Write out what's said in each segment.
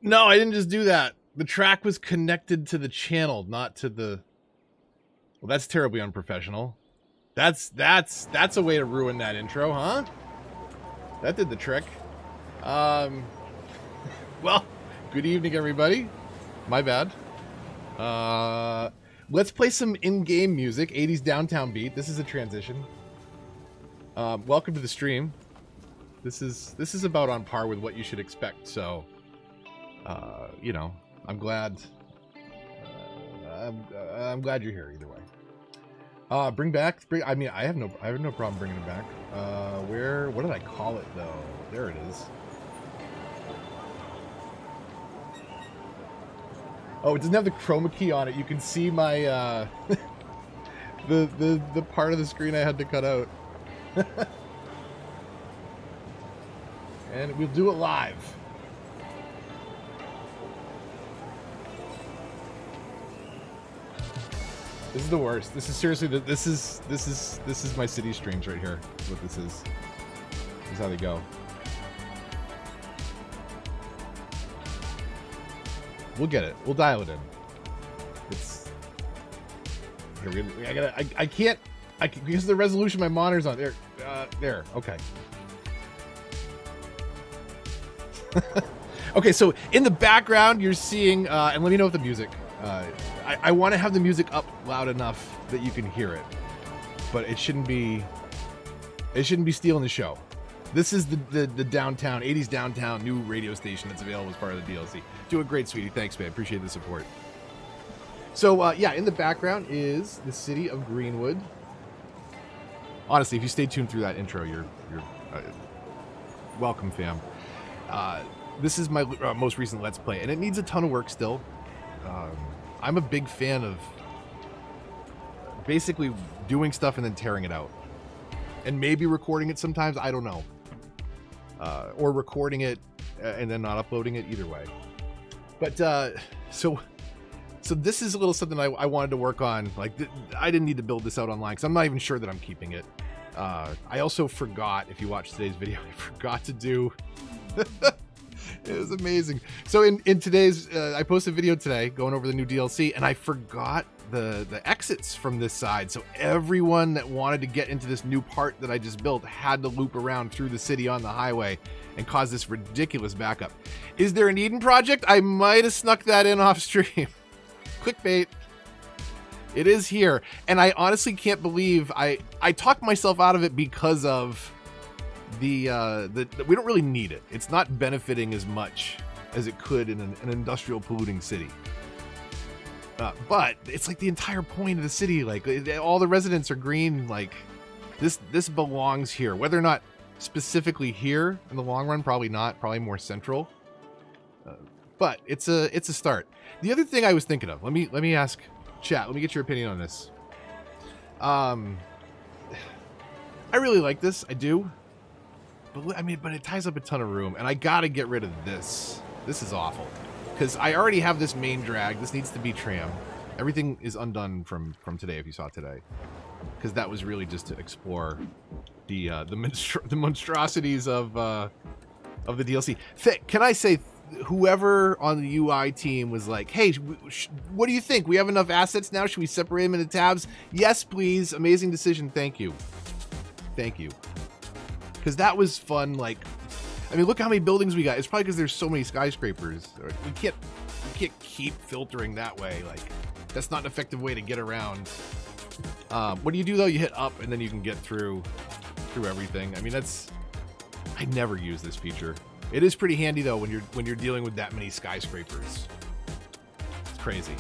No, I didn't just do that. The track was connected to the channel, not to the... Well, that's terribly unprofessional. That's a way to ruin that intro, huh? That did the trick. Well, good evening, everybody. My bad. Let's play some in-game music, 80s downtown beat. This is a transition. Welcome to the stream. This is about on par with what you should expect, so... you know, I'm glad. I'm glad you're here either way. Bring back. I mean, I have no problem bringing it back. What did I call it though? There it is. Oh, it doesn't have the chroma key on it. You can see my the part of the screen I had to cut out. And we'll do it live. This is the worst. This is seriously this is my city streams right here. That's what this is. This is how they go. We'll get it. We'll dial it in. It's here. I can't use the resolution my monitor's on. There. There. Okay. Okay. So in the background, you're seeing, and let me know if the music. I want to have the music up loud enough that you can hear it, but it shouldn't be stealing the show. This is the downtown 80s downtown new radio station that's available as part of the DLC. Doing great, sweetie. Thanks, man. Appreciate the support. So yeah, in the background is the city of Greenwood. Honestly, if you stay tuned through that intro, you're welcome, fam. This is my most recent Let's Play, and it needs a ton of work still. I'm a big fan of basically doing stuff and then tearing it out. And maybe recording it sometimes, I don't know. Or recording it and then not uploading it, either way. But, so this is a little something I wanted to work on. Like, I didn't need to build this out online, because I'm not even sure that I'm keeping it. I also forgot, if you watched today's video, I forgot to do... It was amazing. So in today's, I posted a video today going over the new DLC, and I forgot the exits from this side. So everyone that wanted to get into this new part that I just built had to loop around through the city on the highway and cause this ridiculous backup. Is there an Eden project? I might have snuck that in off stream. Clickbait. It is here. And I honestly can't believe I talked myself out of it because of the we don't really need it. It's not benefiting as much as it could in an industrial polluting city. But it's like the entire point of the city. Like all the residents are green. Like this belongs here. Whether or not specifically here in the long run, probably not. Probably more central. But it's a start. The other thing I was thinking of. Let me ask chat. Let me get your opinion on this. I really like this. I do. But I mean, but it ties up a ton of room, and I gotta get rid of this. This is awful, because I already have this main drag. This needs to be tram. Everything is undone from today, if you saw today, because that was really just to explore the monstrosities of the DLC. Can I say, whoever on the UI team was like, "Hey, what do you think? We have enough assets now. Should we separate them into tabs?" Yes, please. Amazing decision. Thank you. Thank you. Because that was fun. Like, I mean, look how many buildings we got. It's probably because there's so many skyscrapers. We can't keep filtering that way. Like, that's not an effective way to get around. What do you do though? You hit up and then you can get through everything. I mean, I never use this feature. It is pretty handy though when you're dealing with that many skyscrapers. It's crazy.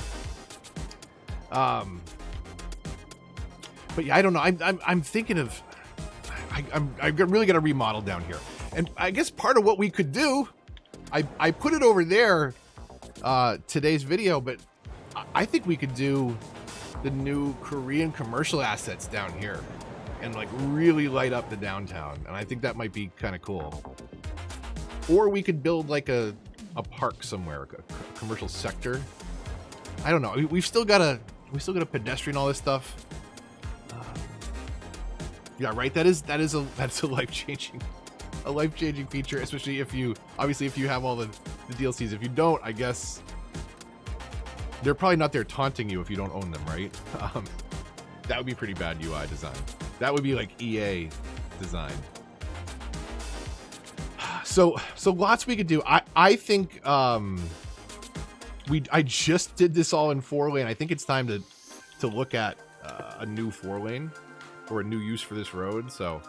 But yeah, I don't know. I'm thinking of. I really got to remodel down here, and I guess part of what we could do, I put it over there, today's video, but I think we could do the new Korean commercial assets down here, and like really light up the downtown, and I think that might be kind of cool. Or we could build like a park somewhere, a commercial sector. I don't know. We've still got a pedestrian, all this stuff. Yeah, right. That's a life-changing feature, especially if you have all the the DLCs. If you don't, I guess they're probably not there taunting you if you don't own them, right? That would be pretty bad UI design. That would be like EA design. So lots we could do. I think I just did this all in 4-lane. I think it's time to look at a new 4-lane or a new use for this road. So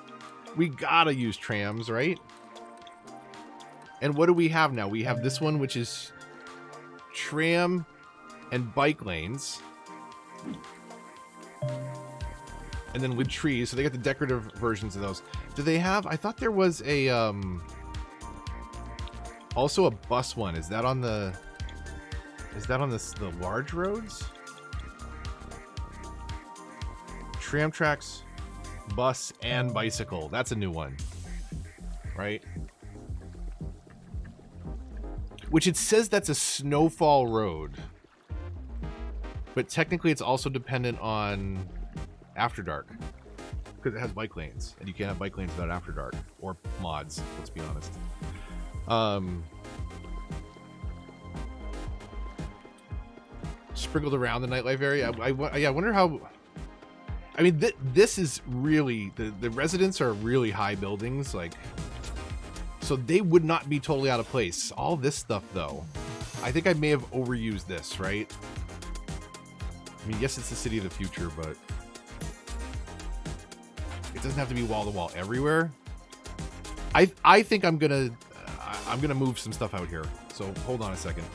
we gotta use trams, right? And what do we have now? We have this one, which is tram and bike lanes. And then with trees, so they got the decorative versions of those. Do they have? I thought there was a also a bus one. Is that on the? Is that on the large roads? Tram tracks, bus, and bicycle. That's a new one, right? Which it says that's a snowfall road, but technically it's also dependent on After Dark because it has bike lanes, and you can't have bike lanes without After Dark or mods. Let's be honest. Sprinkled around the nightlife area. I wonder how. I mean, this is really the residents are really high buildings, like, so they would not be totally out of place. All this stuff, though, I think I may have overused this, right? I mean, yes, it's the city of the future, but it doesn't have to be wall to wall everywhere. I think I'm gonna move some stuff out here. So hold on a second.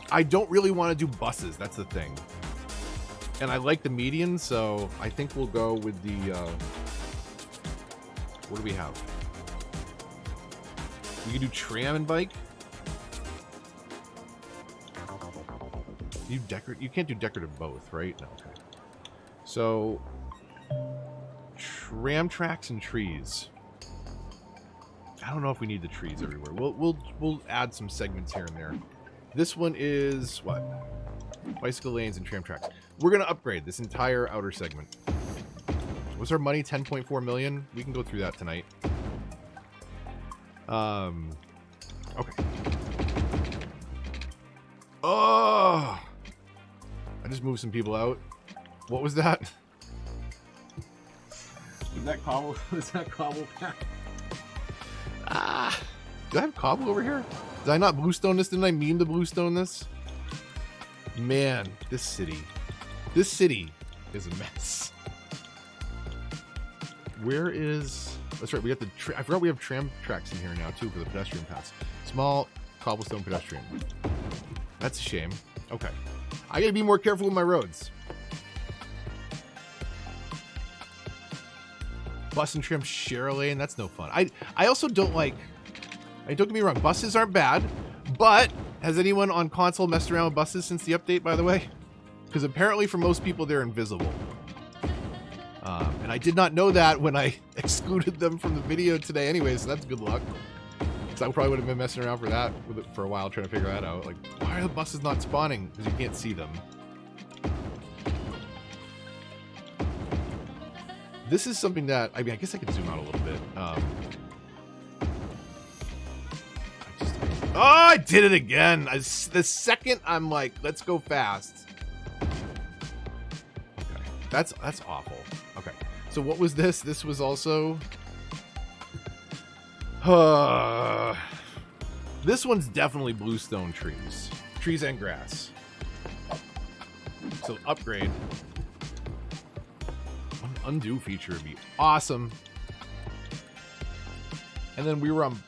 I don't really want to do buses. That's the thing. And I like the median, so I think we'll go with the, what do we have? We can do tram and bike. You can't do decorative both, right? No, okay. So, tram tracks and trees. I don't know if we need the trees everywhere. We'll add some segments here and there. This one is what? Bicycle lanes and tram tracks. We're gonna upgrade this entire outer segment. What's our money? 10.4 million. We can go through that tonight. Okay. Oh, I just moved some people out. What was that? Was that cobble? Was that cobble? Ah, do I have cobble over here? Did I not bluestone this? Didn't I mean to bluestone this? Man, this city is a mess. Where is? That's right. We got the. I forgot we have tram tracks in here now too for the pedestrian paths. Small cobblestone pedestrian. That's a shame. Okay, I gotta be more careful with my roads. Bus and tram share a lane. That's no fun. I also don't like. Don't get me wrong. Buses aren't bad, but has anyone on console messed around with buses since the update? By the way, because apparently for most people they're invisible. And I did not know that when I excluded them from the video today anyway, so that's good luck. Because I probably would have been messing around for a while trying to figure that out. Like, why are the buses not spawning? Because you can't see them. This is something that, I mean, I guess I could zoom out a little bit. Oh, I did it again. The second I'm like, let's go fast. Okay, that's awful. Okay, so what was this? This was also... this one's definitely bluestone trees. Trees and grass. So upgrade. One undo feature would be awesome. And then we were on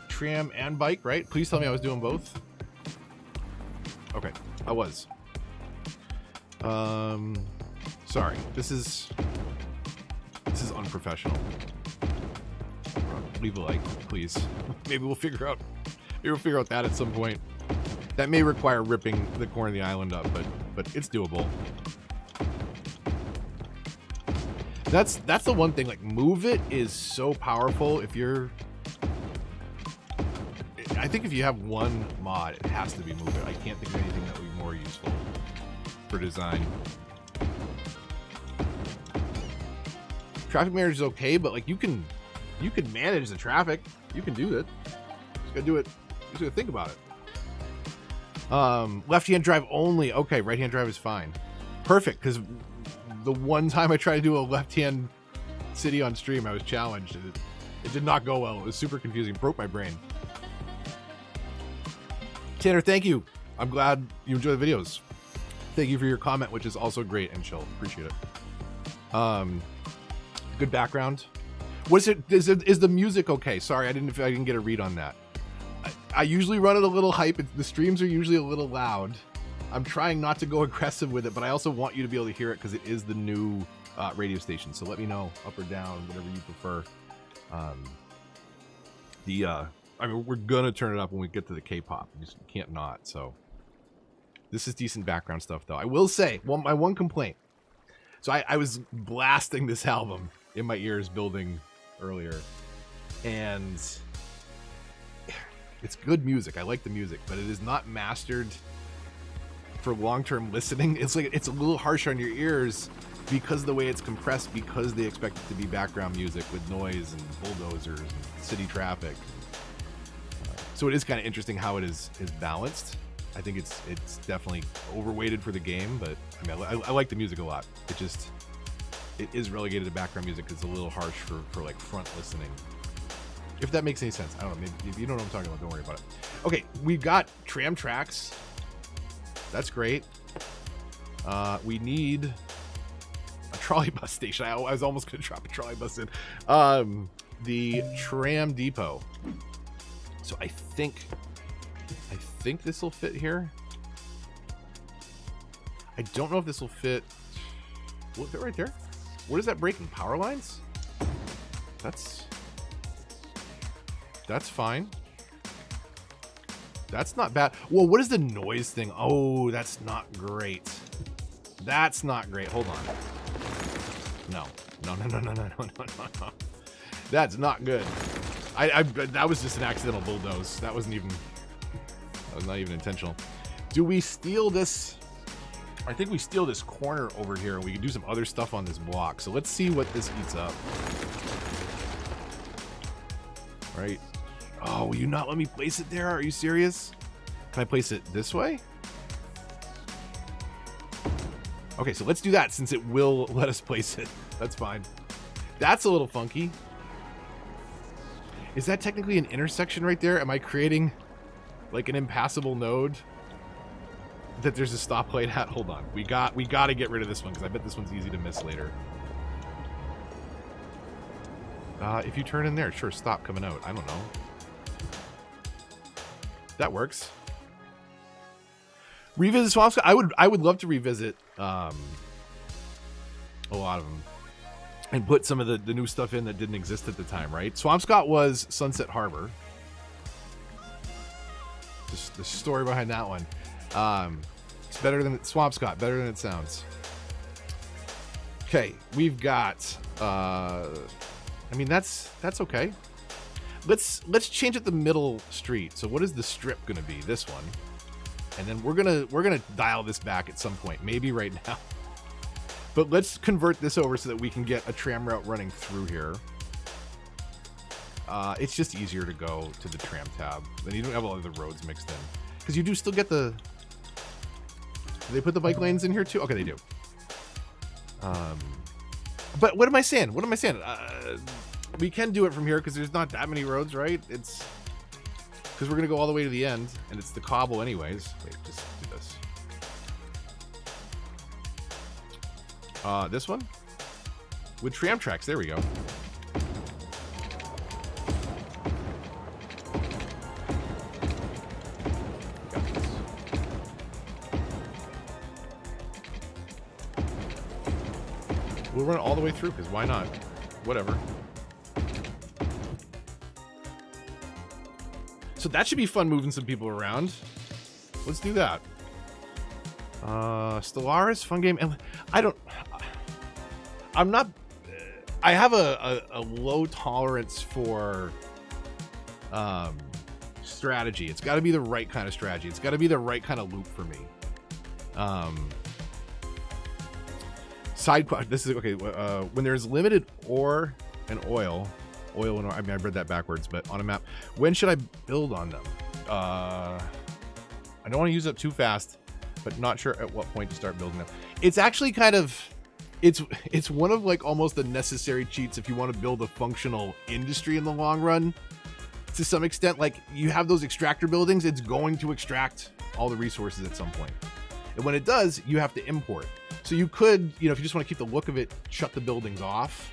tram and bike, right? Please tell me I was doing both. Okay, I was. Sorry. This is unprofessional. Leave a like, please. Maybe we'll figure out that at some point. That may require ripping the corner of the island up, but it's doable. That's the one thing, like, move it is so powerful. I think if you have one mod, it has to be move it. I can't think of anything that would be more useful for design. Traffic management is okay, but like you can manage the traffic. You can do it. Just gotta do it. Just gotta think about it. Left-hand drive only. Okay, right-hand drive is fine. Perfect, because the one time I tried to do a left-hand city on stream, I was challenged. It did not go well. It was super confusing. Broke my brain. Tanner, thank you. I'm glad you enjoy the videos. Thank you for your comment, which is also great and chill. Appreciate it. Good background. What is it? Is the music okay? Sorry, I didn't get a read on that. I usually run it a little hype. The streams are usually a little loud. I'm trying not to go aggressive with it, but I also want you to be able to hear it because it is the new radio station. So let me know, up or down, whatever you prefer. I mean, we're gonna turn it up when we get to the K-pop. You just can't not. So this is decent background stuff, though. I will say, my one complaint. So I was blasting this album in my ears building earlier, and it's good music. I like the music, but it is not mastered for long-term listening. It's like it's a little harsh on your ears because of the way it's compressed, because they expect it to be background music with noise and bulldozers and city traffic. So it is kind of interesting how it is balanced. I think it's definitely overweighted for the game, but I mean, I like the music a lot. It is relegated to background music because it's a little harsh for like front listening. If that makes any sense. I don't know. Maybe if you don't know what I'm talking about, don't worry about it. Okay, we've got tram tracks. That's great. We need a trolley bus station. I was almost going to drop a trolley bus in. The tram depot. So I think this will fit here. I don't know if this will fit. Will it fit right there? What is that breaking? Power lines? That's fine. That's not bad. Well, what is the noise thing? Oh, that's not great. That's not great. Hold on. No. That's not good. That was just an accidental bulldoze. That was not even intentional. Do we steal this? I think we steal this corner over here and we can do some other stuff on this block. So let's see what this eats up. Right. Oh, will you not let me place it there? Are you serious? Can I place it this way? Okay, so let's do that since it will let us place it. That's fine. That's a little funky. Is that technically an intersection right there? Am I creating like an impassable node that there's a stoplight at? Hold on. We got to get rid of this one because I bet this one's easy to miss later. If you turn in there, sure, stop coming out. I don't know. That works. Revisit Swampscott. I would love to revisit a lot of them and put some of the new stuff in that didn't exist at the time, right? Swampscott was Sunset Harbor. Just the story behind that one. It's better than Swampscott, better than it sounds. Okay, we've got I mean that's okay. Let's change it the middle street. So what is the strip gonna be? This one. And then we're gonna dial this back at some point, maybe right now. But let's convert this over so that we can get a tram route running through here. It's just easier to go to the tram tab. Then you don't have all of the roads mixed in. Because you do still get the... Do they put the bike lanes in here too? Okay, they do. But what am I saying? We can do it from here because there's not that many roads, right? It's... Because we're going to go all the way to the end, and it's the cobble anyways. Wait, just do this. This one? With tram tracks, there we go. We'll run it all the way through, because why not? Whatever. So that should be fun moving some people around. Let's do that. Stellaris, fun game. And I have a low tolerance for strategy. It's got to be the right kind of strategy. It's got to be the right kind of loop for me. Side quest. This is okay. When there's limited ore and oil, Oil and, I mean, I read that backwards, but on a map. When should I build on them? I don't want to use up too fast, but not sure at what point to start building them. It's actually kind of, it's one of like almost the necessary cheats if you want to build a functional industry in the long run. To some extent, like you have those extractor buildings, it's going to extract all the resources at some point. And when it does, you have to import. So you could, you know, if you just want to keep the look of it, shut the buildings off.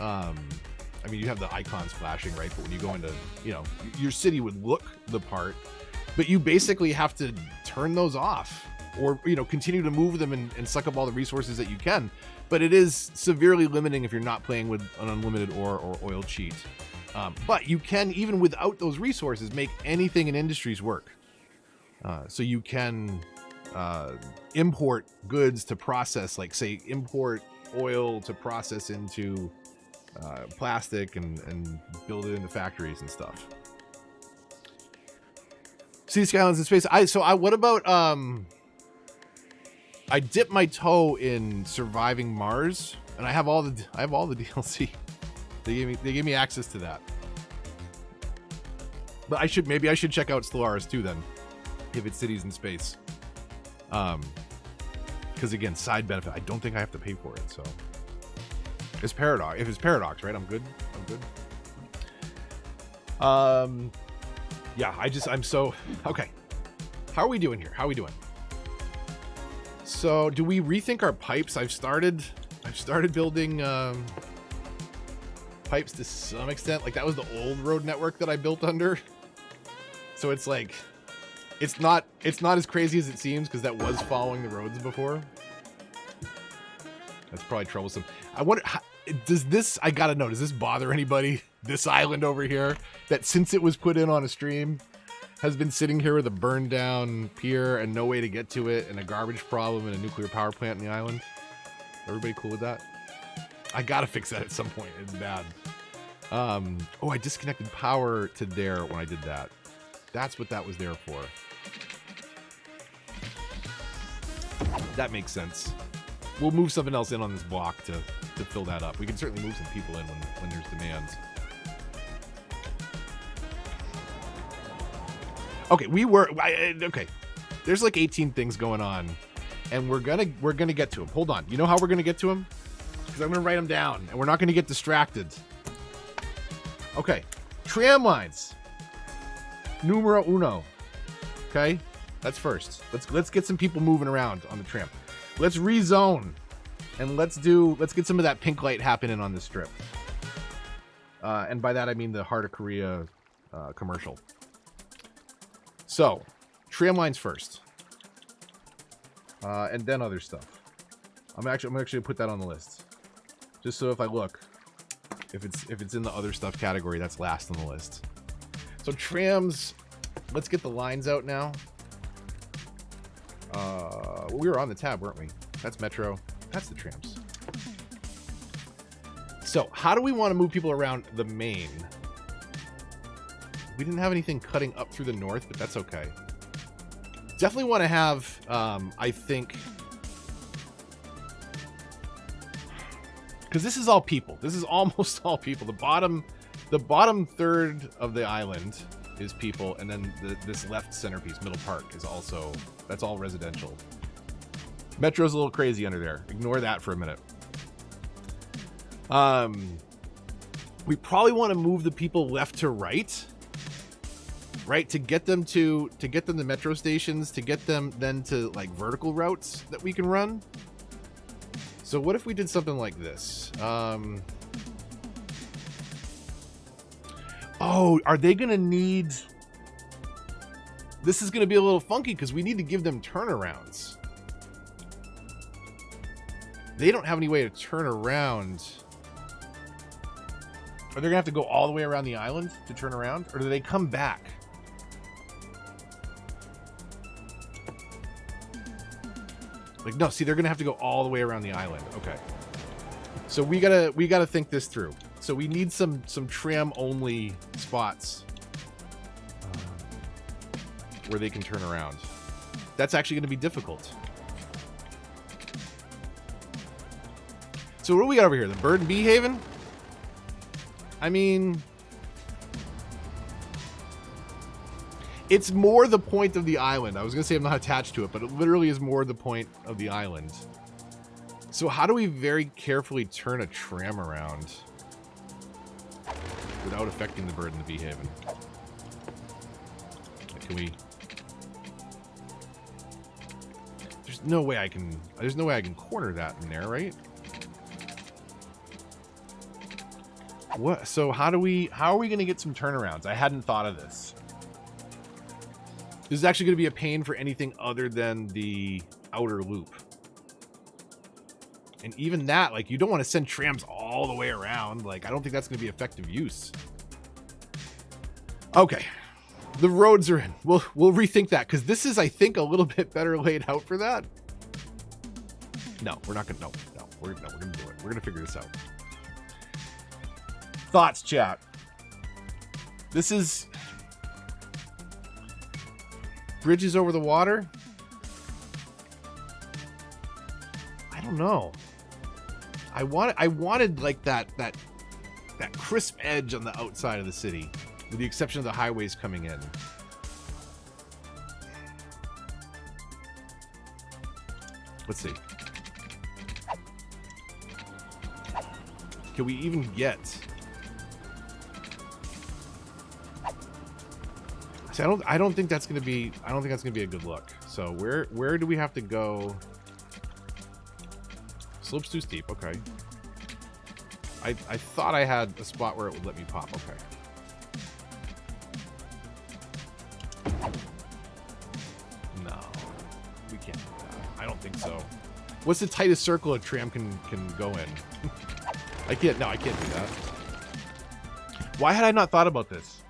I mean, you have the icons flashing, right? But when you go into, you know, your city would look the part, but you basically have to turn those off or, you know, continue to move them and suck up all the resources that you can. But it is severely limiting if you're not playing with an unlimited ore or oil cheat. But you can, even without those resources, make anything in industries work. So you can import goods to process, like say import oil to process into plastic and build it into factories and stuff. See Skylines in space. What about I dipped my toe in surviving Mars, and I have all the DLC. They gave me access to that. But maybe I should check out Stellaris too then, if it's cities in space. Because again, side benefit. I don't think I have to pay for it, so it's Paradox. If it's Paradox, right? I'm good. Yeah. I'm so okay. How are we doing here? How are we doing? So, do we rethink our pipes? I've started building pipes to some extent. Like that was the old road network that I built under. So it's like, it's not as crazy as it seems because that was following the roads before. That's probably troublesome. I wonder, does this bother anybody? This island over here that since it was put in on a stream has been sitting here with a burned down pier and no way to get to it and a garbage problem and a nuclear power plant in the island. Everybody cool with that? I gotta fix that at some point. It's bad. Oh, I disconnected power to there when I did that. That's what that was there for. That makes sense. We'll move something else in on this block to fill that up. We can certainly move some people in when there's demands. Okay, okay. There's like 18 things going on, and we're gonna get to them. Hold on. You know how we're gonna get to them? Because I'm gonna write them down, and we're not gonna get distracted. Okay, tram lines. Numero uno. Okay, that's first. Let's get some people moving around on the tram. Let's rezone, and let's get some of that pink light happening on this strip. And by that I mean the Heart of Korea commercial. So, tram lines first, and then other stuff. I'm actually gonna put that on the list, just so if I look, if it's in the other stuff category, that's last on the list. So trams, let's get the lines out now. We were on the tab, weren't we? That's Metro. That's the trams. So, how do we want to move people around the main? We didn't have anything cutting up through the north, but that's okay. Definitely want to have, I think, because this is all people. This is almost all people. The bottom third of the island is people, and then this left centerpiece, Middle Park, is also, that's all residential. Metro's a little crazy under there. Ignore that for a minute. We probably want to move the people left to right. Right, to get them to metro stations, to get them then to like vertical routes that we can run. So what if we did something like this? Oh, are they gonna need? This is gonna be a little funky because we need to give them turnarounds. They don't have any way to turn around. Are they gonna have to go all the way around the island to turn around, or do they come back? Like, no, see, they're gonna have to go all the way around the island. Okay. So we gotta think this through. So we need some tram only spots where they can turn around. That's actually gonna be difficult. So what do we got over here? The Bird and Bee Haven? I mean, it's more the point of the island. I was going to say I'm not attached to it, but it literally is more the point of the island. So how do we very carefully turn a tram around without affecting the bird in the bee haven? Can we... There's no way I can corner that in there, right? What? So how are we going to get some turnarounds? I hadn't thought of this. This is actually going to be a pain for anything other than the outer loop. And even that, like, you don't want to send trams all the way around. Like, I don't think that's going to be effective use. Okay. The roads are in. We'll rethink that, because this is, I think, a little bit better laid out for that. No, we're not going to. No, we're going to do it. We're going to figure this out. Thoughts, chat. This is bridges over the water. I don't know. I wanted like that crisp edge on the outside of the city, with the exception of the highways coming in. Let's see. Can we even get? See, I don't think that's gonna be a good look. So where do we have to go? Slope's too steep. Okay. I thought I had a spot where it would let me pop. Okay. No, we can't do that. I don't think so. What's the tightest circle a tram can go in? I can't do that. Why had I not thought about this?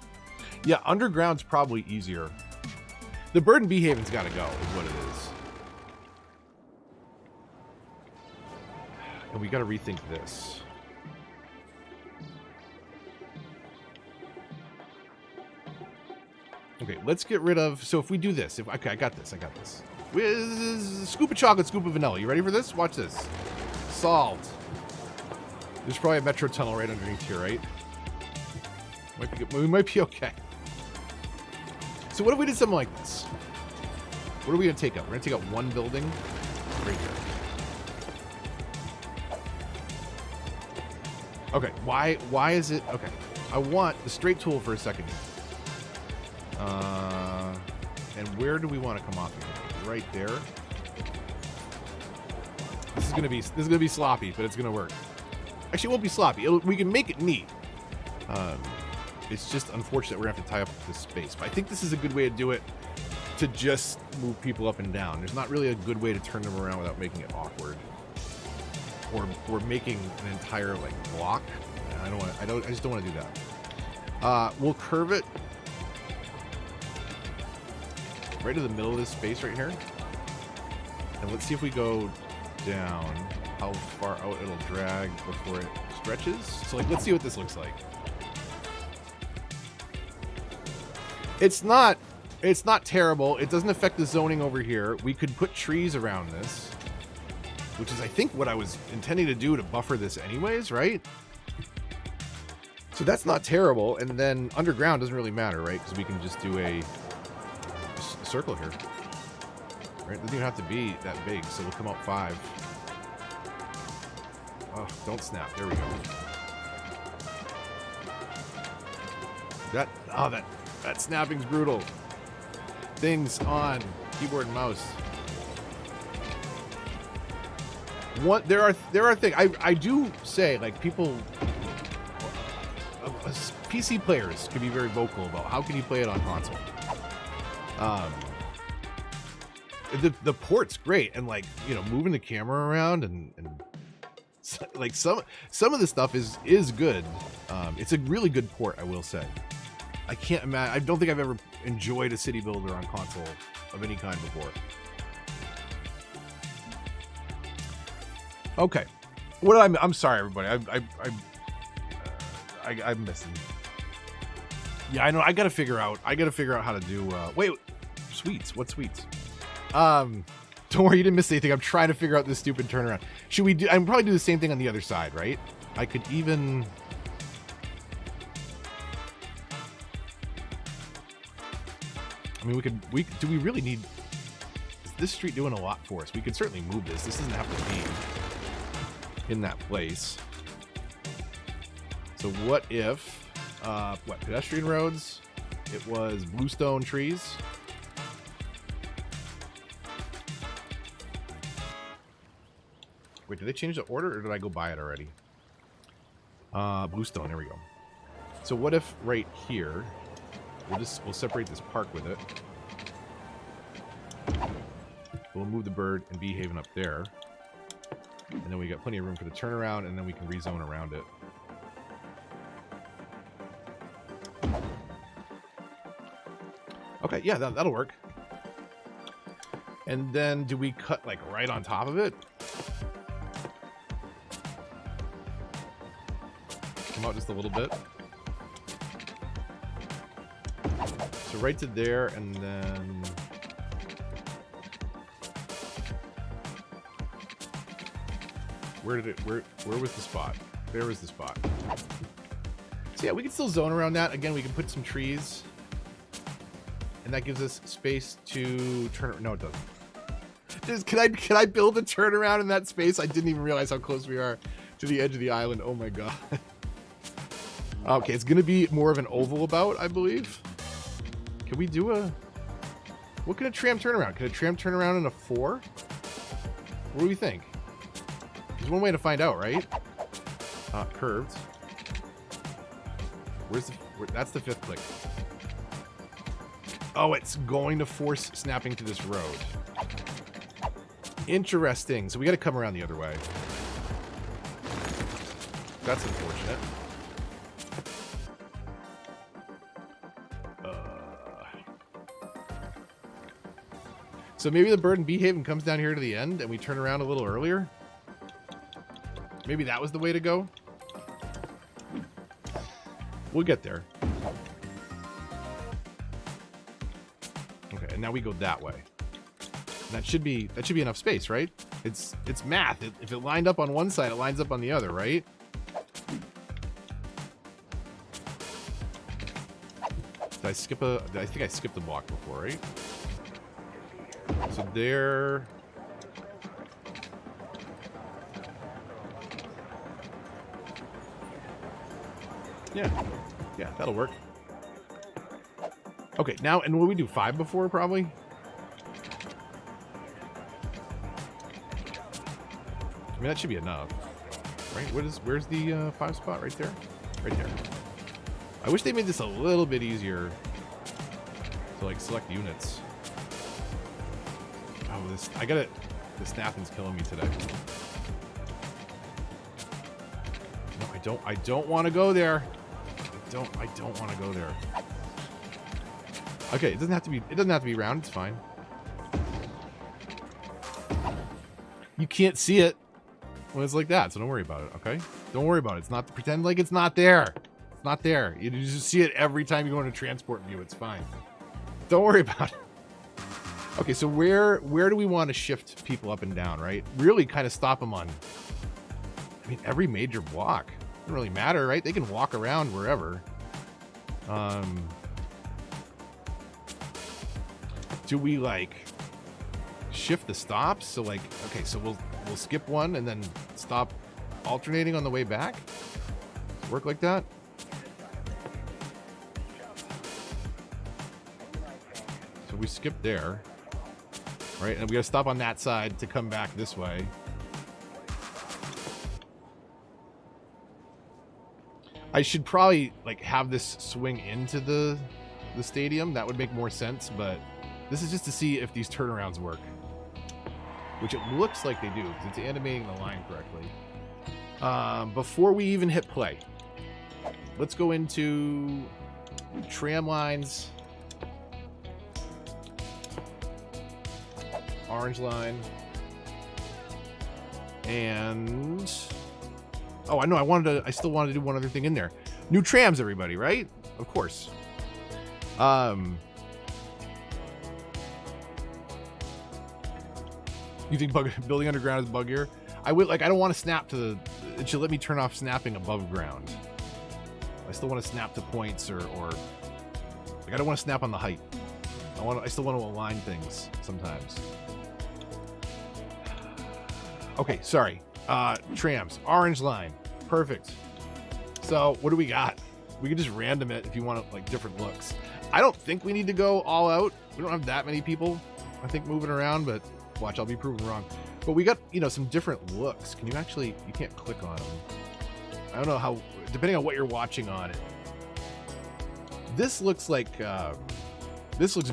Yeah, underground's probably easier. The bird and bee haven's got to go, is what it is. And we got to rethink this. Okay, let's get rid of... So if we do this... Okay, I got this. With scoop of chocolate, scoop of vanilla. You ready for this? Watch this. Solved. There's probably a metro tunnel right underneath here, right? We might be okay. So what if we did something like this? What are we going to take up? We're going to take up one building right here. Okay, why is it... Okay, I want the straight tool for a second. And where do we want to come off of? Right there. This is gonna be sloppy, but it's gonna work. Actually, it won't be sloppy. We can make it neat. It's just unfortunate we're gonna have to tie up this space. But I think this is a good way to do it, to just move people up and down. There's not really a good way to turn them around without making it awkward, or making an entire like block. I just don't want to do that. We'll curve it right to the middle of this space right here. And let's see if we go down, how far out it'll drag before it stretches. So like, let's see what this looks like. It's not terrible. It doesn't affect the zoning over here. We could put trees around this, which is I think what I was intending to do to buffer this anyways, right? So that's not terrible. And then underground doesn't really matter, right? Because we can just do a circle here, right? It doesn't even have to be that big, so we'll come out 5. Oh, don't snap. There we go. That snapping's brutal. Things on keyboard and mouse. There are things I do say, like, people, PC players can be very vocal about how can you play it on console. The port's great, and like, you know, moving the camera around and like some of the stuff is good. It's a really good port, I will say. I can't imagine. I don't think I've ever enjoyed a city builder on console of any kind before. Okay, what I'm sorry, everybody. I'm missing. Yeah, I know. I gotta figure out how to do. Wait, sweets. What sweets? Don't worry, you didn't miss anything. I'm trying to figure out this stupid turnaround. Should we do? I'm probably do the same thing on the other side, right? I could even. I mean, do we really need... Is this street doing a lot for us? We could certainly move this. This doesn't have to be in that place. So what if, pedestrian roads? It was bluestone trees. Wait, did they change the order or did I go by it already? Bluestone, there we go. So what if right here, we'll separate this park with it. We'll move the bird and bee haven up there. And then we got plenty of room for the turnaround, and then we can rezone around it. Okay, yeah, that'll work. And then do we cut like right on top of it? Come out just a little bit. So right to there, and then... Where was the spot? There was the spot. So yeah, we can still zone around that. Again, we can put some trees. And that gives us space to turn... No, it doesn't. Can I build a turnaround in that space? I didn't even realize how close we are to the edge of the island. Oh my god. Okay, it's going to be more of an oval about, I believe. Can we do a... What can a tram turn around? Can a tram turn around in a 4? What do we think? There's one way to find out, right? Curved. That's the 5th click. Oh, it's going to force snapping to this road. Interesting. So we got to come around the other way. That's unfortunate. So maybe the bird and bee haven comes down here to the end and we turn around a little earlier? Maybe that was the way to go? We'll get there. Okay, and now we go that way. And that should be enough space, right? It's math. If it lined up on one side, it lines up on the other, right? Did I skip I think I skipped a block before, right? So there... Yeah, that'll work. Okay, now, and will we do 5 before, probably? I mean, that should be enough. Right? Where's the 5 spot? Right there? Right there. I wish they made this a little bit easier to, like, select units. Oh, the snapping's killing me today. No, I don't want to go there. I don't want to go there. Okay, it doesn't have to be round, it's fine. You can't see it when it's like that, so don't worry about it, okay? Don't worry about it. It's not, pretend like it's not there. It's not there. You just see it every time you go into transport view, it's fine. Don't worry about it. Okay, so where do we want to shift people up and down, right? Really kind of stop them on, I mean, every major block. Doesn't really matter, right? They can walk around wherever. Do we like shift the stops? So like, okay, so we'll skip one and then stop alternating on the way back. Does it work like that? So we skip there, right? And we gotta stop on that side to come back this way. I should probably like have this swing into the stadium. That would make more sense, but this is just to see if these turnarounds work, which it looks like they do because it's animating the line correctly. Before we even hit play, let's go into tram lines, orange line, and oh, I know. I still wanted to do one other thing in there. New trams, everybody, right? Of course. You think building underground is buggier? I don't want to snap to the... It should let me turn off snapping above ground. I still want to snap to points or like, I don't want to snap on the height. I still want to align things sometimes. Okay, sorry. Trams, orange line, perfect. So what do we got? We can just random it if you want like different looks. I don't think we need to go all out. We don't have that many people, I think, moving around, but watch, I'll be proven wrong. But we got, you know, some different looks. Can you actually, you can't click on them. I don't know how, depending on what you're watching on it. This looks like, this looks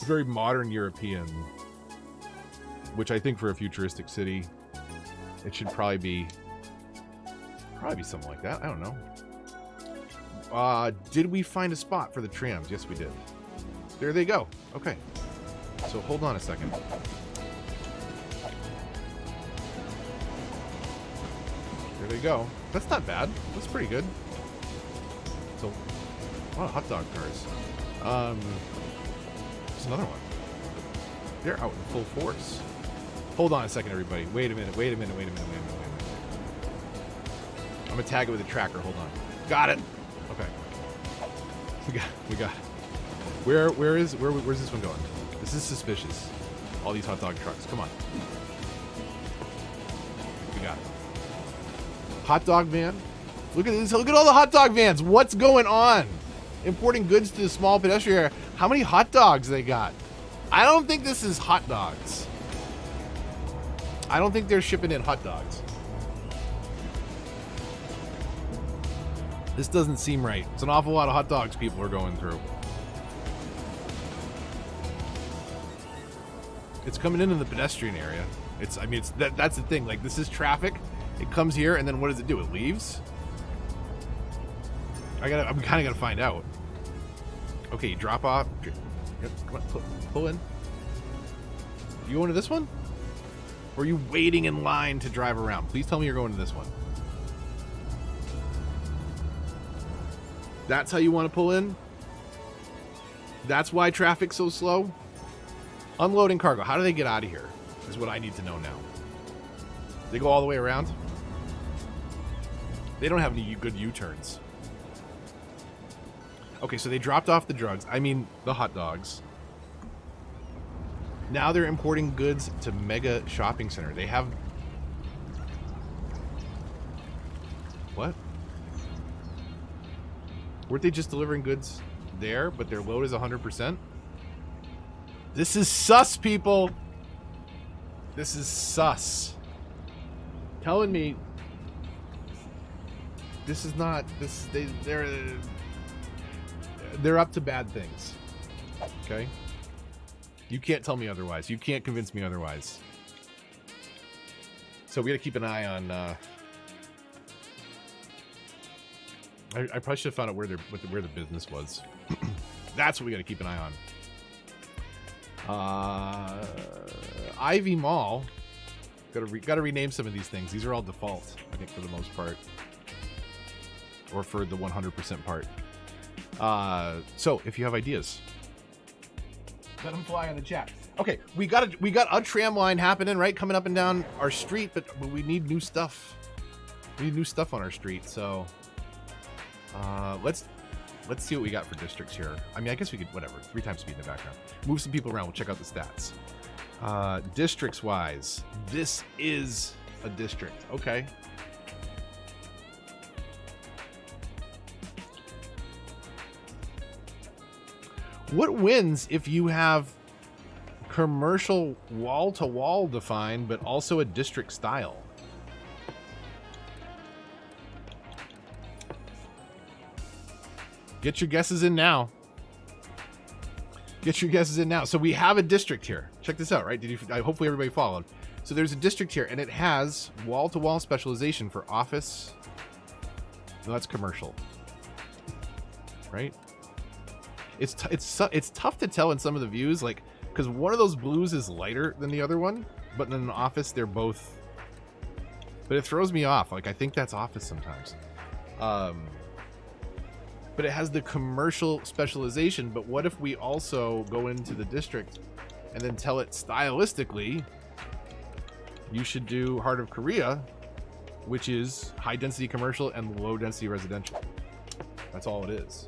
very modern European, which I think for a futuristic city, it should probably be something like that. I don't know. Did we find a spot for the trams? Yes, we did. There they go. Okay. So hold on a second. There they go. That's not bad. That's pretty good. So, a lot of hot dog cars. There's another one. They're out in full force. Hold on a second, everybody. Wait a minute. I'm gonna tag it with a tracker. Hold on. Got it. Okay. We got it. Where's this one going? This is suspicious. All these hot dog trucks. Come on. We got it. Hot dog van. Look at this. Look at all the hot dog vans. What's going on? Importing goods to the small pedestrian area. How many hot dogs they got? I don't think this is hot dogs. I don't think they're shipping in hot dogs. This doesn't seem right. It's an awful lot of hot dogs people are going through. It's coming in the pedestrian area. I mean, that's the thing. Like, this is traffic. It comes here, and then what does it do? It leaves? I'm kind of gonna find out. Okay, you drop off. Yep, come on, pull in. You going to this one? Or are you waiting in line to drive around? Please tell me you're going to this one. That's how you want to pull in? That's why traffic's so slow? Unloading cargo. How do they get out of here? Is what I need to know now. They go all the way around? They don't have any good U-turns. Okay, so they dropped off the drugs. I mean, the hot dogs. Now they're importing goods to Mega Shopping Center. They have... What? Weren't they just delivering goods there, but their load is 100%? This is sus, people! This is sus. Telling me... This is not... They're up to bad things. Okay? You can't tell me otherwise. You can't convince me otherwise. So we gotta keep an eye on... I probably should have found out where the business was. That's what we gotta keep an eye on. Ivy Mall. Gotta rename some of these things. These are all default, I think, for the most part. Or for the 100% part. So if you have ideas, let them fly in the chat. Okay, we got a tram line happening, right, coming up and down our street, but we need new stuff. We need new stuff on our street. So let's see what we got for districts here. I mean, I guess we could, whatever, 3 times speed in the background. Move some people around. We'll check out the stats. Districts wise, this is a district. Okay. What wins if you have commercial wall-to-wall defined, but also a district style? Get your guesses in now. Get your guesses in now. So we have a district here. Check this out, right? Hopefully everybody followed. So there's a district here, and it has wall-to-wall specialization for office. No, that's commercial, right? It's tough to tell in some of the views, like, because one of those blues is lighter than the other one, but in an office they're both. But it throws me off. Like, I think that's office sometimes. But it has the commercial specialization. But what if we also go into the district and then tell it stylistically, you should do Heart of Korea, which is high density commercial and low density residential. That's all it is.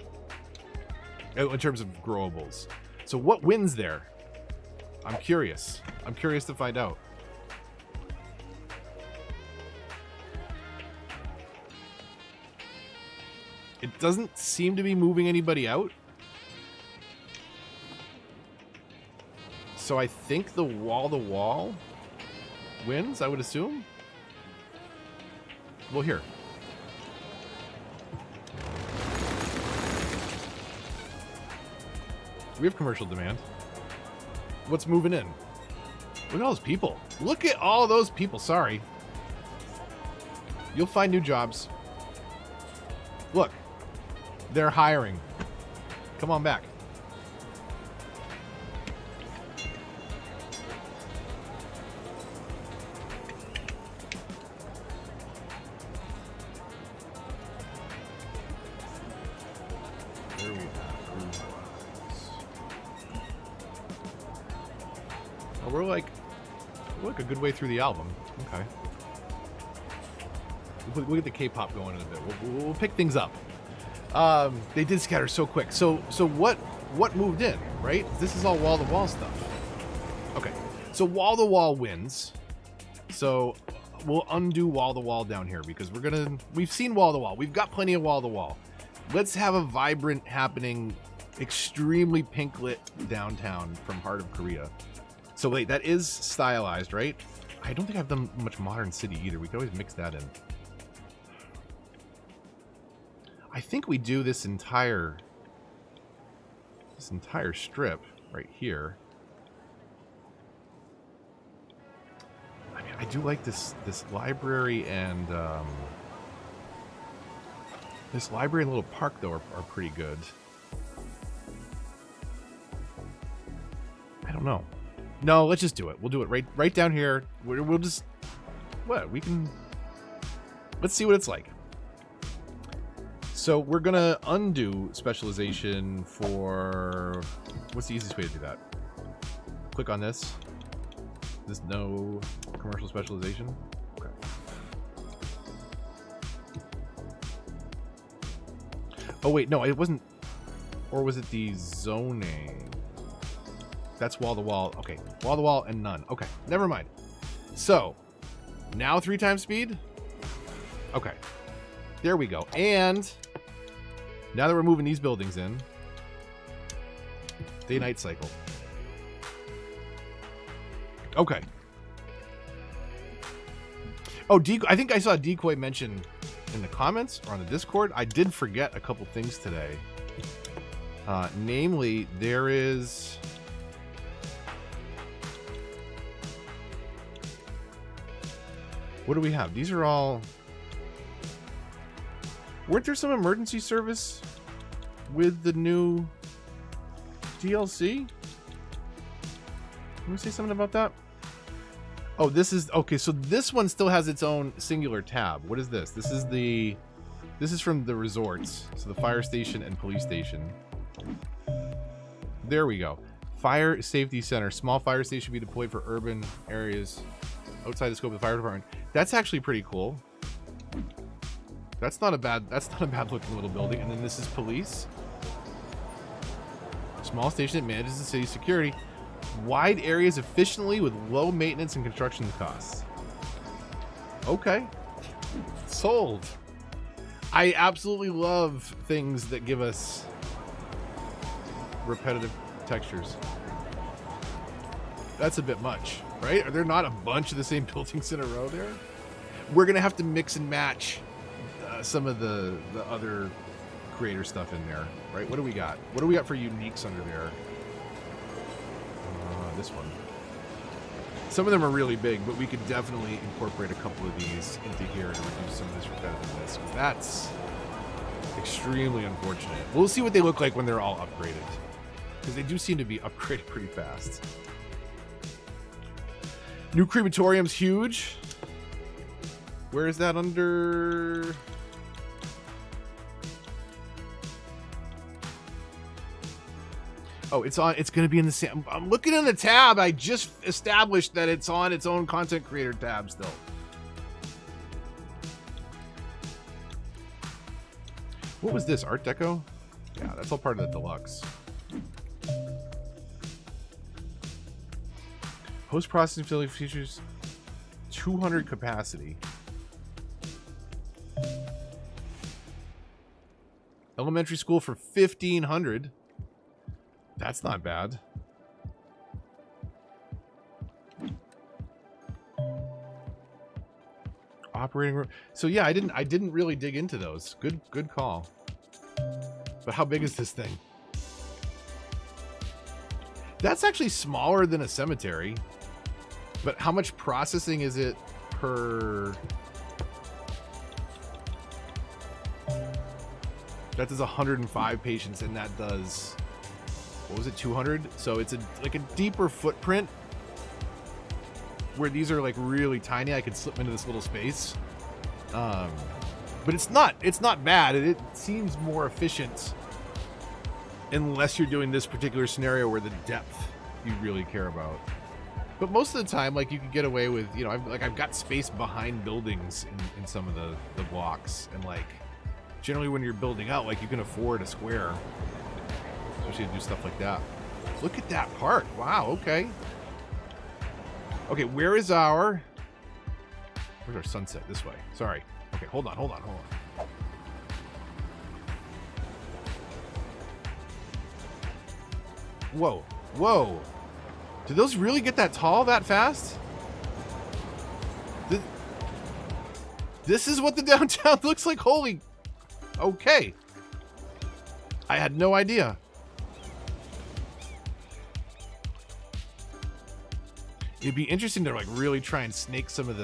In terms of growables. So what wins there? I'm curious. I'm curious to find out. It doesn't seem to be moving anybody out. So I think the wall-to-wall wins, I would assume. Well, here. We have commercial demand. What's moving in? Look at all those people. Look at all those people. Sorry. You'll find new jobs. Look. They're hiring. Come on back. There we go. Oh, we're like a good way through the album. Okay. We'll get the K-pop going in a bit. We'll pick things up. They did scatter so quick. So what moved in, right? This is all wall-to-wall stuff. Okay. So wall-to-wall wins. So we'll undo wall-to-wall down here because we've seen wall-to-wall. We've got plenty of wall-to-wall. Let's have a vibrant happening, extremely pink-lit downtown from Heart of Korea. So wait, that is stylized, right? I don't think I've done much Modern City either. We can always mix that in. I think we do this entire strip right here. I mean, I do like this library and this library and little park though are pretty good. I don't know. No, let's just do it. We'll do it right down here. We'll just let's see what it's like. So we're gonna undo specialization for, what's the easiest way to do that? Click on this. There's no commercial specialization. Okay. Oh wait, no, it wasn't. Or was it the zoning? That's wall-to-wall. Okay, wall-to-wall and none. Okay, never mind. So, now 3 times speed? Okay. There we go. And now that we're moving these buildings in, day-night cycle. Okay. Oh, I think I saw a Decoy mention in the comments or on the Discord. I did forget a couple things today. Namely, there is... What do we have? These are all... Weren't there some emergency service with the new DLC? Can we say something about that? Oh, this is... Okay, so this one still has its own singular tab. What is this? This is from the resorts. So the fire station and police station. There we go. Fire Safety Center. Small fire station be deployed for urban areas outside the scope of the fire department. That's actually pretty cool. That's not a bad looking little building. And then this is police. Small station that manages the city's security. Wide areas efficiently with low maintenance and construction costs. Okay. Sold. I absolutely love things that give us repetitive textures. That's a bit much, right? Are there not a bunch of the same buildings in a row there? We're going to have to mix and match some of the other creator stuff in there, right? What do we got? What do we got for uniques under there? This one. Some of them are really big, but we could definitely incorporate a couple of these into here to reduce some of this repetitiveness. That's extremely unfortunate. We'll see what they look like when they're all upgraded, because they do seem to be upgraded pretty fast. New crematorium's huge. Where is that under? Oh, it's on. It's going to be in the same. I'm looking in the tab. I just established that it's on its own content creator tab still. What was this? Art Deco? Yeah, that's all part of the deluxe. Post-processing facility features 200 capacity. Elementary school for 1,500. That's not bad. Operating room. So yeah, I didn't really dig into those. Good call. But how big is this thing? That's actually smaller than a cemetery. But how much processing is it per... That does 105 patients, and that does... What was it, 200? So it's like a deeper footprint. Where these are like really tiny. I could slip into this little space. But it's not bad. It seems more efficient. Unless you're doing this particular scenario where the depth you really care about. But most of the time, like, you can get away with, you know, I've got space behind buildings in some of the blocks, and like generally when you're building out, like, you can afford a square, especially to do stuff like that. Look at that park. Wow. Okay. Okay. Where's our sunset? This way. Sorry. Okay. Hold on. Whoa. Do those really get that tall that fast? This is what the downtown looks like? Holy... Okay. I had no idea. It'd be interesting to like really try and snake some of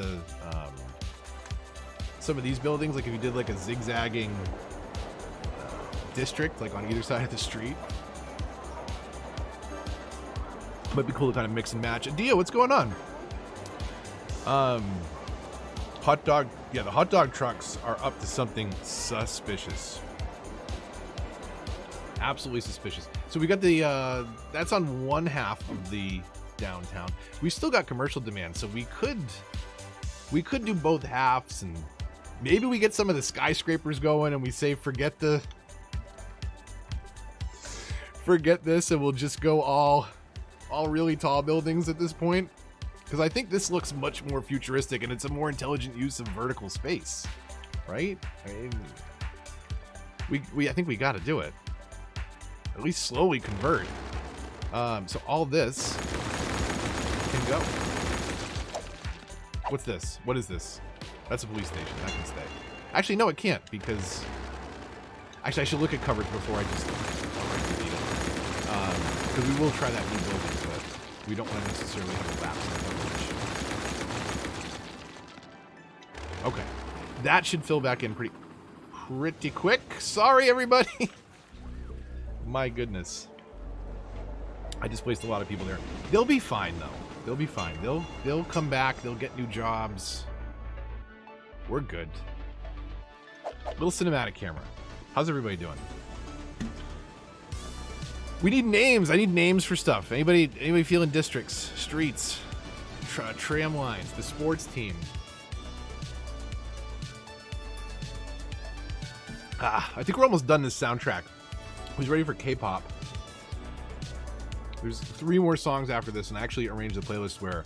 these buildings. Like if you did like a zigzagging district, like on either side of the street. Might be cool to kind of mix and match. Dio, what's going on? Hot dog. Yeah, the hot dog trucks are up to something suspicious. Absolutely suspicious. So we got the, that's on one half of the downtown. We still got commercial demand, so we could do both halves, and maybe we get some of the skyscrapers going and we say forget this, and we'll just go all really tall buildings at this point, because I think this looks much more futuristic and it's a more intelligent use of vertical space, right? I mean, I think we got to do it. At least slowly convert. So all this can go. What's this? What is this? That's a police station. That can stay. Actually, no, it can't, because... Actually, I should look at coverage before I just outright delete it. Because we will try that new building, but we don't want to necessarily have a lapse in coverage. Okay. That should fill back in pretty quick. Sorry, everybody. My goodness. I displaced a lot of people there. They'll be fine, though. They'll be fine. They'll come back. They'll get new jobs. We're good. Little cinematic camera. How's everybody doing? We need names. I need names for stuff. Anybody feeling districts, streets, tram lines, the sports team? I think we're almost done this soundtrack. Who's ready for K-pop? There's 3 more songs after this, and I actually arranged a playlist where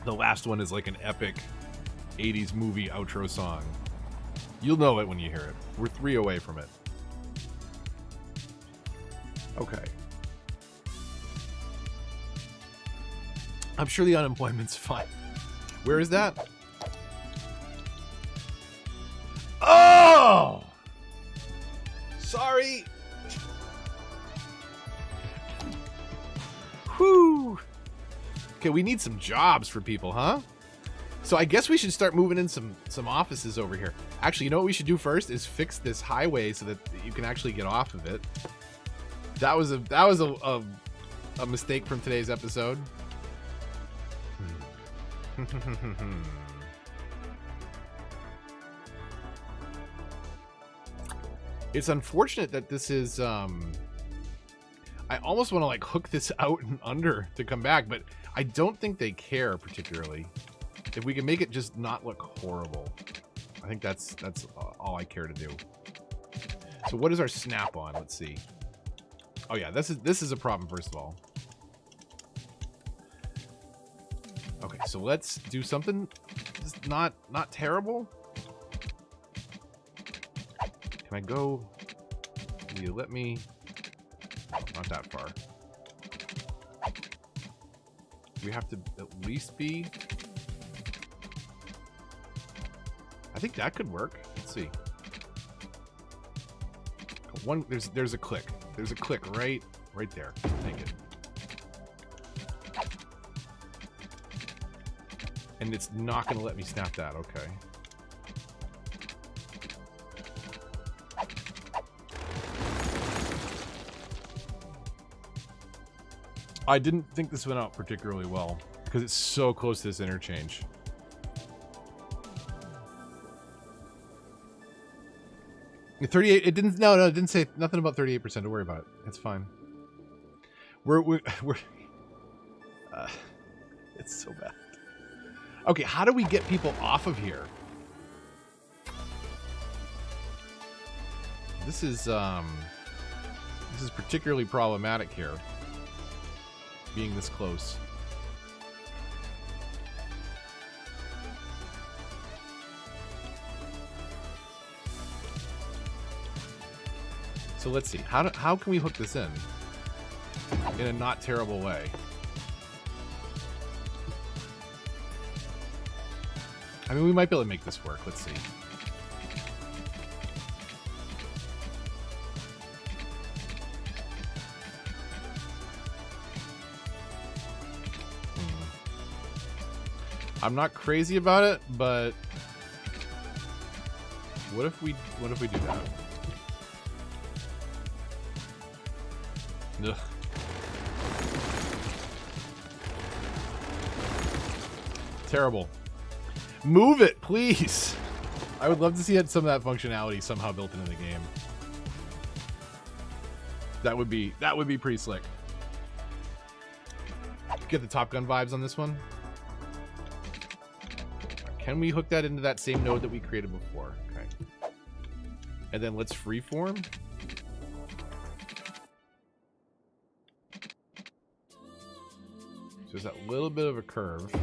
the last one is like an epic 80s movie outro song. You'll know it when you hear it. We're 3 away from it. Okay. I'm sure the unemployment's fine. Where is that? Oh! Sorry. Whew. Okay, we need some jobs for people, huh? So I guess we should start moving in some offices over here. Actually, you know what we should do first is fix this highway so that you can actually get off of it. That was a mistake from today's episode. It's unfortunate that this is I almost want to like hook this out and under to come back, but I don't think they care particularly. If we can make it just not look horrible, I think that's all I care to do. So what is our snap on? Let's see. Oh yeah, this is a problem, first of all. Okay, so let's do something just not terrible. Can I go? Will you let me? Not that far. We have to at least be. I think that could work. Let's see. One, there's a click. There's a click right there. Take it. And it's not going to let me snap that. Okay. I didn't think this went out particularly well because it's so close to this interchange. The 38. It didn't. No, it didn't say nothing about 38%. Don't worry about it. It's fine. We're it's so bad. Okay, how do we get people off of here? This is particularly problematic here. Being this close. So let's see. How can we hook this in a not terrible way? I mean, we might be able to make this work. Let's see. I'm not crazy about it, but what if we do that? Ugh. Terrible. Move it, please. I would love to see some of that functionality somehow built into the game. That would be pretty slick. Get the Top Gun vibes on this one. Can we hook that into that same node that we created before? Okay. And then let's freeform. So there's that little bit of a curve.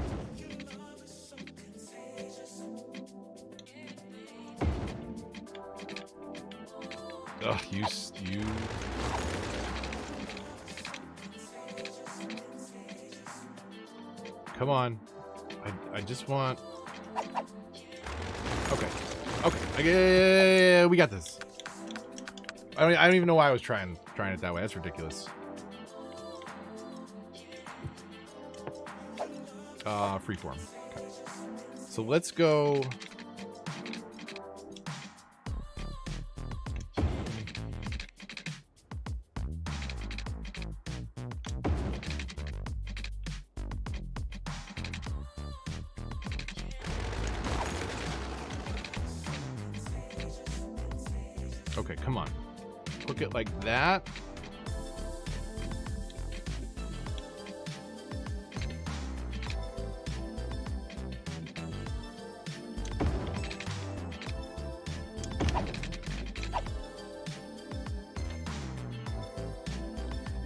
Ugh, you. Come on. I just want. Okay. We got this. I don't even know why I was trying it that way. That's ridiculous. Freeform. Okay. So let's go. Okay, come on. Hook it like that.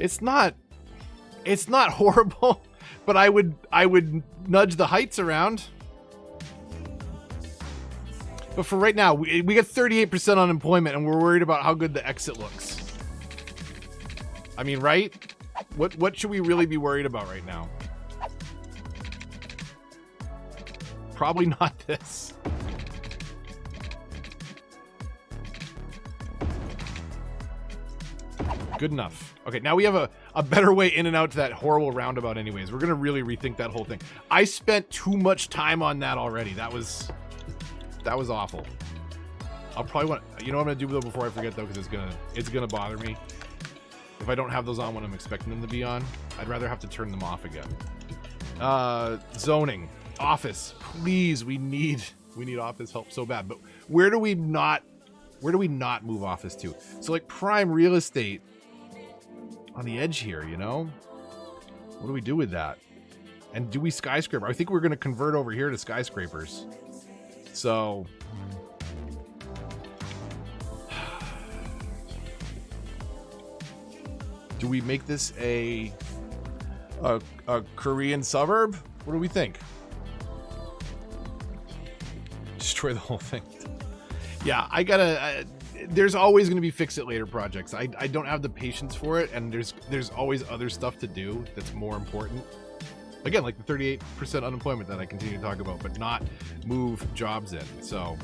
It's not horrible, but I would nudge the heights around. But for right now, we got 38% unemployment, and we're worried about how good the exit looks. I mean, right? What should we really be worried about right now? Probably not this. Good enough. Okay, now we have a better way in and out to that horrible roundabout anyways. We're going to really rethink that whole thing. I spent too much time on that already. That was awful. I'll probably want. You know what I'm gonna do though before I forget though, because it's gonna bother me if I don't have those on when I'm expecting them to be on. I'd rather have to turn them off again. Zoning, office, please. We need office help so bad. But where do we not move office to? So like prime real estate on the edge here. You know, what do we do with that? And do we skyscraper? I think we're gonna convert over here to skyscrapers. So, do we make this a Korean suburb? What do we think? Destroy the whole thing. Yeah, I gotta... there's always going to be fix-it-later projects. I don't have the patience for it, and there's always other stuff to do that's more important. Again, like the 38% unemployment that I continue to talk about, but not move jobs in. So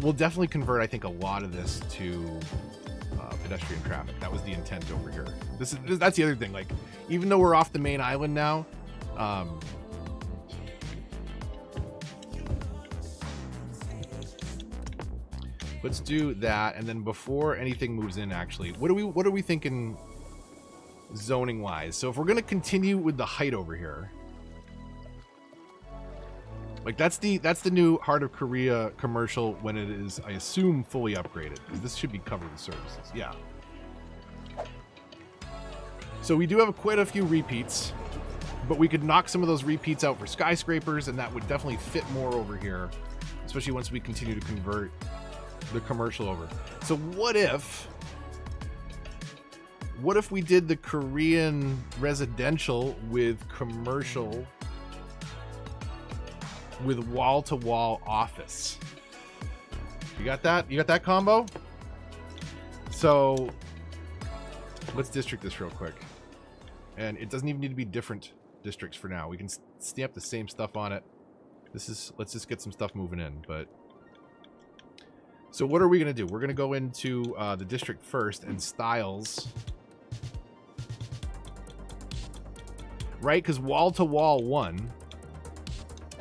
we'll definitely convert, I think, a lot of this to pedestrian traffic. That was the intent over here. That's the other thing. Like, even though we're off the main island now, let's do that, and then before anything moves in, actually, what are we thinking zoning wise? So if we're gonna continue with the height over here, like that's the new Heart of Korea commercial when it is, I assume, fully upgraded. This should be covered with services. Yeah. So we do have quite a few repeats, but we could knock some of those repeats out for skyscrapers, and that would definitely fit more over here, especially once we continue to convert the commercial over. So what if we did the Korean residential with commercial with wall-to-wall office? You got that? You got that combo? So let's district this real quick. And it doesn't even need to be different districts for now. We can stamp the same stuff on it. Let's just get some stuff moving in. But so what are we going to do? We're going to go into the district first and styles. Right? Because wall-to-wall won.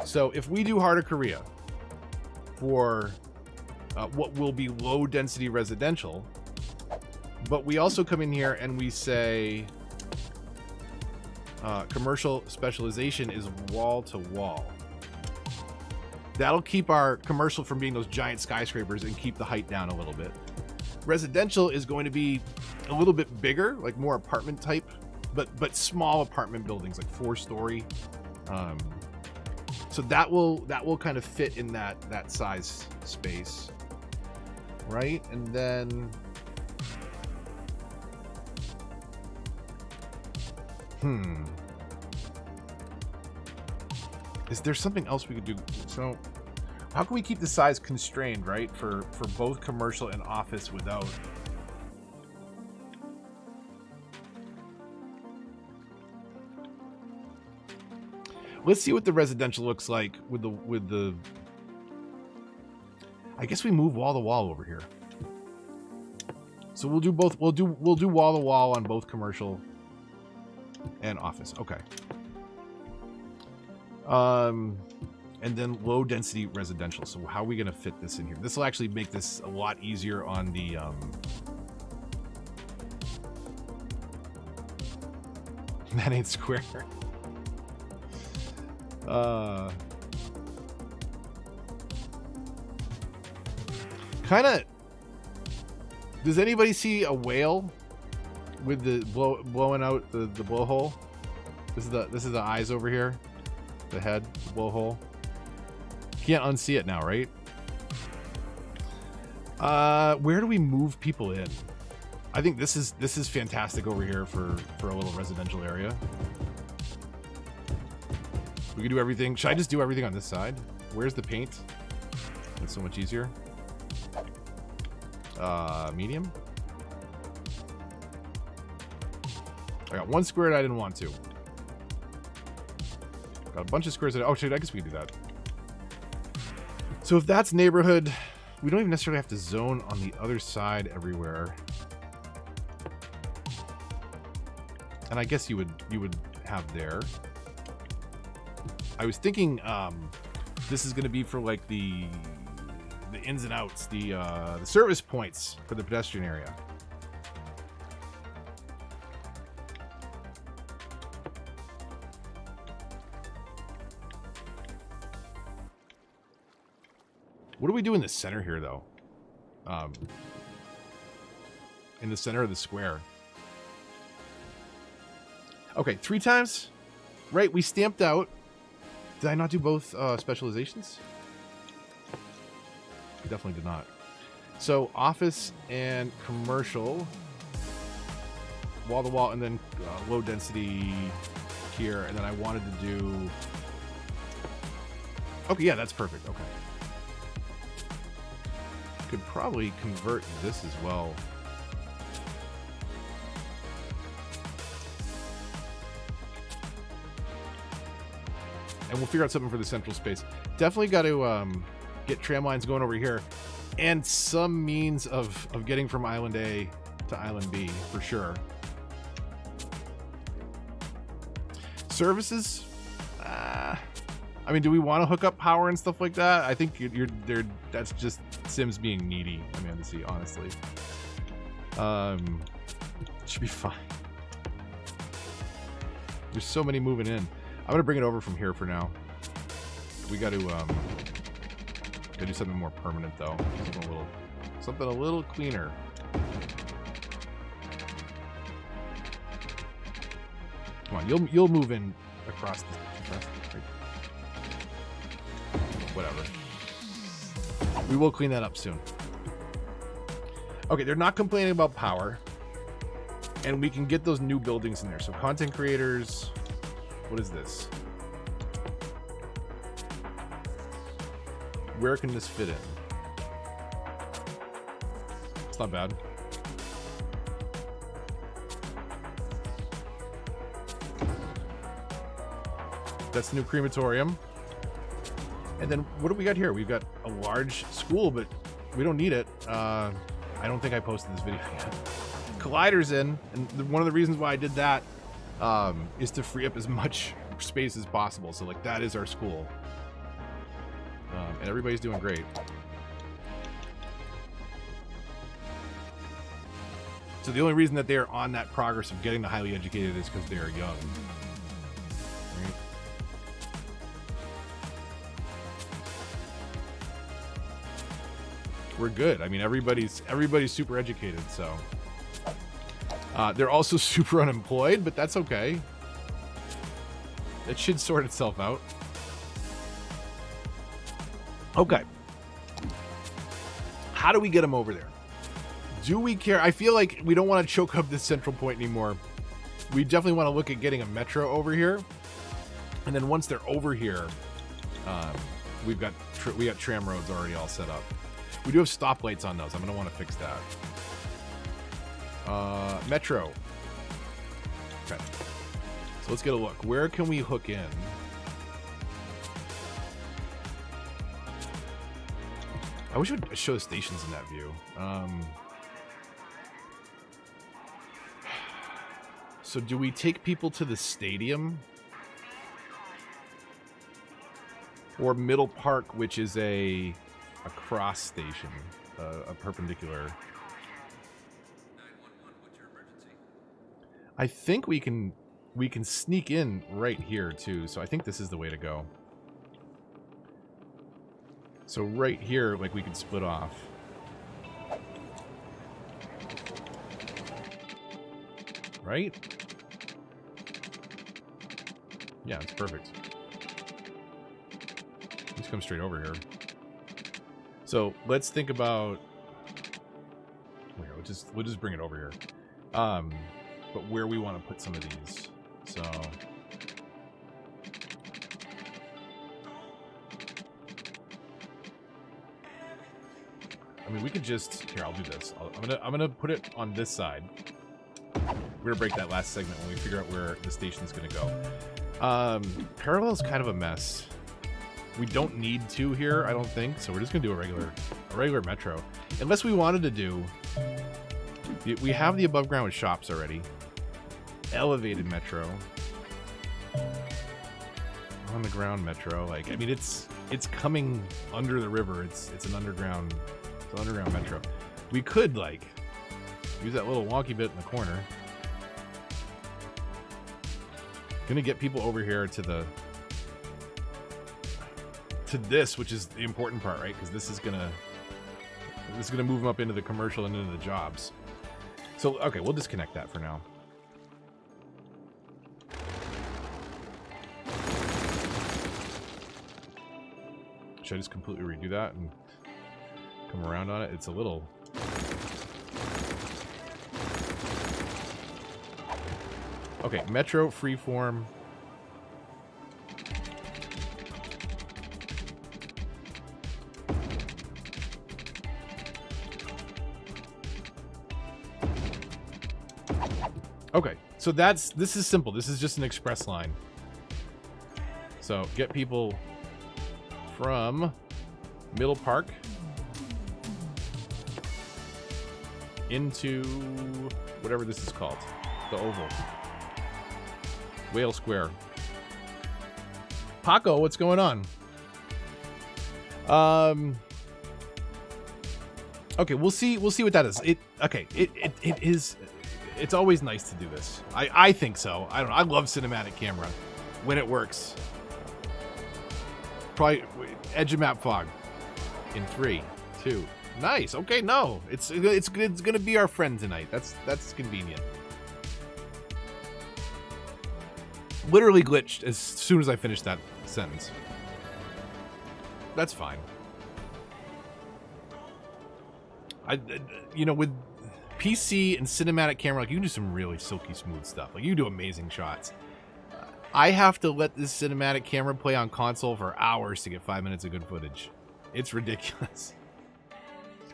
So if we do Heart of Korea for what will be low-density residential, but we also come in here and we say commercial specialization is wall-to-wall. That'll keep our commercial from being those giant skyscrapers and keep the height down a little bit. Residential is going to be a little bit bigger, like more apartment type, but small apartment buildings, like 4-story. So that will kind of fit in that size space, right? And then is there something else we could do? So how can we keep the size constrained, right, for both commercial and office without... Let's see what the residential looks like with the I guess we move wall to wall over here. So we'll do both. We'll do wall to wall on both commercial and office. Okay. And then low density residential. So how are we going to fit this in here? This will actually make this a lot easier on the that ain't square. Kind of. Does anybody see a whale with the blowing out the blowhole? This is the eyes over here, the head, the blowhole. Can't unsee it now, right? Where do we move people in? I think this is fantastic over here for a little residential area. We can do everything. Should I just do everything on this side? Where's the paint? That's so much easier. Medium. I got one square that I didn't want to. Got a bunch of squares that... Oh, shit, I guess we can do that. So if that's neighborhood, we don't even necessarily have to zone on the other side everywhere. And I guess you would have there. I was thinking this is going to be for like the ins and outs, the service points for the pedestrian area. What do we do in the center here, though? In the center of the square. Okay, 3 times. Right, we stamped out. Did I not do both specializations? Definitely did not. So office and commercial, wall to wall, and then low density here, and then I wanted to do... Okay, yeah, that's perfect. Okay. Could probably convert this as well. And we'll figure out something for the central space. Definitely got to get tram lines going over here. And some means of getting from Island A to Island B, for sure. Services? I mean, do we want to hook up power and stuff like that? I think that's just Sims being needy, Amanda, honestly. Should be fine. There's so many moving in. I'm gonna bring it over from here for now. We got to do something more permanent though. Something a little cleaner. Come on, you'll move in across the right. Whatever. We will clean that up soon. Okay, they're not complaining about power, and we can get those new buildings in there. So content creators. What is this? Where can this fit in? It's not bad. That's the new crematorium. And then what do we got here? We've got a large school, but we don't need it. I don't think I posted this video yet. Collider's in, and one of the reasons why I did that is to free up as much space as possible. So like that is our school, and everybody's doing great. So the only reason that they are on that progress of getting the highly educated is because they are young. Right? We're good. I mean, everybody's super educated, so. They're also super unemployed, but that's okay. It should sort itself out. Okay. How do we get them over there? Do we care? I feel like we don't want to choke up this central point anymore. We definitely want to look at getting a metro over here. And then once they're over here, we got tram roads already all set up. We do have stoplights on those. I'm going to want to fix that. Metro. Okay. So let's get a look. Where can we hook in? I wish it would show the stations in that view. So do we take people to the stadium? Or Middle Park, which is a cross station, a perpendicular. I think we can sneak in right here too, so I think this is the way to go. So right here, like, we could split off. Right? Yeah, it's perfect. Let's come straight over here. So let's think about. Here, we'll just bring it over here. But where we want to put some of these. So. I mean, we could just here. I'll do this. I'm gonna put it on this side. We're gonna break that last segment when we figure out where the station's gonna go. Parallel is kind of a mess. We don't need to here, I don't think. So we're just gonna do a regular metro, unless we wanted to do. We have the above ground shops already. Elevated metro. On the ground metro. Like, I mean, it's coming under the river. It's an underground. It's an underground metro. We could, like, use that little wonky bit in the corner. Gonna get people over here to this, which is the important part, right? Because this is gonna move them up into the commercial and into the jobs. So okay, we'll disconnect that for now. Should I just completely redo that and come around on it? It's a little. Okay, Metro, Freeform. Okay, so this is simple. This is just an express line. So get people from Middle Park into whatever this is called, the Oval, Whale Square. Paco, what's going on? Okay, we'll see what that is. It is. It's always nice to do this. I think so. I don't know. I love cinematic camera when it works. Probably edge of map fog in 3, 2. Nice. Okay, no, it's gonna be our friend tonight. That's convenient. Literally glitched as soon as I finished that sentence. That's fine. You know, with PC and cinematic camera, like, you can do some really silky smooth stuff. Like, you do amazing shots. I have to let this cinematic camera play on console for hours to get 5 minutes of good footage. It's ridiculous.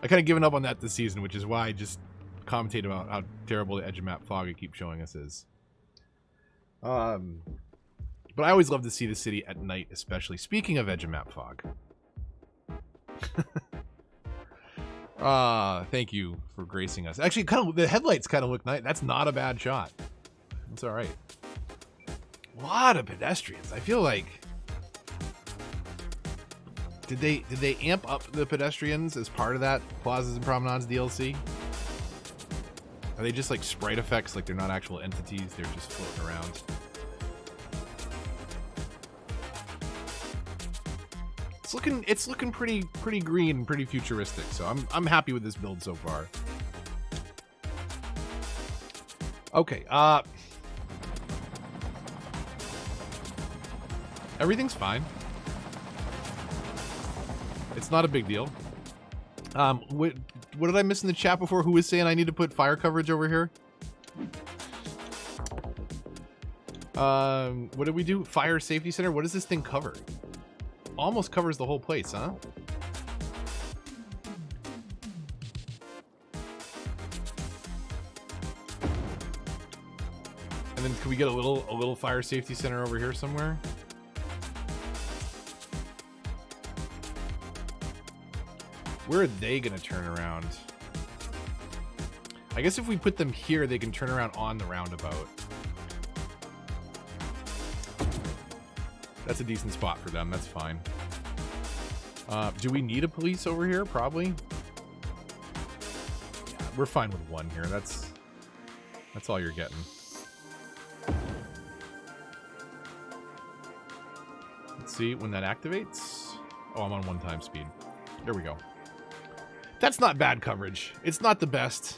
I kind of given up on that this season, which is why I just commentate about how terrible the edge of map fog it keeps showing us is. But I always love to see the city at night, especially. Speaking of edge of map fog. Thank you for gracing us. Actually, the headlights kind of look nice. That's not a bad shot. It's all right. A lot of pedestrians. I feel like did they amp up the pedestrians as part of that Plazas and Promenades DLC? Are they just like sprite effects, like they're not actual entities, they're just floating around? It's looking pretty green and pretty futuristic, so I'm happy with this build so far. Okay, everything's fine. It's not a big deal. What did I miss in the chat before? Who was saying I need to put fire coverage over here? What did we do? Fire safety center? What does this thing cover? Almost covers the whole place, huh? And then can we get a little fire safety center over here somewhere? Where are they gonna turn around? I guess if we put them here, they can turn around on the roundabout. That's a decent spot for them. That's fine. Do we need a police over here? Probably. Yeah, we're fine with one here. That's all you're getting. Let's see when that activates. Oh, I'm on 1 speed. There we go. That's not bad coverage. It's not the best.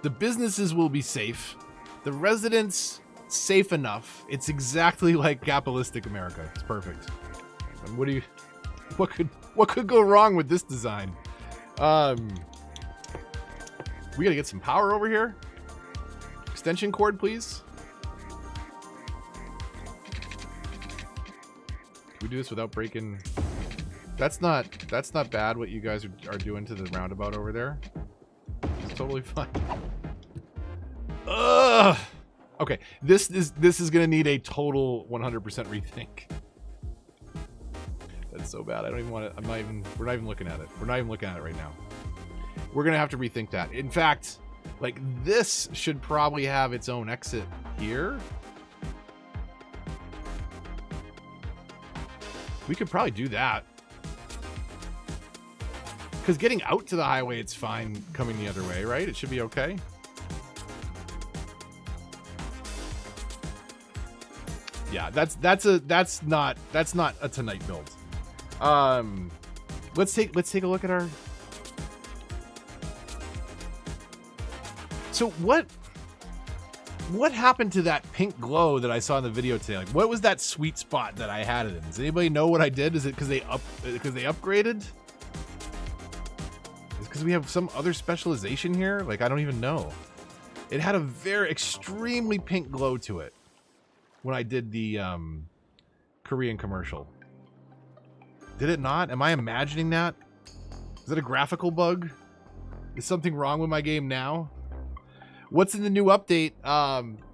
The businesses will be safe. The residents, safe enough. It's exactly like capitalistic America. It's perfect. And what could go wrong with this design? We gotta get some power over here. Extension cord, please. Can we do this without breaking? That's not bad what you guys are doing to the roundabout over there. It's totally fine. Ugh. Okay, this is gonna need a total 100% rethink. That's so bad. I don't even want to. We're not even looking at it. We're not even looking at it right now. We're gonna have to rethink that. In fact, like, this should probably have its own exit here. We could probably do that. Because getting out to the highway, it's fine coming the other way, right? It should be okay. Yeah, that's not a tonight build. Let's take a look at our. So what happened to that pink glow that I saw in the video today? Like, what was that sweet spot that I had it in? Does anybody know what I did? Is it because they upgraded? Because we have some other specialization here? Like, I don't even know. It had a very extremely pink glow to it when I did the Korean commercial. Did it not? Am I imagining that? Is it a graphical bug? Is something wrong with my game now? What's in the new update?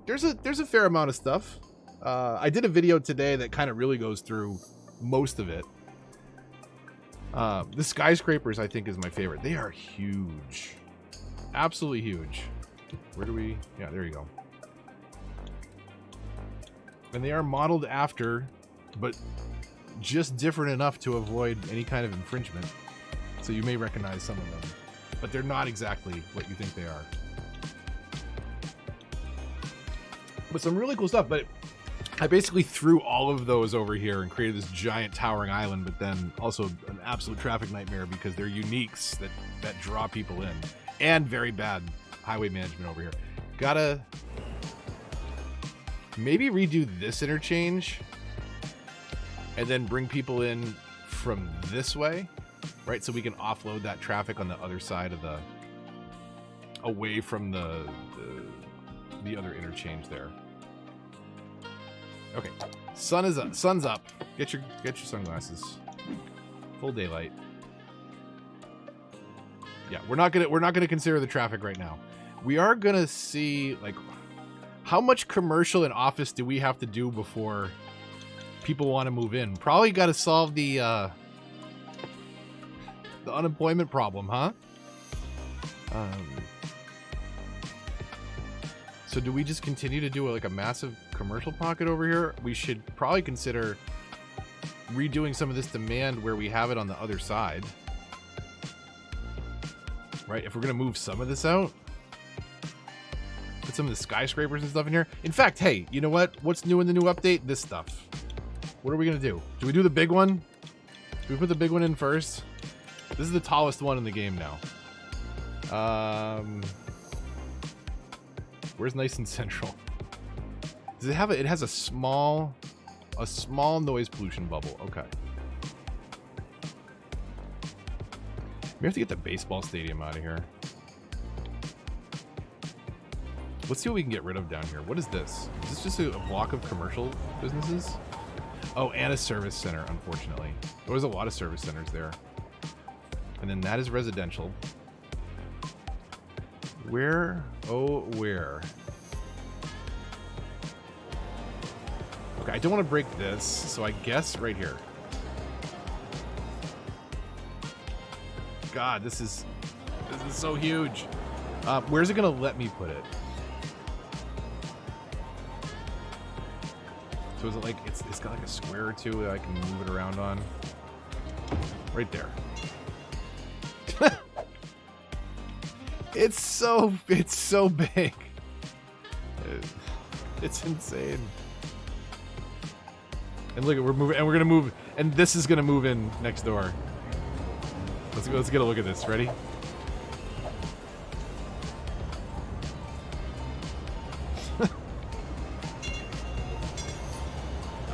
There's a fair amount of stuff. I did a video today that kind of really goes through most of it. The skyscrapers, I think, is my favorite. They are huge. Absolutely huge. Where do we... Yeah, there you go. And they are modeled after, but just different enough to avoid any kind of infringement. So you may recognize some of them. But they're not exactly what you think they are. But some really cool stuff. But I basically threw all of those over here and created this giant towering island, but then also an absolute traffic nightmare because they're uniques that draw people in. And very bad highway management over here. Gotta maybe redo this interchange and then bring people in from this way, right? So we can offload that traffic on the other side of the, away from the other interchange there. Okay, sun is up. Sun's up. Get your sunglasses. Full daylight. Yeah, we're not gonna consider the traffic right now. We are gonna see like how much commercial and office do we have to do before people want to move in. Probably got to solve the unemployment problem, huh? So do we just continue to do like a massive commercial pocket over here? We should probably consider redoing some of this demand where we have it on the other side. Right? If we're going to move some of this out. Put some of the skyscrapers and stuff in here. In fact, hey, you know what? What's new in the new update? This stuff. What are we going to do? Do we do the big one? Do we put the big one in first? This is the tallest one in the game now. Where's nice and central? Does it have it has a small noise pollution bubble. Okay. We have to get the baseball stadium out of here. Let's see what we can get rid of down here. What is this? Is this just a block of commercial businesses? Oh, and a service center, unfortunately. There was a lot of service centers there. And then that is residential. Where? Oh, where? Okay, I don't want to break this, so I guess right here. God, this is so huge. Where's it gonna let me put it? So is it like it's got like a square or two that I can move it around on? Right there. It's so big. It's insane. And look, we're moving, and we're gonna move, and this is gonna move in next door. Let's get a look at this. Ready?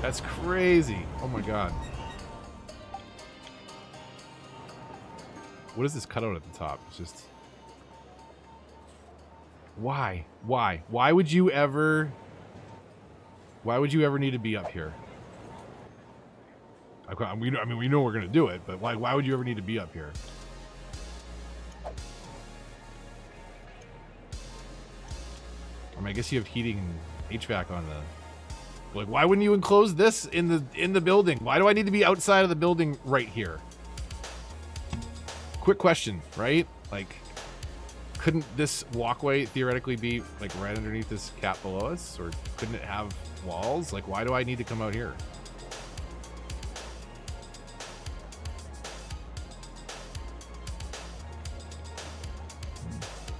That's crazy. Oh my god. What is this cutout at the top? It's just... Why? Why? Why would you ever need to be up here? I mean, we know we're going to do it, but why would you ever need to be up here? I mean, I guess you have heating and HVAC on the... Like, why wouldn't you enclose this in the building? Why do I need to be outside of the building right here? Quick question, right? Like, couldn't this walkway theoretically be like right underneath this cap below us? Or couldn't it have walls? Like, why do I need to come out here?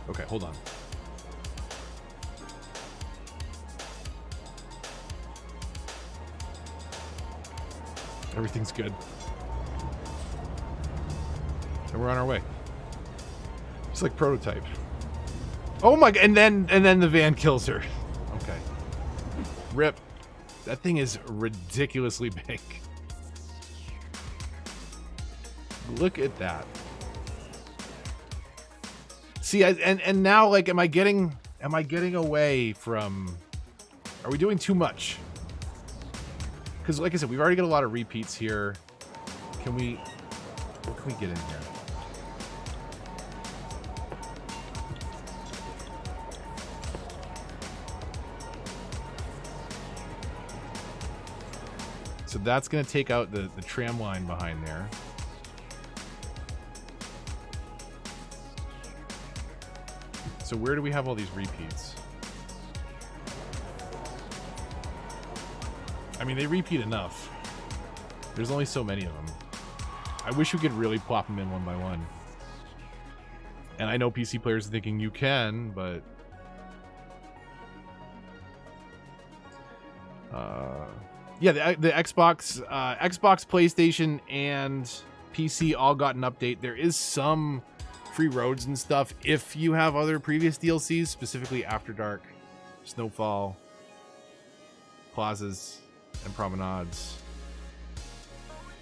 Okay, hold on. Everything's good. And we're on our way. It's like prototype. Oh my god, and then the van kills her. Okay. Rip. That thing is ridiculously big. Look at that. See, and now, like, am I getting away from... Are we doing too much? Because, like I said, we've already got a lot of repeats here. What can we get in here? So that's going to take out the tram line behind there. So where do we have all these repeats? I mean, they repeat enough. There's only so many of them. I wish we could really plop them in one by one. And I know PC players are thinking you can, but... yeah, the Xbox, PlayStation, and PC all got an update. There is some free roads and stuff if you have other previous DLCs, specifically After Dark, Snowfall, Plazas, and Promenades.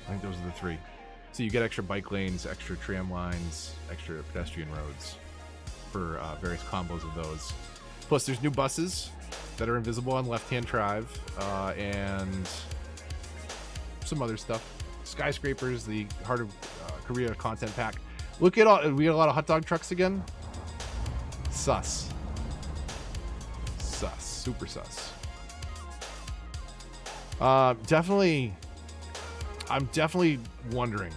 I think those are the three. So you get extra bike lanes, extra tram lines, extra pedestrian roads for various combos of those. Plus, there's new buses that are invisible on left-hand drive, and some other stuff. Skyscrapers, the Heart of Korea content pack. Look at all, we got a lot of hot dog trucks again. Sus. Sus. Super sus. Definitely, I'm definitely wondering.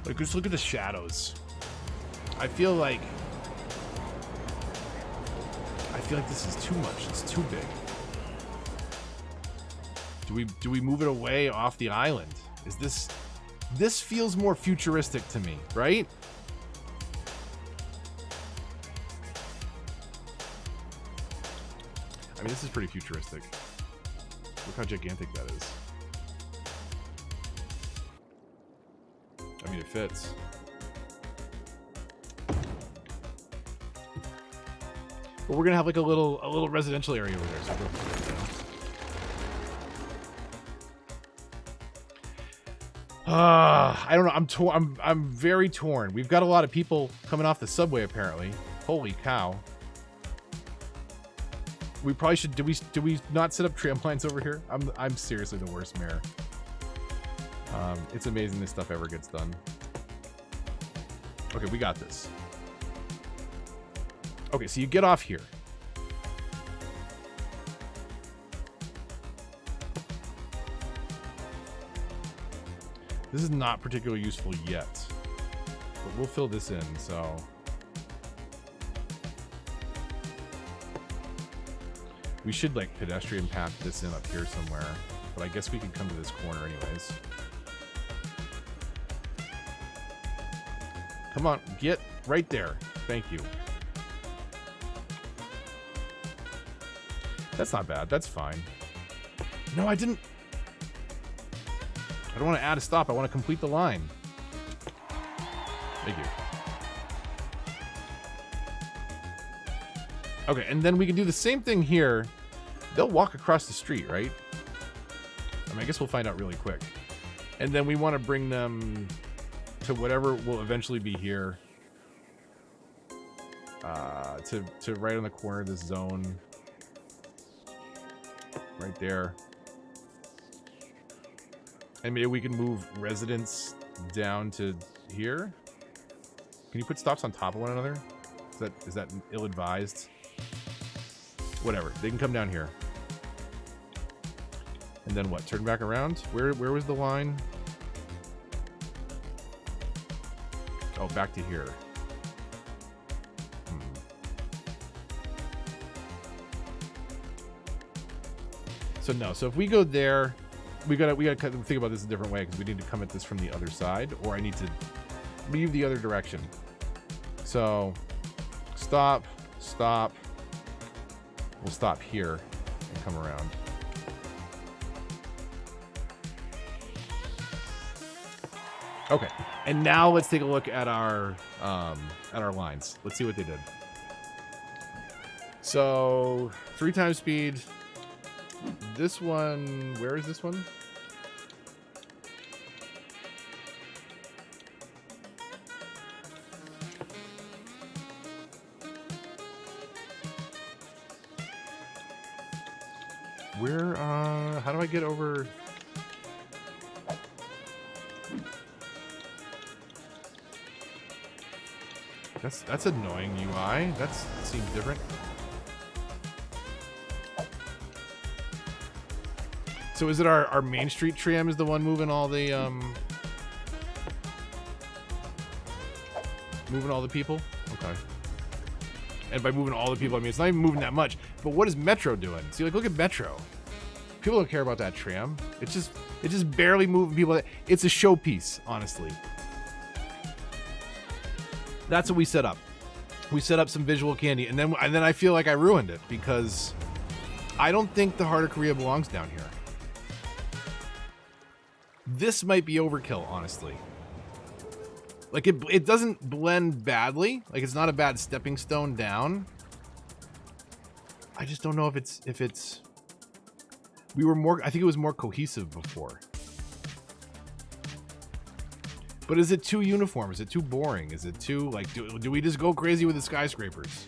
Like, just look at the shadows. I feel like this is too much. It's too big. Do we move it away off the island? Is this feels more futuristic to me, right? I mean, this is pretty futuristic. Look how gigantic that is. I mean, it fits. But we're gonna have like a little residential area over there. So I don't know. I'm very torn. We've got a lot of people coming off the subway apparently. Holy cow. We probably should. Do we not set up tram lines over here? I'm seriously the worst mayor. It's amazing this stuff ever gets done. Okay, we got this. Okay, so you get off here. This is not particularly useful yet, but we'll fill this in, so. We should like pedestrian path this in up here somewhere, but I guess we can come to this corner anyways. Come on, get right there. Thank you. That's not bad. That's fine. No, I didn't. I don't want to add a stop. I want to complete the line. Thank you. Okay, and then we can do the same thing here. They'll walk across the street, right? I mean, I guess we'll find out really quick. And then we want to bring them to whatever will eventually be here. To right on the corner of this zone. Right there. And maybe we can move residents down to here. Can you put stops on top of one another? Is that ill-advised? Whatever. They can come down here. And then what? Turn back around? Where was the line? Oh, back to here. So no. So if we go there, we gotta think about this a different way because we need to come at this from the other side, or I need to leave the other direction. So stop. We'll stop here and come around. Okay, and now let's take a look at our lines. Let's see what they did. So 3 times speed. This one, where is this one? Where, how do I get over? That's annoying UI. That seems different. So is it our Main Street tram is the one moving all the people? Okay. And by moving all the people, I mean it's not even moving that much. But what is Metro doing? See, like, look at Metro. People don't care about that tram. It's just barely moving people. It's a showpiece, honestly. That's what we set up. We set up some visual candy, and then I feel like I ruined it because I don't think the Heart of Korea belongs down here. This might be overkill, honestly. Like, it doesn't blend badly. Like, it's not a bad stepping stone down. I just don't know if it's I think it was more cohesive before. But is it too uniform? Is it too boring? Is it too, like, do we just go crazy with the skyscrapers?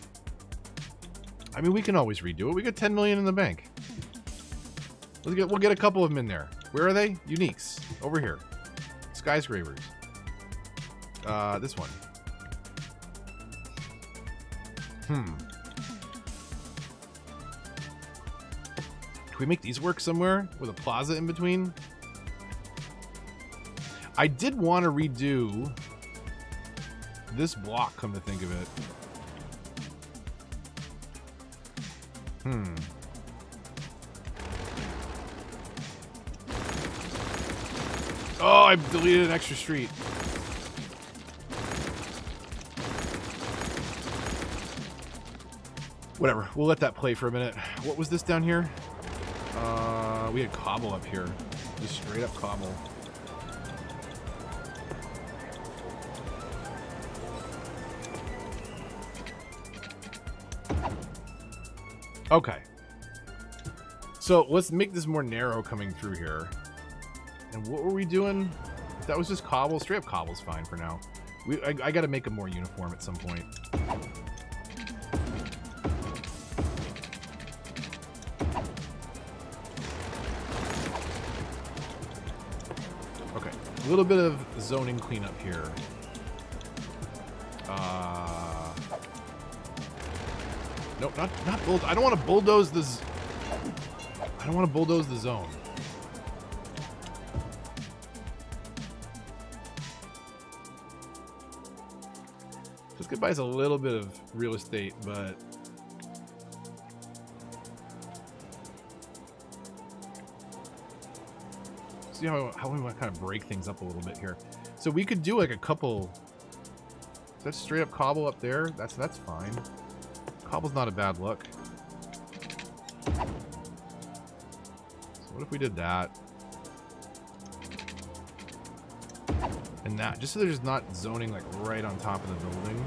I mean, we can always redo it. We got 10 million in the bank. We'll get a couple of them in there. Where are they? Uniques. Over here. Skyscrapers. This one. Can we make these work somewhere with a plaza in between? I did want to redo this block, come to think of it. Oh, I deleted an extra street. Whatever, we'll let that play for a minute. What was this down here? We had cobble up here. Just straight up cobble. Okay. So let's make this more narrow coming through here. And what were we doing? If that was just cobble, straight up cobble's fine for now. I gotta make them more uniform at some point. Okay, a little bit of zoning cleanup here. Nope, not bulldoze. I don't want to bulldoze this. I don't want to bulldoze the zone. This could buy us a little bit of real estate, but see how we want to kind of break things up a little bit here. So we could do like a couple. Is that straight up cobble up there? That's fine. Cobble's not a bad look. So what if we did that? And that, just so there's not zoning like right on top of the building.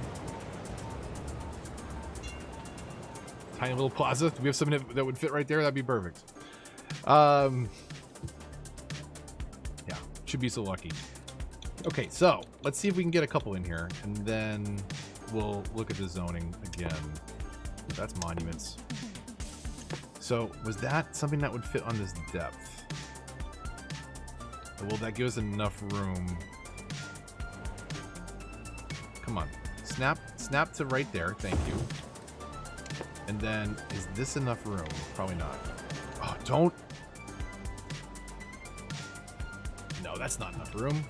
Tiny little plaza. Do we have something that would fit right there? That'd be perfect. Yeah, should be so lucky. Okay, so let's see if we can get a couple in here, and then we'll look at the zoning again. That's monuments. So was that something that would fit on this depth? Or will that give us enough room? Come on, snap to right there. Thank you. And then is this enough room? Probably not. Oh, don't. No, that's not enough room.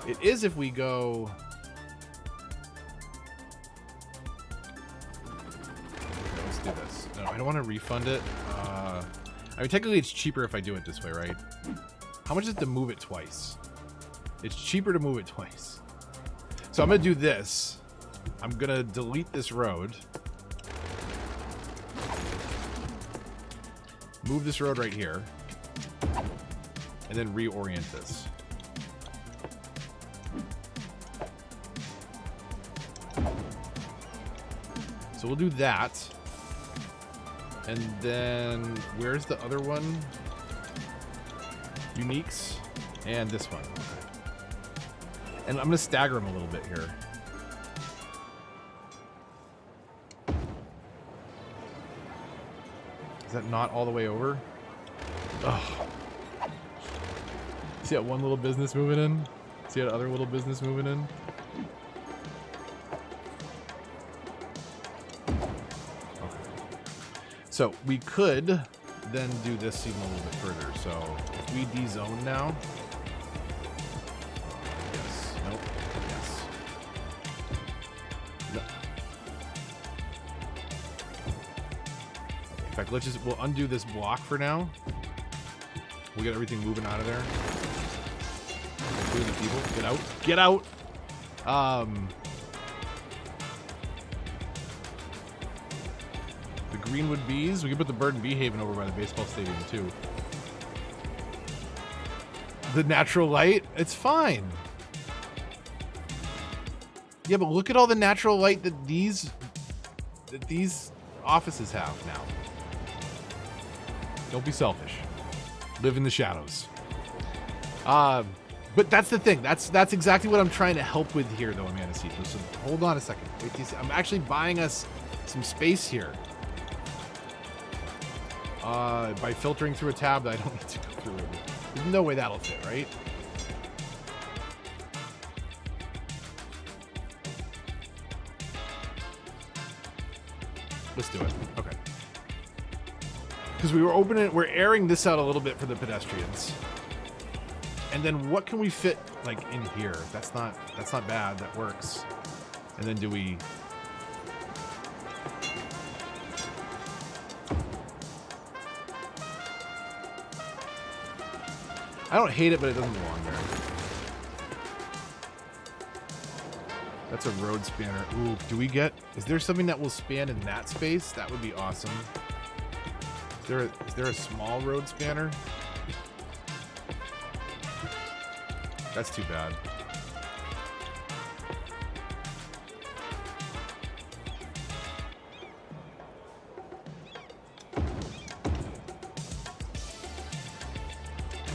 It is if we go. Let's do this. No, I don't want to refund it. I mean, technically it's cheaper if I do it this way, right? How much is it to move it twice? It's cheaper to move it twice. So I'm going to do this. I'm going to delete this road. Move this road right here. And then reorient this. So we'll do that. And then where's the other one? Uniques. And this one. Okay. And I'm going to stagger them a little bit here. Is that not all the way over? Oh. See that one little business moving in? See that other little business moving in? Okay. So we could then do this even a little bit further. So if we de-zone now. Yes. Nope. Yes. No. In fact, we'll undo this block for now. We'll get everything moving out of there. Including the people. Get out. Get out! The Greenwood Bees. We can put the Bird and Bee Haven over by the baseball stadium, too. The natural light? It's fine. Yeah, but look at all the natural light that these offices have now. Don't be selfish. Live in the shadows. But that's the thing. That's exactly what I'm trying to help with here, though, Amanda C. So hold on a second. Wait, I'm actually buying us some space here. By filtering through a tab that I don't need to go through. There's no way that'll fit, right? Let's do it. Okay. Because we're airing this out a little bit for the pedestrians. And then what can we fit like in here? That's not bad. That works. And then do we? I don't hate it, but it doesn't belong there. That's a road spanner. Ooh, is there something that will span in that space? That would be awesome. Is there a small road spanner? That's too bad.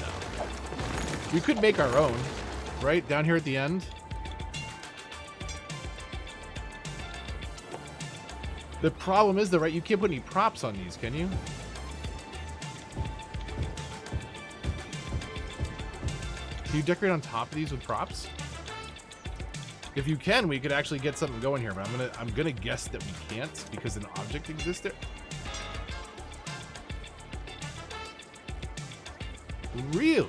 No. We could make our own, right? Down here at the end. The problem is, though, right? You can't put any props on these, can you? Can you decorate on top of these with props? If you can, we could actually get something going here, but I'm gonna guess that we can't because an object exists there. Really?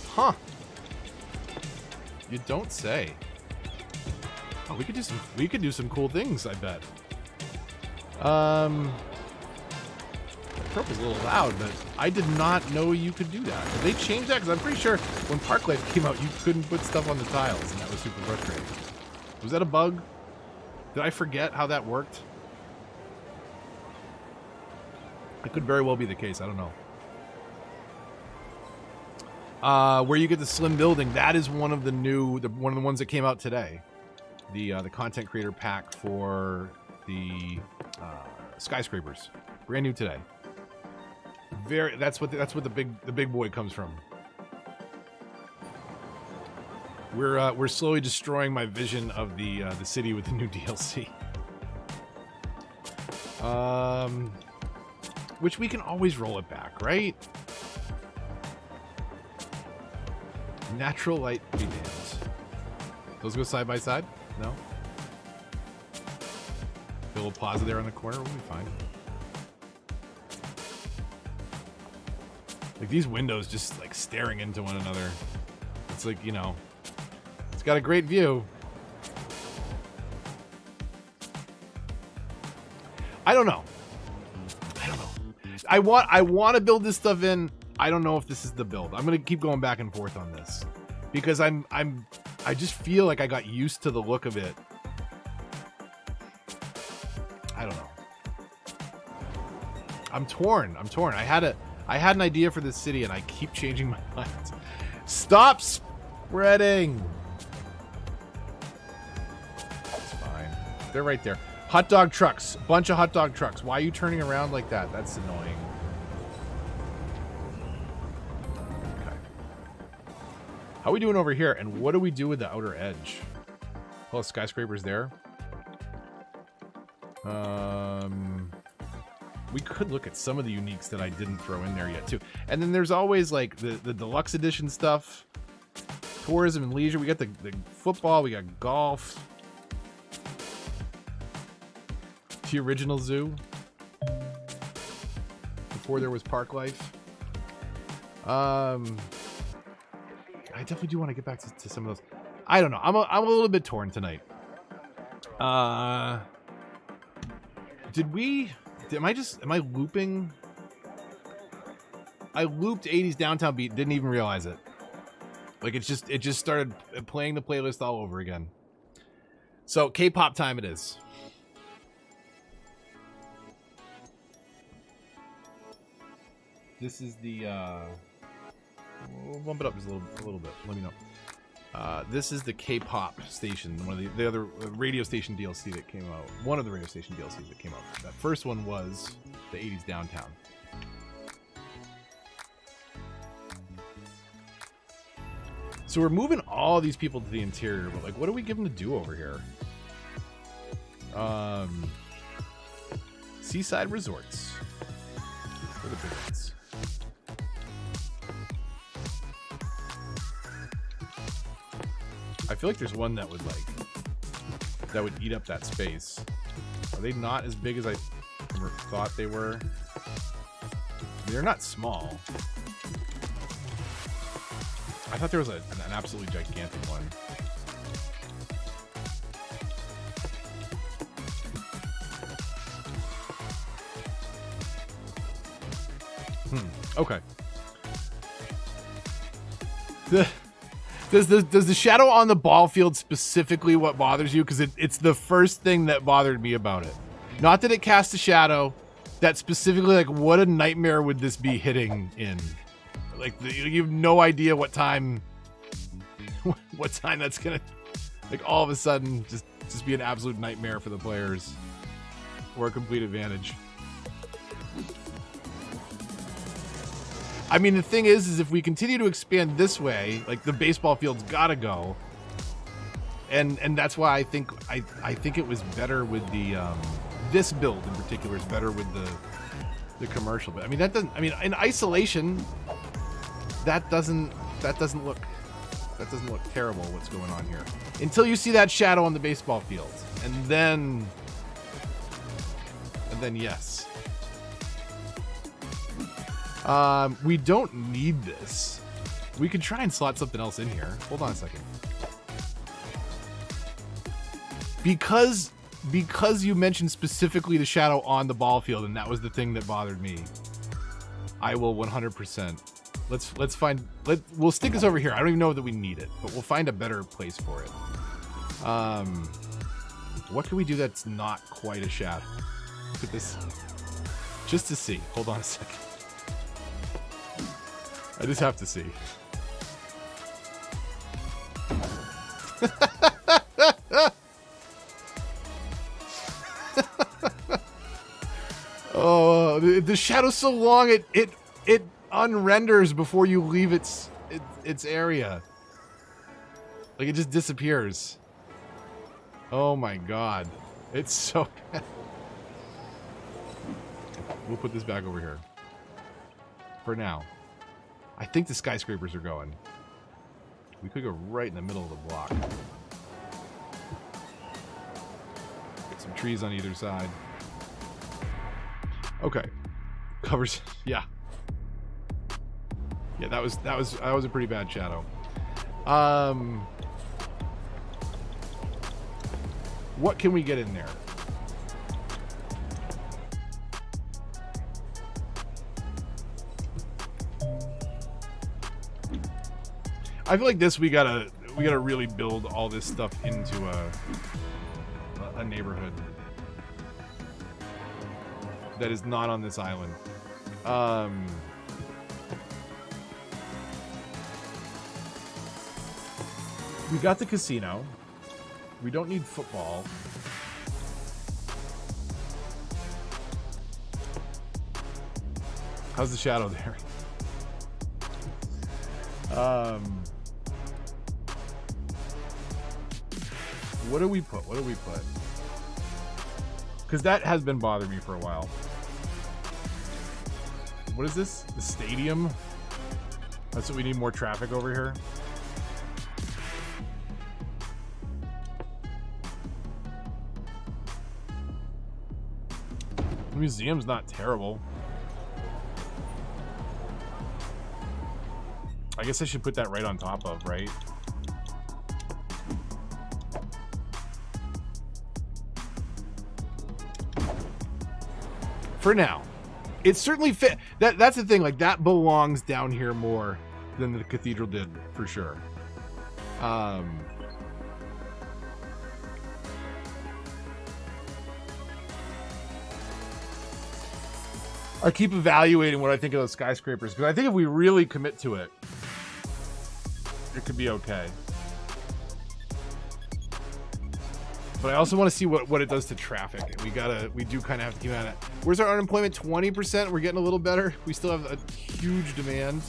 Huh. You don't say. Oh, we could do some cool things, I bet. Prop is a little loud, but I did not know you could do that. Did they change that? Because I'm pretty sure when Park Life came out, you couldn't put stuff on the tiles, and that was super frustrating. Was that a bug? Did I forget how that worked? It could very well be the case. I don't know. Where you get the slim building, that is one of the ones that came out today. The content creator pack for the skyscrapers, brand new today. That's what the big boy comes from. We're slowly destroying my vision of the city with the new DLC. Which we can always roll it back, right? Natural light be damned. Those go side by side? No? A little plaza there on the corner, we'll be fine. Like these windows just like staring into one another. It's like, you know, it's got a great view. I don't know. I want to build this stuff in. I don't know if this is the build. I'm going to keep going back and forth on this because I just feel like I got used to the look of it. I don't know. I'm torn. I had an idea for this city and I keep changing my mind. Stop spreading. It's fine. They're right there. Hot dog trucks. Bunch of hot dog trucks. Why are you turning around like that? That's annoying. Okay. How are we doing over here? And what do we do with the outer edge? Oh, skyscrapers there. We could look at some of the uniques that I didn't throw in there yet too. And then there's always like the deluxe edition stuff. Tourism and leisure. We got the football. We got golf. The original zoo. Before there was park life. I definitely do want to get back to some of those. I don't know. I'm a little bit torn tonight. Am I looping? I looped 80s Downtown Beat, didn't even realize it. Like it just started playing the playlist all over again. So K-pop time it is. This is the we'll bump it up just a little bit. Let me know. This is the K-pop station, one of the other radio station DLC that came out. One of the radio station DLCs that came out. That first one was the 80s Downtown. So we're moving all these people to the interior, but like, what do we give them to do over here? Seaside resorts. For the big ones. I feel like there's one that would eat up that space. Are they not as big as I thought they were? I mean, they're not small. I thought there was an absolutely gigantic one. Okay. Does the shadow on the ball field specifically what bothers you? Because it's the first thing that bothered me about it. Not that it casts a shadow. That specifically, like, what a nightmare would this be hitting in? Like, you have no idea what time that's gonna, like, all of a sudden just be an absolute nightmare for the players, or a complete advantage. I mean, the thing is if we continue to expand this way, like, the baseball field's gotta go, and that's why I think it was better with the this build in particular is better with the commercial. But I mean, that doesn't. I mean, in isolation, that doesn't look terrible. What's going on here? Until you see that shadow on the baseball field, and then yes. We don't need this. We could try and slot something else in here. Hold on a second. Because you mentioned specifically the shadow on the ball field, and that was the thing that bothered me, I will 100%. We'll stick this over here. I don't even know that we need it, but we'll find a better place for it. What can we do that's not quite a shadow? Look at this. Just to see. Hold on a second. I just have to see. Oh, the shadow's so long it unrenders before you leave its area. Like, it just disappears. Oh my god. It's so bad. We'll put this back over here. For now. I think the skyscrapers are going. We could go right in the middle of the block. Get some trees on either side. Okay. Covers. Yeah. Yeah, that was a pretty bad shadow. What can we get in there? I feel like this we gotta really build all this stuff into a neighborhood that is not on this island. We got the casino. We don't need football. How's the shadow there? What do we put? Because that has been bothering me for a while. What is this? The stadium? That's what we need, more traffic over here. museum's not terrible. I guess I should put that right on top of, right? For now. It's certainly fit. That's the thing, like that belongs down here more than the cathedral did, for sure. I keep evaluating what I think of those skyscrapers, because I think if we really commit to it, it could be okay. But I also want to see what it does to traffic. We do kind of have to keep an eye on it. Where's our unemployment? 20%. We're getting a little better. We still have a huge demand.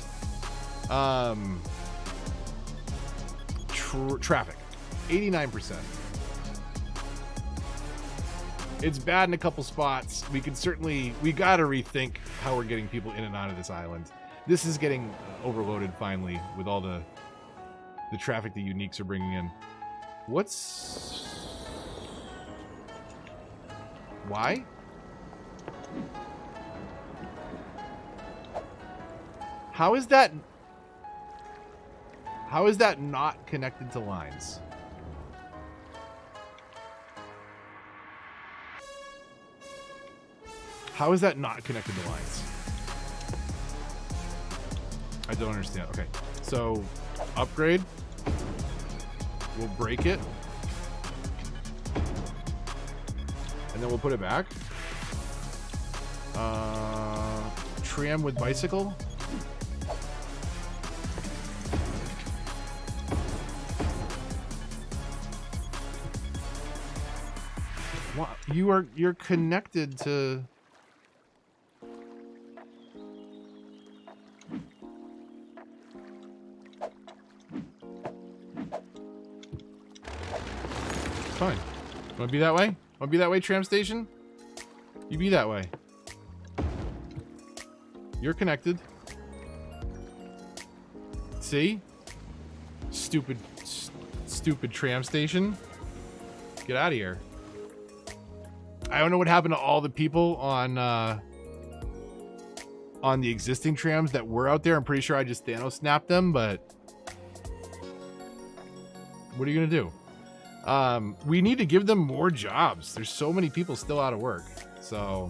Traffic, 89%. It's bad in a couple spots. We got to rethink how we're getting people in and out of this island. This is getting overloaded finally with all the traffic the uniques are bringing in. Why? How is that not connected to lines? How is that not connected to lines? I don't understand. Okay, so upgrade. We'll break it. And then we'll put it back. Tram with bicycle. What? You're connected to... Fine. Want to be that way? Want to be that way, tram station? You be that way. You're connected. See? Stupid tram station. Get out of here. I don't know what happened to all the people on the existing trams that were out there. I'm pretty sure I just Thanos snapped them, but what are you gonna do? We need to give them more jobs. There's so many people still out of work. So,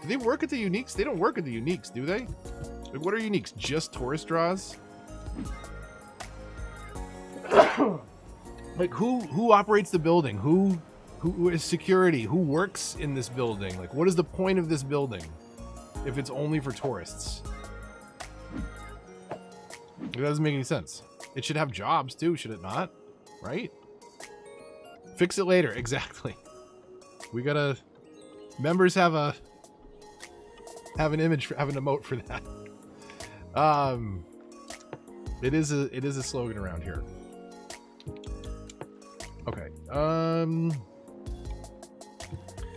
do they work at the uniques? They don't work at the uniques, do they? Like, what are uniques? Just tourist draws? Like, who operates the building? Who is security? Who works in this building? Like, what is the point of this building if it's only for tourists? It doesn't make any sense. It should have jobs too, should it not? Right? Fix it later. Exactly. We gotta... Members have an image, have an emote for that. It is a slogan around here. Okay.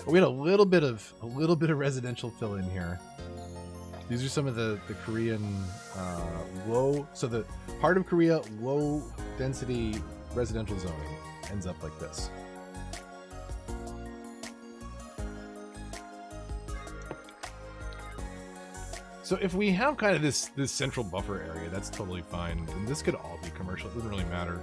We had a little bit of residential fill in here. These are some of the Korean so the part of Korea low density residential zoning ends up like this. So if we have kind of this central buffer area, that's totally fine. And this could all be commercial. It doesn't really matter.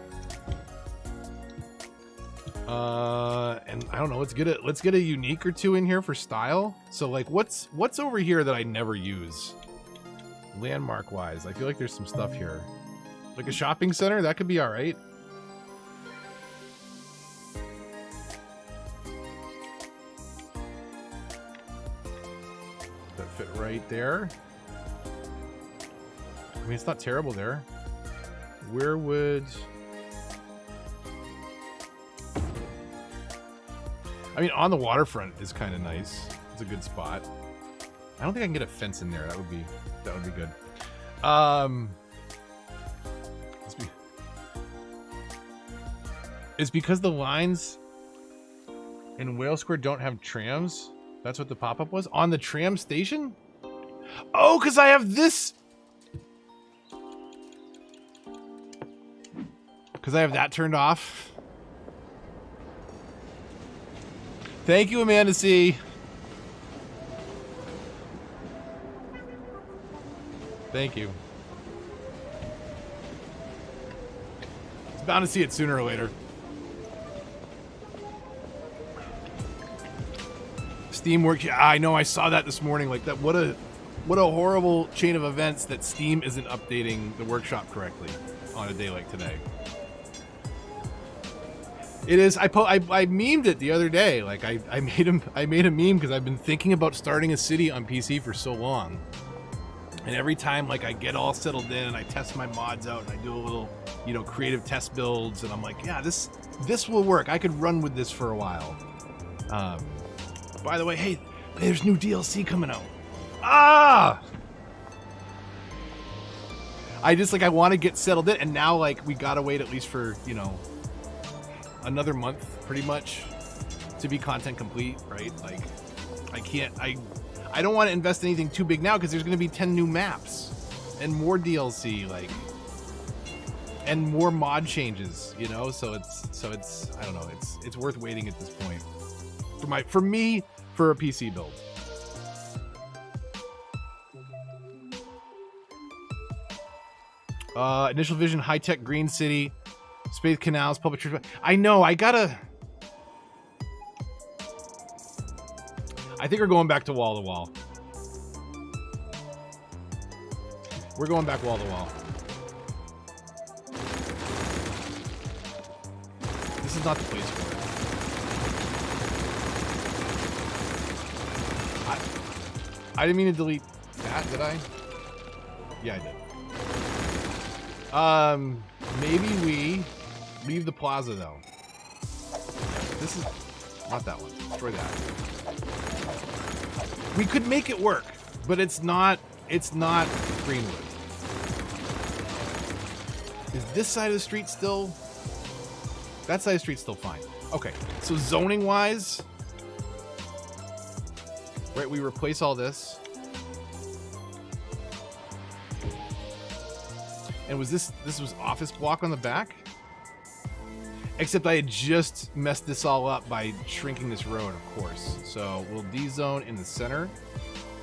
And I don't know. Let's get a unique or two in here for style. So like, what's over here that I never use? Landmark wise, I feel like there's some stuff here. Like a shopping center, that could be all right. That fit right there. I mean, it's not terrible there. Where would... I mean, on the waterfront is kind of nice. It's a good spot. I don't think I can get a fence in there. That would be good. It's because the lines in Whale Square don't have trams. That's what the pop-up was on the tram station. Oh, because I have this. Because I have that turned off. Thank you, Amanda C. Thank you. It's bound to see it sooner or later. Steam works. Yeah, I know. I saw that this morning. Like that. What a horrible chain of events that Steam isn't updating the workshop correctly on a day like today. It is. I memed it the other day. Like I made a meme because I've been thinking about starting a city on PC for so long, and every time like I get all settled in and I test my mods out and I do a little, you know, creative test builds, and I'm like, yeah, this will work. I could run with this for a while. By the way, hey, there's new DLC coming out. Ah! I want to get settled in, and now like we gotta wait at least for, you know, another month pretty much to be content complete, right? Like I don't want to invest in anything too big now because there's going to be 10 new maps and more DLC, like, and more mod changes, you know. So it's I don't know, it's worth waiting at this point for me for a PC build. Initial vision, high-tech green city, space canals, public transport. I know, I think we're going back to wall to wall. We're going back wall to wall. This is not the place for it. I didn't mean to delete that, did I? Yeah, I did. Maybe we leave the plaza though. This is not that one. Destroy that. We could make it work, but it's not Greenwood. Is this side of the street still? That side of the street's still fine. Okay, so zoning wise, right, we replace all this. And this was office block on the back? Except I had just messed this all up by shrinking this road, of course. So we'll D-zone in the center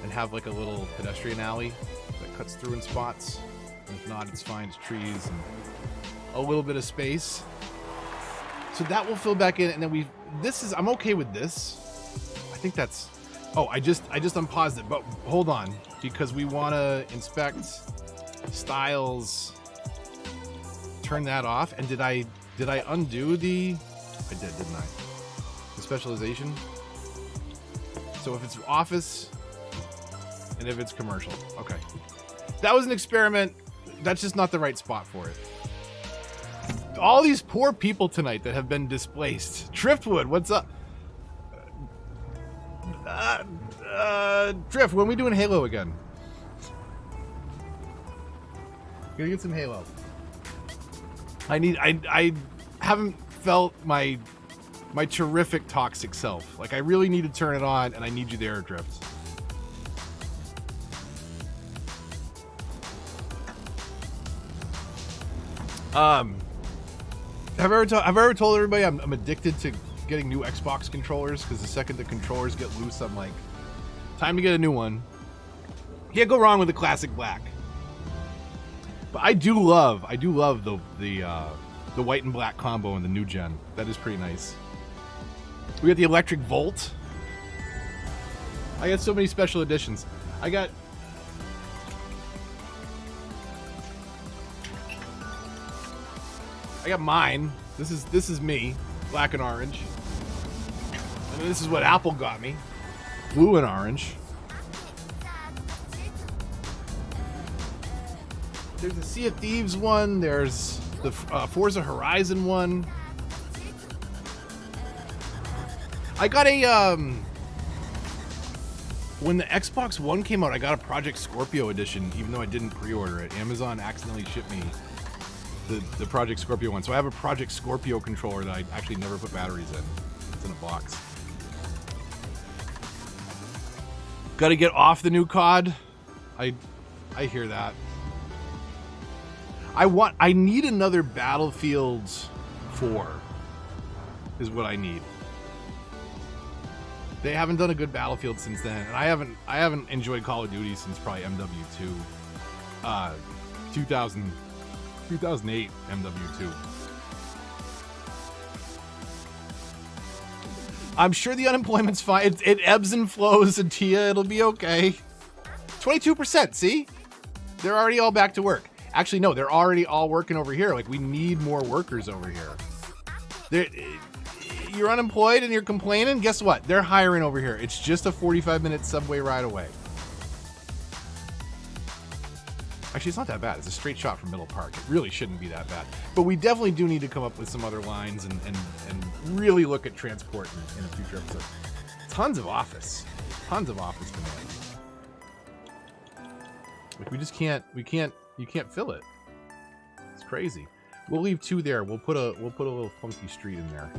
and have like a little pedestrian alley that cuts through in spots. And if not, it's fine, it's trees and a little bit of space. So that will fill back in, and then I'm okay with this. I think that's, oh, I just unpaused it, but hold on, because we want to inspect styles, turn that off. And did I undo the, I did, didn't I? The specialization. So if it's office and if it's commercial, okay. That was an experiment. That's just not the right spot for it. All these poor people tonight that have been displaced. Driftwood, what's up? Drift, when are we doing Halo again? Gonna get some Halo. I haven't felt my terrific toxic self. Like, I really need to turn it on, and I need you there, Drift. Have I ever told everybody I'm addicted to getting new Xbox controllers? Because the second the controllers get loose, I'm like, time to get a new one. Can't go wrong with the classic black. But I do love the white and black combo in the new gen. That is pretty nice. We got the electric Volt. I got so many special editions. I got mine. This is me, black and orange. And this is what Apple got me, blue and orange. There's a Sea of Thieves one. There's the Forza Horizon one. I got a when the Xbox One came out, I got a Project Scorpio edition, even though I didn't pre-order it. Amazon accidentally shipped me the Project Scorpio one. So I have a Project Scorpio controller that I actually never put batteries in. It's in a box. Got to get off the new COD. I hear that. I need another Battlefield 4 is what I need. They haven't done a good Battlefield since then, and I haven't enjoyed Call of Duty since probably MW2, 2008 MW2. I'm sure the unemployment's fine. It ebbs and flows, Atia. It'll be okay. 22%. See, they're already all back to work. Actually, no, they're already all working over here. Like, we need more workers over here. You're unemployed and you're complaining? Guess what? They're hiring over here. It's just a 45-minute subway ride away. Actually, it's not that bad. It's a straight shot from Middle Park. It really shouldn't be that bad. But we definitely do need to come up with some other lines and really look at transport in a future episode. Tons of office demand. Like, we just can't, you can't fill it. It's crazy. We'll leave 2 there. We'll put a little funky street in there.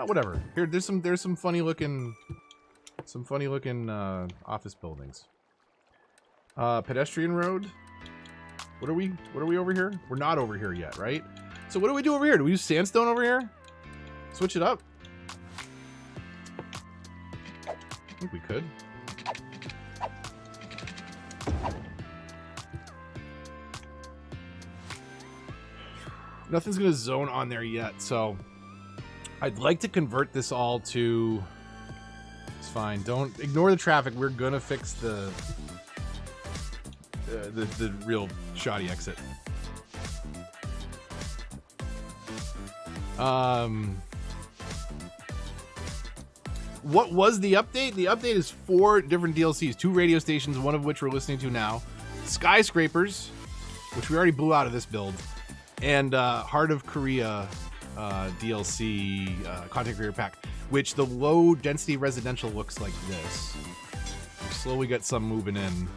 Whatever. Here, there's some funny looking office buildings. Pedestrian road. What are we over here? We're not over here yet, right? So what do we do over here? Do we use sandstone over here? Switch it up? I think we could. Nothing's gonna zone on there yet, so I'd like to convert this all to... It's fine. Don't ignore the traffic. We're gonna fix the real shoddy exit. What was the update? The update is 4 different DLCs, 2 radio stations, one of which we're listening to now. Skyscrapers, which we already blew out of this build, and Heart of Korea DLC content creator pack, which the low density residential looks like this. We slowly get some moving in,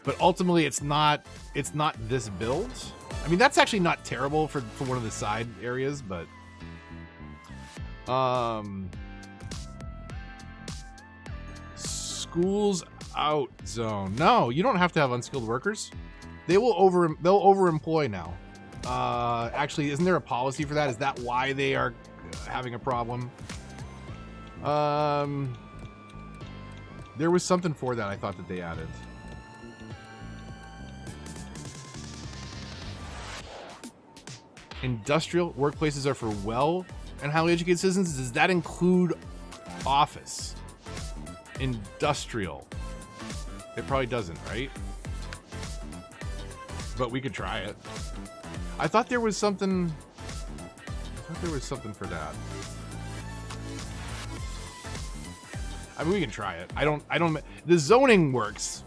but ultimately it's not this build. I mean, that's actually not terrible for one of the side areas, but schools out zone. No, you don't have to have unskilled workers. They'll overemploy now. Actually, isn't there a policy for that? Is that why they are having a problem? There was something for that I thought that they added. Industrial workplaces are for well and highly educated citizens. Does that include office? Industrial. It probably doesn't, right? But we could try it. I thought there was something for that. I mean, we can try it. I don't, the zoning works.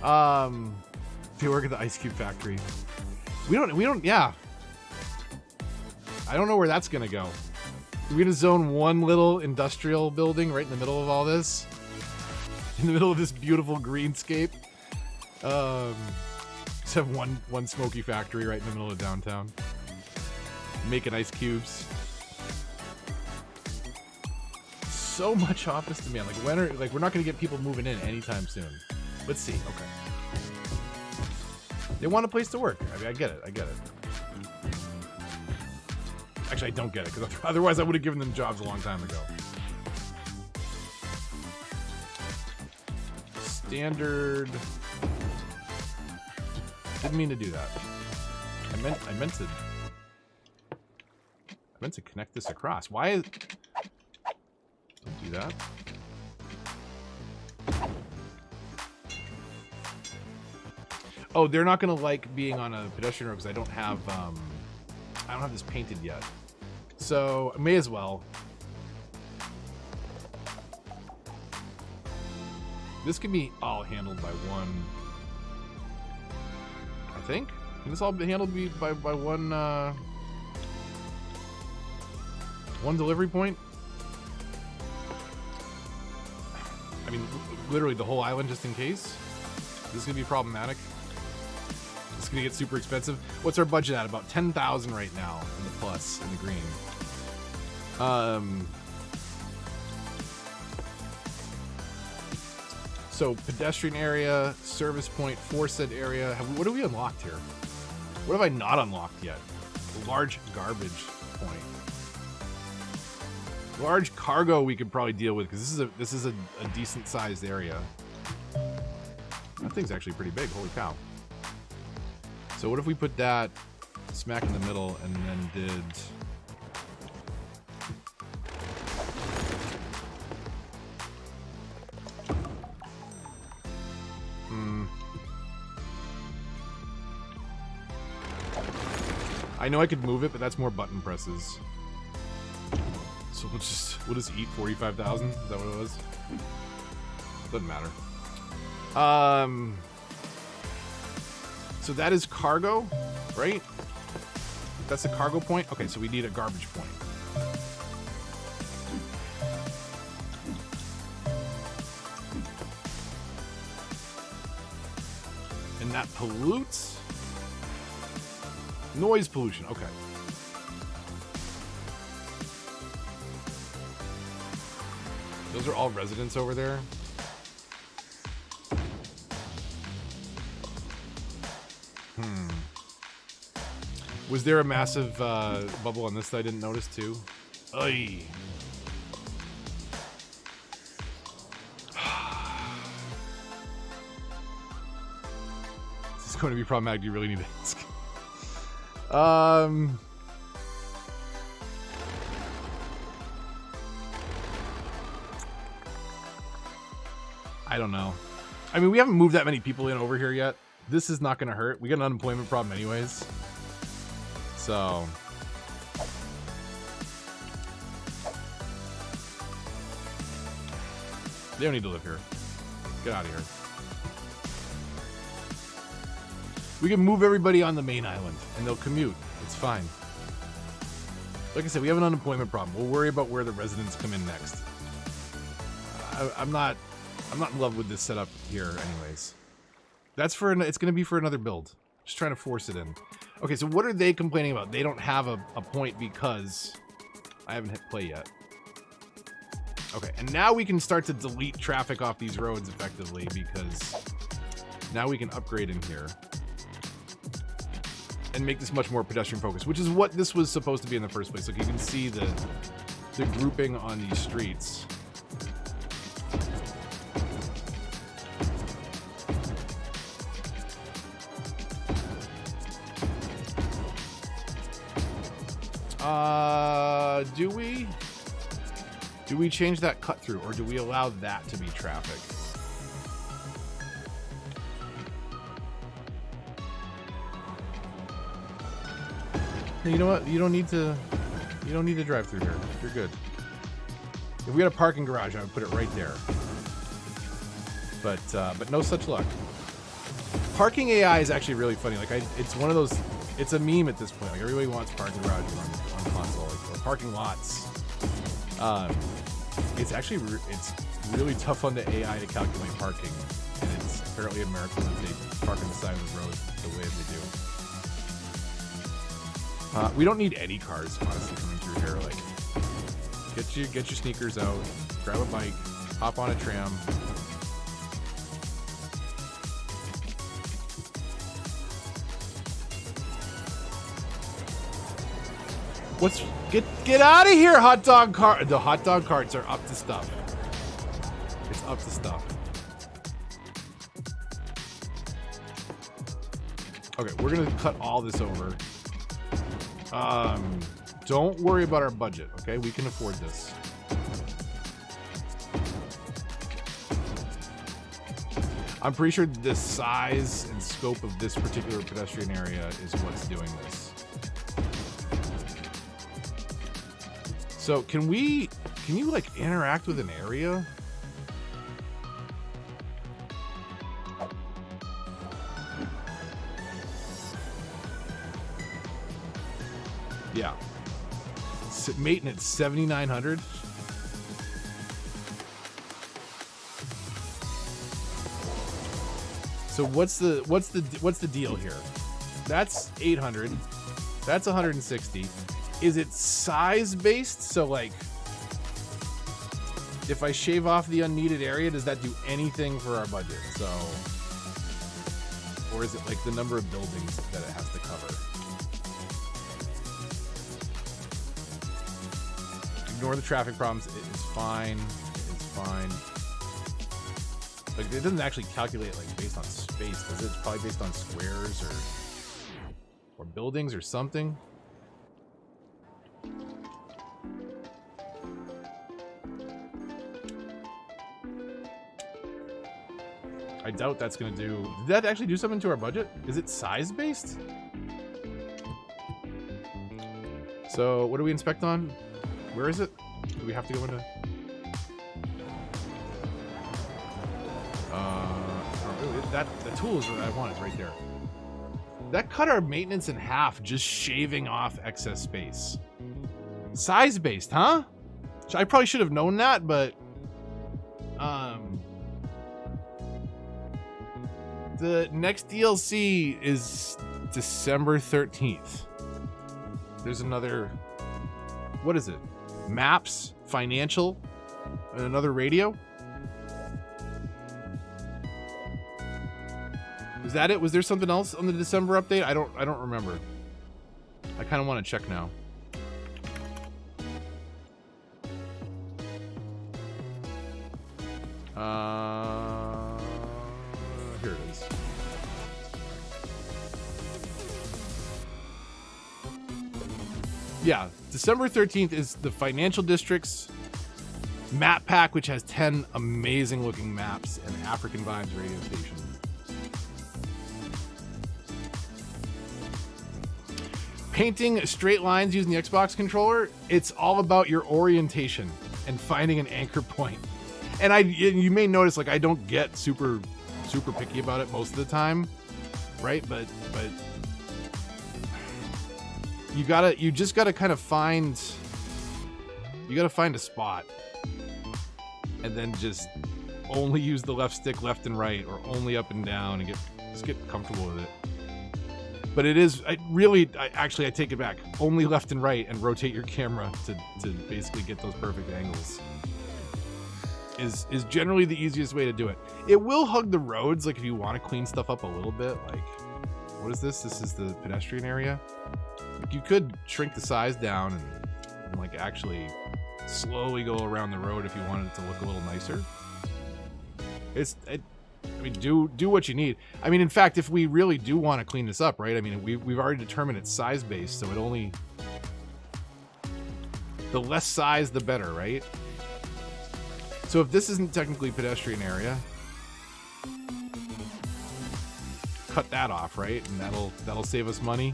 They work at the ice cube factory. We don't, yeah. I don't know where that's gonna go. We're gonna zone one little industrial building right in the middle of all this. In the middle of this beautiful greenscape. Just have one smoky factory right in the middle of downtown. Making ice cubes. So much office demand. Like we're not gonna get people moving in anytime soon. Let's see. Okay. They want a place to work. I mean, I get it. Actually, I don't get it, because otherwise I would have given them jobs a long time ago. Standard. Didn't mean to do that. I meant to connect this across. Why is... Don't do that. Oh, they're not gonna like being on a pedestrian road because I don't have this painted yet. So I may as well. This can be all handled by one. I think. Can this all be handled by one one delivery point? I mean, literally the whole island, just in case. This is gonna be problematic. It's gonna get super expensive. What's our budget at? About 10,000 right now in the plus, in the green. So pedestrian area, service point, foresaid area. What have we unlocked here? What have I not unlocked yet? A large garbage point. Large cargo we could probably deal with because this is a decent sized area. That thing's actually pretty big. Holy cow! So what if we put that smack in the middle and then did? I know I could move it, but that's more button presses. So we'll just eat 45,000. Is that what it was? Doesn't matter. So that is cargo, right? That's a cargo point. Okay, so we need a garbage point. And that pollutes. Noise pollution, okay. Those are all residents over there. Was there a massive bubble on this that I didn't notice too? Oy. This is going to be problematic. Do you really need to ask? I don't know. I mean, we haven't moved that many people in over here yet. This is not going to hurt. We got an unemployment problem anyways. So they don't need to live here. Get out of here. We can move everybody on the main island and they'll commute. It's fine. Like I said, we have an unemployment problem. We'll worry about where the residents come in next. I'm not in love with this setup here anyways. That's for it's going to be for another build. Just trying to force it in. Okay, so what are they complaining about? They don't have a point because I haven't hit play yet. Okay, and now we can start to delete traffic off these roads effectively because now we can upgrade in here and make this much more pedestrian focused, which is what this was supposed to be in the first place. Like you can see the grouping on these streets. Do we change that cut through or do we allow that to be traffic? You know what? You don't need to drive through here. You're good. If we had a parking garage, I would put it right there. But no such luck. Parking AI is actually really funny. Like it's one of those. It's a meme at this point. Like everybody wants parking garages on console, or parking lots. It's actually it's really tough on the AI to calculate parking, and it's apparently a miracle that they park on the side of the road the way they do. We don't need any cars, honestly, coming through here. Like, get your sneakers out, grab a bike, hop on a tram. Get out of here, hot dog cart. The hot dog carts are up to stuff. It's up to stuff. Okay, we're gonna cut all this over. Don't worry about our budget, okay? We can afford this. I'm pretty sure the size and scope of this particular pedestrian area is what's doing this. So can you like interact with an area? Yeah. Maintenance 7,900. So what's the deal here? That's 800. That's 160. Is it size based? So like, if I shave off the unneeded area, does that do anything for our budget? So, or is it like the number of buildings that it has to cover? Ignore the traffic problems. It's fine. It's fine. Like, it doesn't actually calculate like based on space, does it? It's probably based on squares or buildings or something. I doubt that's gonna do. Did that actually do something to our budget? Is it size based? So what do we inspect on? Where is it? Do we have to go into? The tool is what I want. Is right there. That cut our maintenance in half, just shaving off excess space. Size based, huh? I probably should have known that, but the next DLC is December 13th. There's another, what is it? Maps, financial, and another radio? Is that it? Was there something else on the December update? I don't remember. I kind of want to check now. Here it is. Yeah, December 13th is the financial districts map pack, which has 10 amazing looking maps and African Vibes radio station. Painting straight lines using the Xbox controller, it's all about your orientation and finding an anchor point. And you may notice, like, I don't get super picky about it most of the time, right? But you just gotta kind of find a spot, and then just only use the left stick left and right, or only up and down, and just get comfortable with it. But it is, I take it back. Only left and right, and rotate your camera to basically get those perfect angles. Is generally the easiest way to do it. It will hug the roads, like if you want to clean stuff up a little bit. Like, what is this? This is the pedestrian area. Like, you could shrink the size down and like actually slowly go around the road if you wanted it to look a little nicer. I mean, do what you need. I mean, in fact, if we really do want to clean this up, right? I mean, we've already determined it's size based, so it only, the less size, the better, right? So if this isn't technically pedestrian area, cut that off, right? And that'll save us money.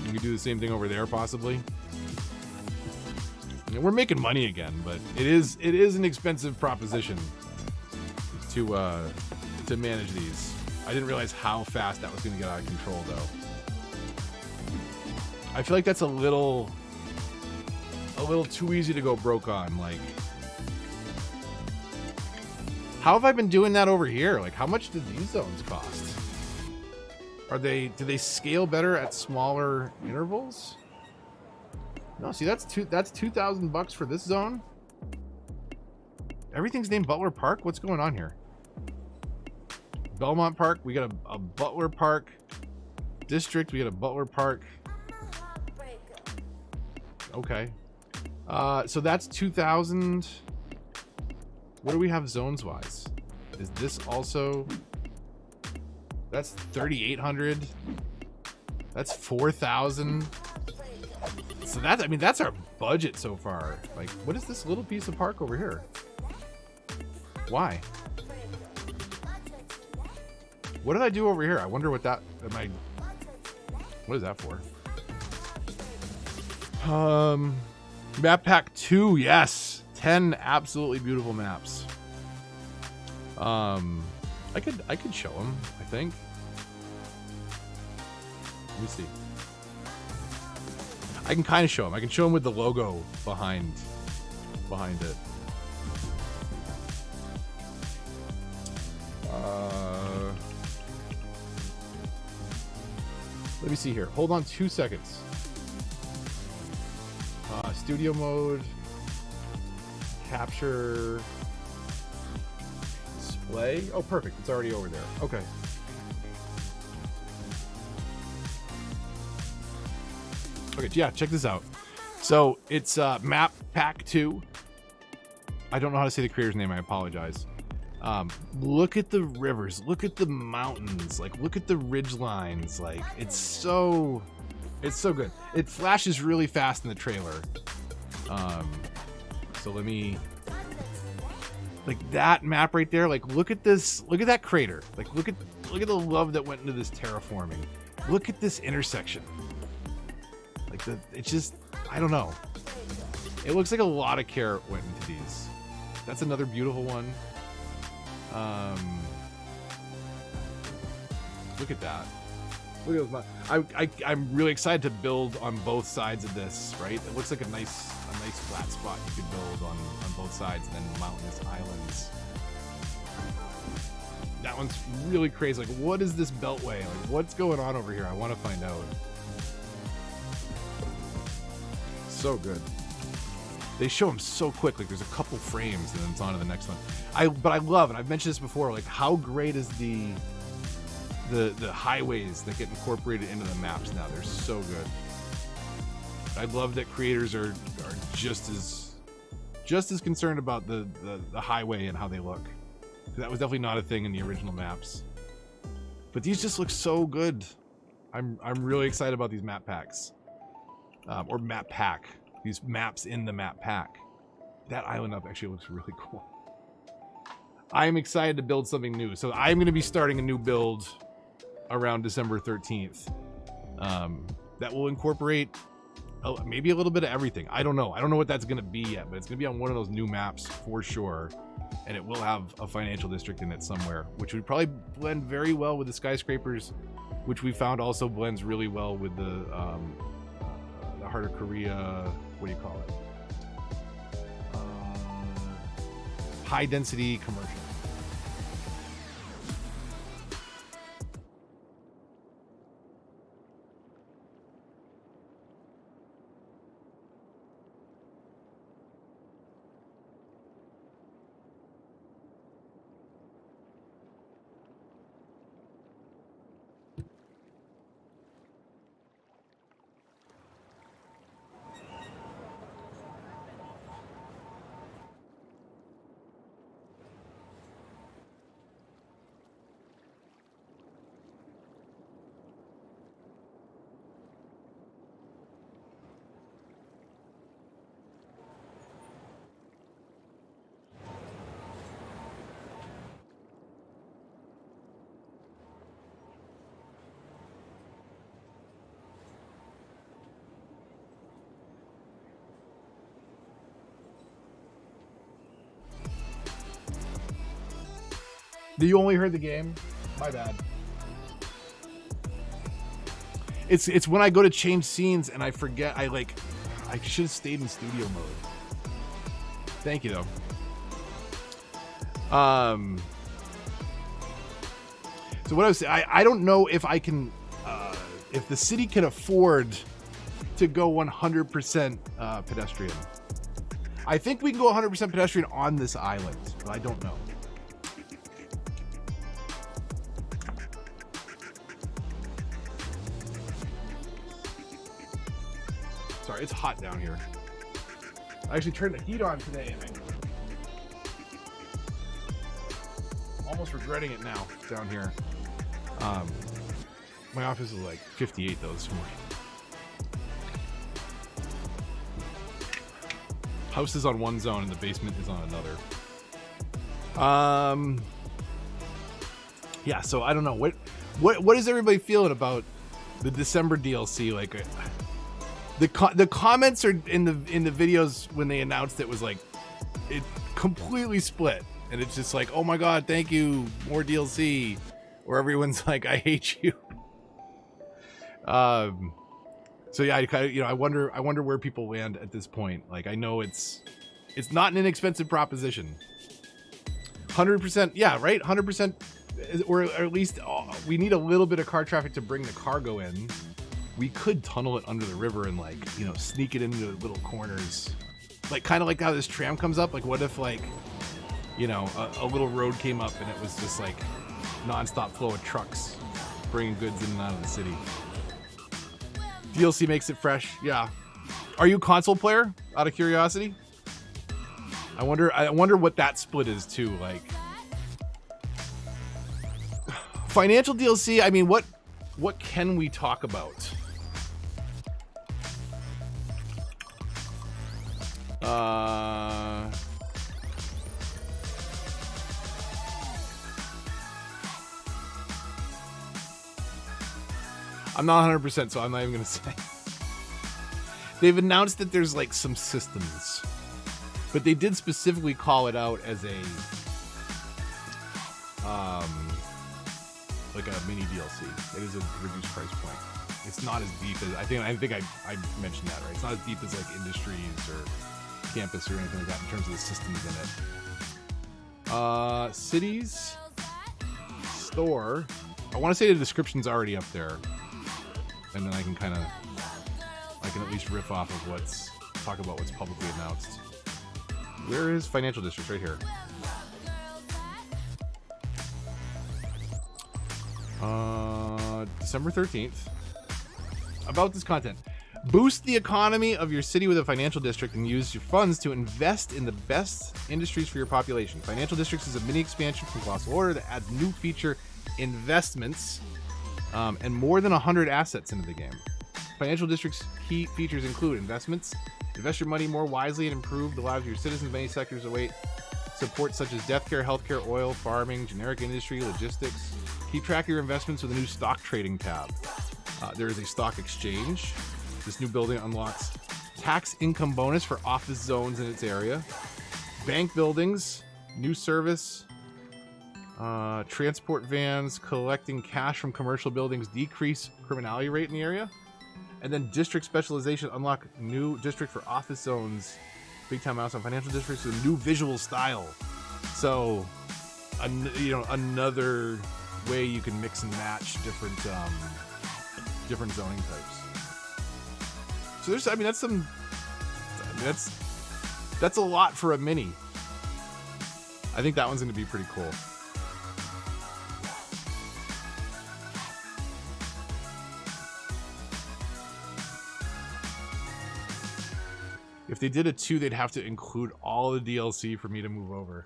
You can do the same thing over there, possibly. And we're making money again, but it is an expensive proposition to manage these. I didn't realize how fast that was going to get out of control, though. I feel like that's a little too easy to go broke on. Like, how have I been doing that over here? Like, how much did these zones cost? Do they scale better at smaller intervals? No, see, that's $2,000 for this zone. Everything's named Butler Park. What's going on here? Belmont Park. We got a Butler Park district. We got a Butler Park. Okay. So that's 2,000. What do we have zones wise? Is this also? That's 3,800. That's 4,000. So that's, I mean, that's our budget so far. Like, what is this little piece of park over here? Why? What did I do over here? I wonder what that, what is that for? Map pack 2, yes. 10 absolutely beautiful maps. I could show them, I think. Let me see. I can kind of show them. I can show them with the logo behind it. Let me see here. Hold on 2 seconds. Studio mode. Capture. Display. Oh, perfect. It's already over there. Okay. Okay, yeah, check this out. So it's Map Pack 2. I don't know how to say the creator's name. I apologize. Look at the rivers. Look at the mountains. Like, look at the ridge lines. Like, it's so good. It flashes really fast in the trailer. So let me, like, that map right there. Like, look at this. Look at that crater. Like, look at the love that went into this terraforming. Look at this intersection. Like, it's just, I don't know. It looks like a lot of care went into these. That's another beautiful one. Look at that. Look at those. I'm really excited to build on both sides of this. Right? It looks like a nice flat spot you could build on both sides, and then mountainous islands. That one's really crazy. Like, what is this beltway? Like, what's going on over here? I want to find out. So good. They show them so quick. Like, there's a couple frames and then it's on to the next one. But I love, and I've mentioned this before, like, how great is the highways that get incorporated into the maps now. They're so good. I love that creators are just as concerned about the highway and how they look. That was definitely not a thing in the original maps. But these just look so good. I'm really excited about these map packs. Or map pack. These maps in the map pack. That island up actually looks really cool. I'm excited to build something new. So I'm going to be starting a new build around December 13th. That will incorporate maybe a little bit of everything. I don't know. I don't know what that's going to be yet, but it's going to be on one of those new maps for sure. And it will have a financial district in it somewhere, which would probably blend very well with the skyscrapers, which we found also blends really well with the Heart of Korea. What do you call it? High density commercial. You only heard the game? My bad. It's when I go to change scenes and I forget. I should have stayed in studio mode. Thank you though. So what I was saying, I don't know if I can, if the city can afford to go 100% pedestrian. I think we can go 100% pedestrian on this island, but I don't know. Sorry, it's hot down here. I actually turned the heat on today and I'm almost regretting it now down here. My office is like 58 though this morning. House is on one zone and the basement is on another. Yeah, so I don't know what is everybody feeling about the December DLC? Like the comments are in the videos when they announced it was like it completely split, and it's just like, oh my god, thank you, more DLC, or everyone's like, I hate you. So yeah, I wonder where people land at this point. Like, I know it's not an inexpensive proposition. 100%, yeah, right? 100%, or at least we need a little bit of car traffic to bring the cargo in. We could tunnel it under the river and, like, you know, sneak it into little corners, like kind of like how this tram comes up. Like, what if, like, you know, a little road came up and it was just like non-stop flow of trucks bringing goods in and out of the city. DLC makes it fresh. Yeah. Are you a console player? Out of curiosity, I wonder what that split is too. Like financial DLC. I mean, what can we talk about? I'm not 100%, so I'm not even gonna say. They've announced that there's like some systems, but they did specifically call it out as a like a mini DLC. It is a reduced price point. It's not as deep as I think I mentioned that, right? It's not as deep as like Industries or Campus or anything like that in terms of the systems in it. Cities store. I want to say the description's already up there, and then I can at least riff off of talk about what's publicly announced. Where is Financial District? Right here. December 13th. About this content. Boost the economy of your city with a financial district and use your funds to invest in the best industries for your population. Financial Districts is a mini expansion from Colossal Order that adds new feature investments and more than 100 assets into the game. Financial District's key features include investments. Invest your money more wisely and improve the lives of your citizens. Many sectors await support such as deathcare, healthcare, oil, farming, generic industry, logistics. Keep track of your investments with a new stock trading tab. There is a stock exchange. This new building unlocks tax income bonus for office zones in its area. Bank buildings, new service, transport vans, collecting cash from commercial buildings, decrease criminality rate in the area. And then district specialization, unlock new district for office zones. Big time milestone. Financial districts with a new visual style. So, another way you can mix and match different zoning types. So that's a lot for a mini. I think that one's going to be pretty cool. If they did a 2, they'd have to include all the DLC for me to move over.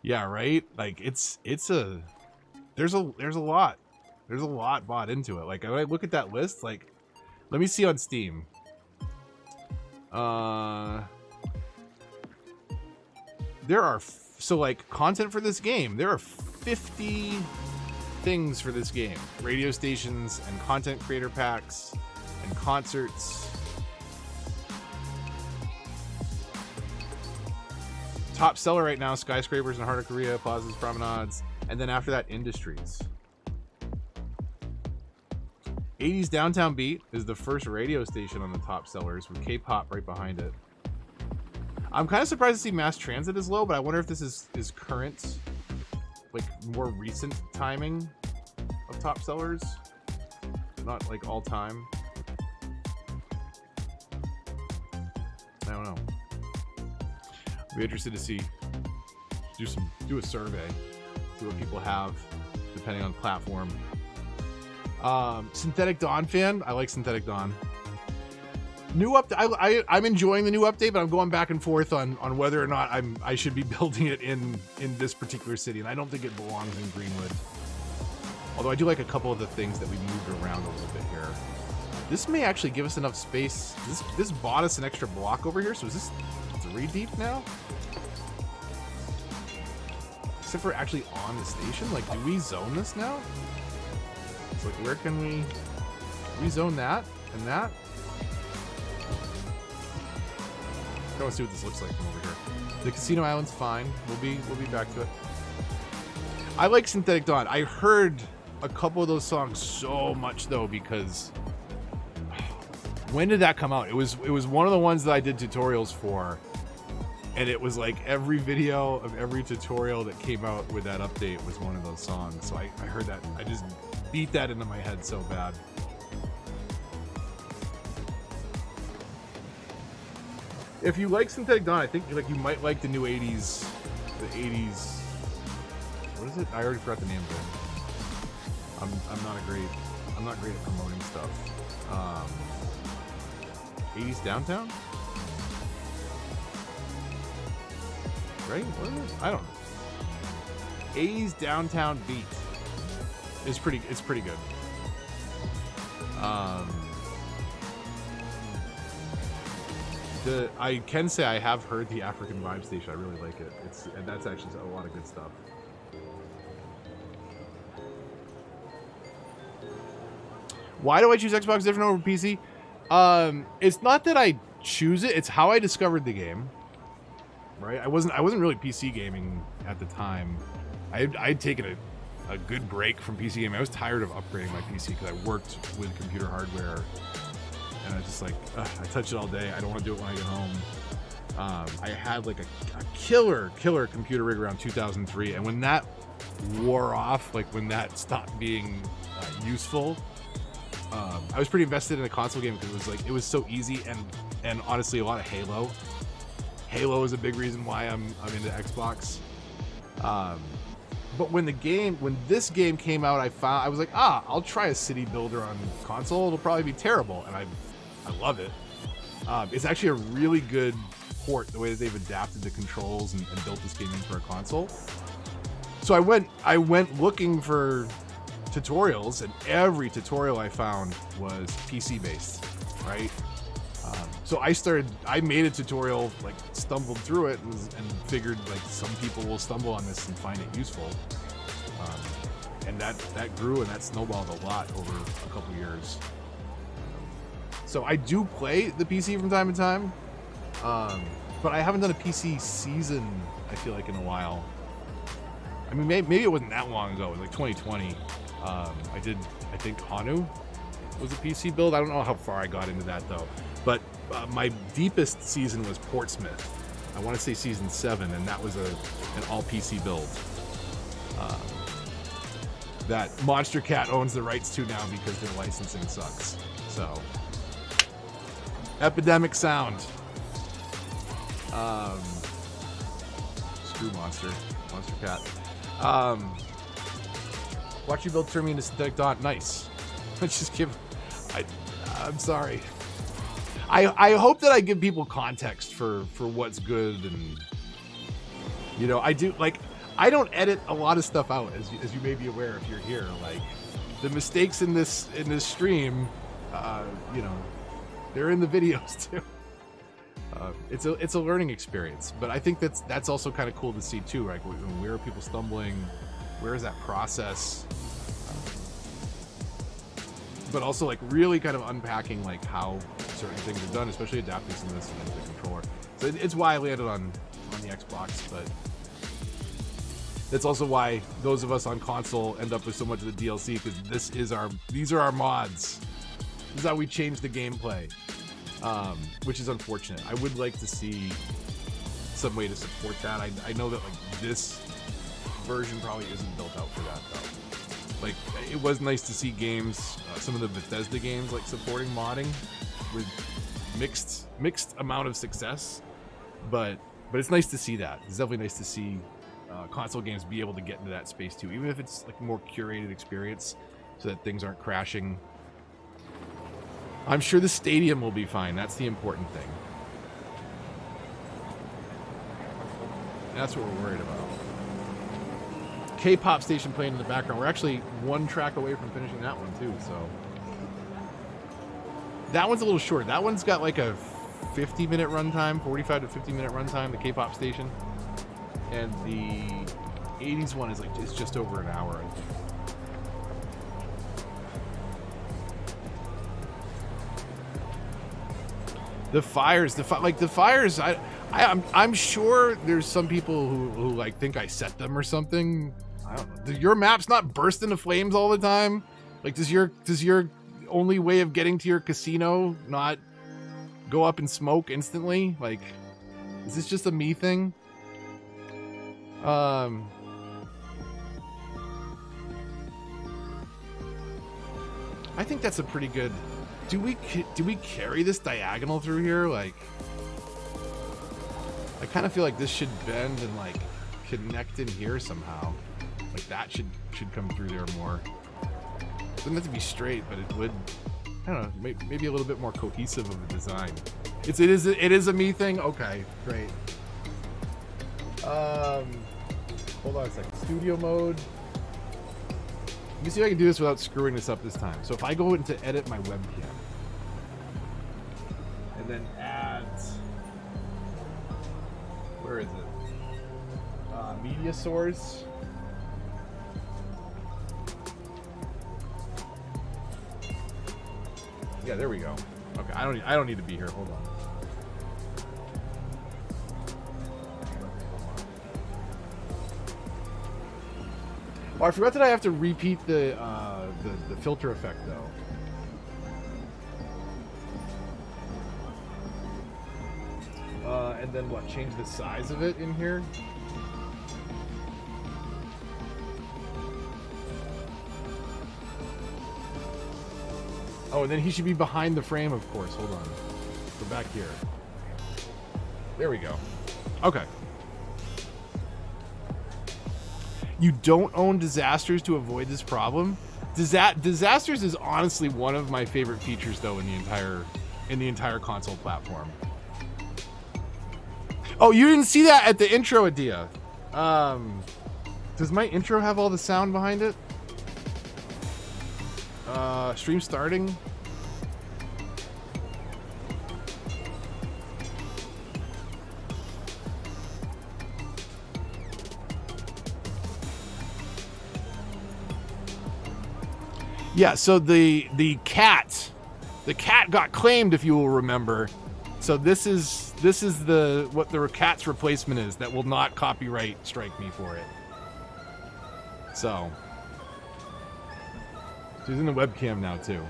Yeah, right? Like there's a lot. There's a lot bought into it. Like when I look at that list, like let me see on Steam. There are content for this game. There are 50 things for this game. Radio stations and content creator packs and concerts. Top seller right now, Skyscrapers and Heart of Korea, Plazas, Promenades, and then after that, Industries. 80s Downtown Beat is the first radio station on the top sellers with K-pop right behind it. I'm kind of surprised to see Mass Transit is low, but I wonder if this is current, like more recent timing of top sellers, not like all time. I don't know. Be interested to see, do a survey, see what people have depending on platform. Synthetic Dawn fan. I like Synthetic Dawn. New update. I'm enjoying the new update, but I'm going back and forth on whether or not I should be building it in this particular city, and I don't think it belongs in Greenwood. Although I do like a couple of the things that we moved around a little bit here. This may actually give us enough space. This bought us an extra block over here, so is this 3 deep now? Except for actually on the station? Like, do we zone this now? It's like, where can we zone that and that? I want to see what this looks like from over here. The Casino Island's fine. We'll be back to it. I like Synthetic Dawn. I heard a couple of those songs so much though, because when did that come out? It was one of the ones that I did tutorials for, and it was like every video of every tutorial that came out with that update was one of those songs. So I heard that. I just beat that into my head so bad. If you like Synthetic Dawn, I think you might like the new 80s. The 80s. What is it? I already forgot the name of it. I'm not great at promoting stuff. 80s Downtown? Right? What is it? I don't know. 80s Downtown Beat. It's pretty good. I can say I have heard the African Vibe Station. I really like it. And that's actually a lot of good stuff. Why do I choose Xbox different over PC? It's not that I choose it. It's how I discovered the game. Right? I wasn't really PC gaming at the time. I'd taken a good break from PC gaming. I was tired of upgrading my PC because I worked with computer hardware. And I was just like, I touch it all day. I don't want to do it when I get home. I had like a killer computer rig around 2003. And when that wore off, like when that stopped being useful, I was pretty invested in a console game because it was so easy and honestly a lot of Halo. Halo is a big reason why I'm into Xbox. But when this game came out, I was like, I'll try a city builder on console. It'll probably be terrible, and I love it. It's actually a really good port, the way that they've adapted the controls and built this game in for a console. So I went looking for tutorials, and every tutorial I found was PC based, right? So I made a tutorial, like stumbled through it and figured like some people will stumble on this and find it useful. And that grew and that snowballed a lot over a couple years. So I do play the PC from time to time, but I haven't done a PC season, I feel like, in a while. I mean, maybe it wasn't that long ago. It was like 2020. I think Hanu was a PC build. I don't know how far I got into that though. But my deepest season was Portsmouth. I want to say season 7, and that was an all PC build. That Monster Cat owns the rights to now because their licensing sucks. So, Epidemic Sound. Screw Monster Cat. Watch you build turn me into Synthetic Dawn. Nice. Let's just give. I'm sorry. I hope that I give people context for what's good, and you know, I don't edit a lot of stuff out, as you may be aware if you're here. Like the mistakes in this stream, you know, they're in the videos too. It's a learning experience, but I think that's also kind of cool to see too. Like where are people stumbling? Where is that process? But also like really kind of unpacking like how certain things are done, especially adapting some of this into the controller. So it's why I landed on the Xbox, but that's also why those of us on console end up with so much of the DLC, because these are our mods. This is how we change the gameplay, which is unfortunate. I would like to see some way to support that. I know that like this version probably isn't built out for that though. Like, it was nice to see games, some of the Bethesda games, like supporting modding with mixed amount of success, but it's nice to see that. It's definitely nice to see console games be able to get into that space too, even if it's like a more curated experience, so that things aren't crashing. I'm sure the stadium will be fine. That's the important thing. That's what we're worried about. K-pop station playing in the background. We're actually one track away from finishing that one too, so that one's a little short. That one's got like a 50-minute runtime, 45 to 50-minute runtime, the K-pop station, and the 80s one is like it's just over an hour, I think. The fires. I'm sure there's some people who like think I set them or something. I don't know. Does your maps not burst into flames all the time? Like, does your only way of getting to your casino not go up in smoke instantly? Like, is this just a me thing? I think that's a pretty good. Do we carry this diagonal through here? Like, I kind of feel like this should bend and like connect in here somehow. Like that should come through there more. It doesn't have to be straight, but it would I don't know, maybe a little bit more cohesive of a design. It is a me thing. Okay, great. Hold on a second. Studio mode. Let me see if I can do this without screwing this up this time. So if I go into edit my webcam and then add, where is it? Media source. Yeah, there we go. Okay, I don't need to be here. Hold on. Oh, I forgot that I have to repeat the filter effect though. And then what? Change the size of it in here. Oh, and then he should be behind the frame, of course. Hold on. Go back here. There we go. Okay. You don't own Disasters to avoid this problem? Disasters is honestly one of my favorite features, though, in the entire console platform. Oh, you didn't see that at the intro, Adia. Does my intro have all the sound behind it? Stream starting. Yeah, so the cat got claimed, if you will remember. So this is what the cat's replacement is that will not copyright strike me for it. So she's in the webcam now too.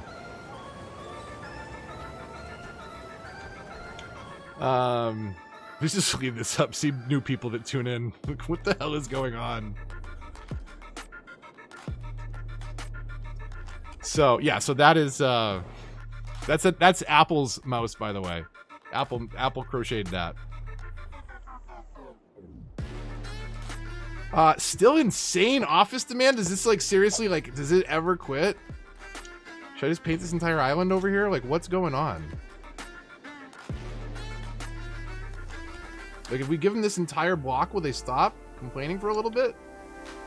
Let's just leave this up. See new people that tune in. What the hell is going on? So yeah, so that is that's Apple's mouse, by the way. Apple crocheted that. Still insane office demand? Is this like seriously, like, does it ever quit? Should I just paint this entire island over here? Like, what's going on? Like, if we give them this entire block, will they stop complaining for a little bit?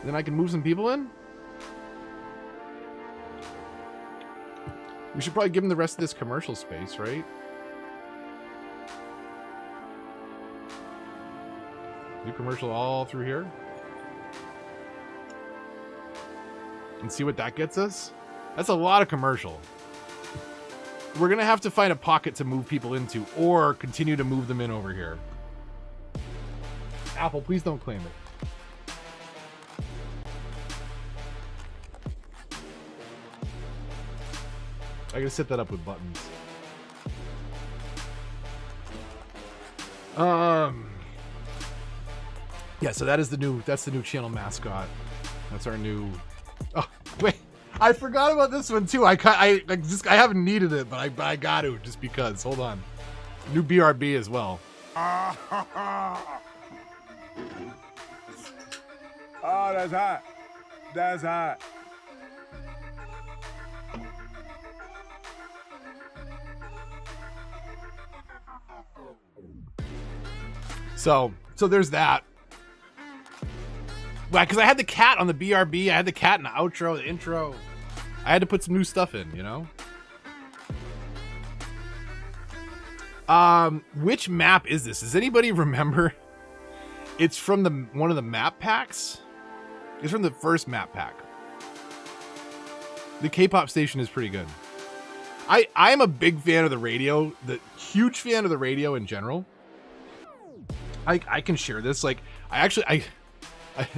Then I can move some people in? We should probably give them the rest of this commercial space, right? Do commercial all through here. And see what that gets us? That's a lot of commercial. We're gonna have to find a pocket to move people into, or continue to move them in over here. Apple, please don't claim it. I gotta set that up with buttons. Yeah, so that's the new channel mascot. That's our new. Oh wait, I forgot about this one too. I haven't needed it, but I got to just because. Hold on, new BRB as well. Oh, that's hot. That's hot. So there's that. Well, because I had the cat on the BRB, I had the cat in the outro, the intro. I had to put some new stuff in, you know? Which map is this? Does anybody remember? It's from one of the map packs. It's from the first map pack. The K-pop station is pretty good. I'm a big fan of the radio, huge fan of the radio in general. I can share this. Like,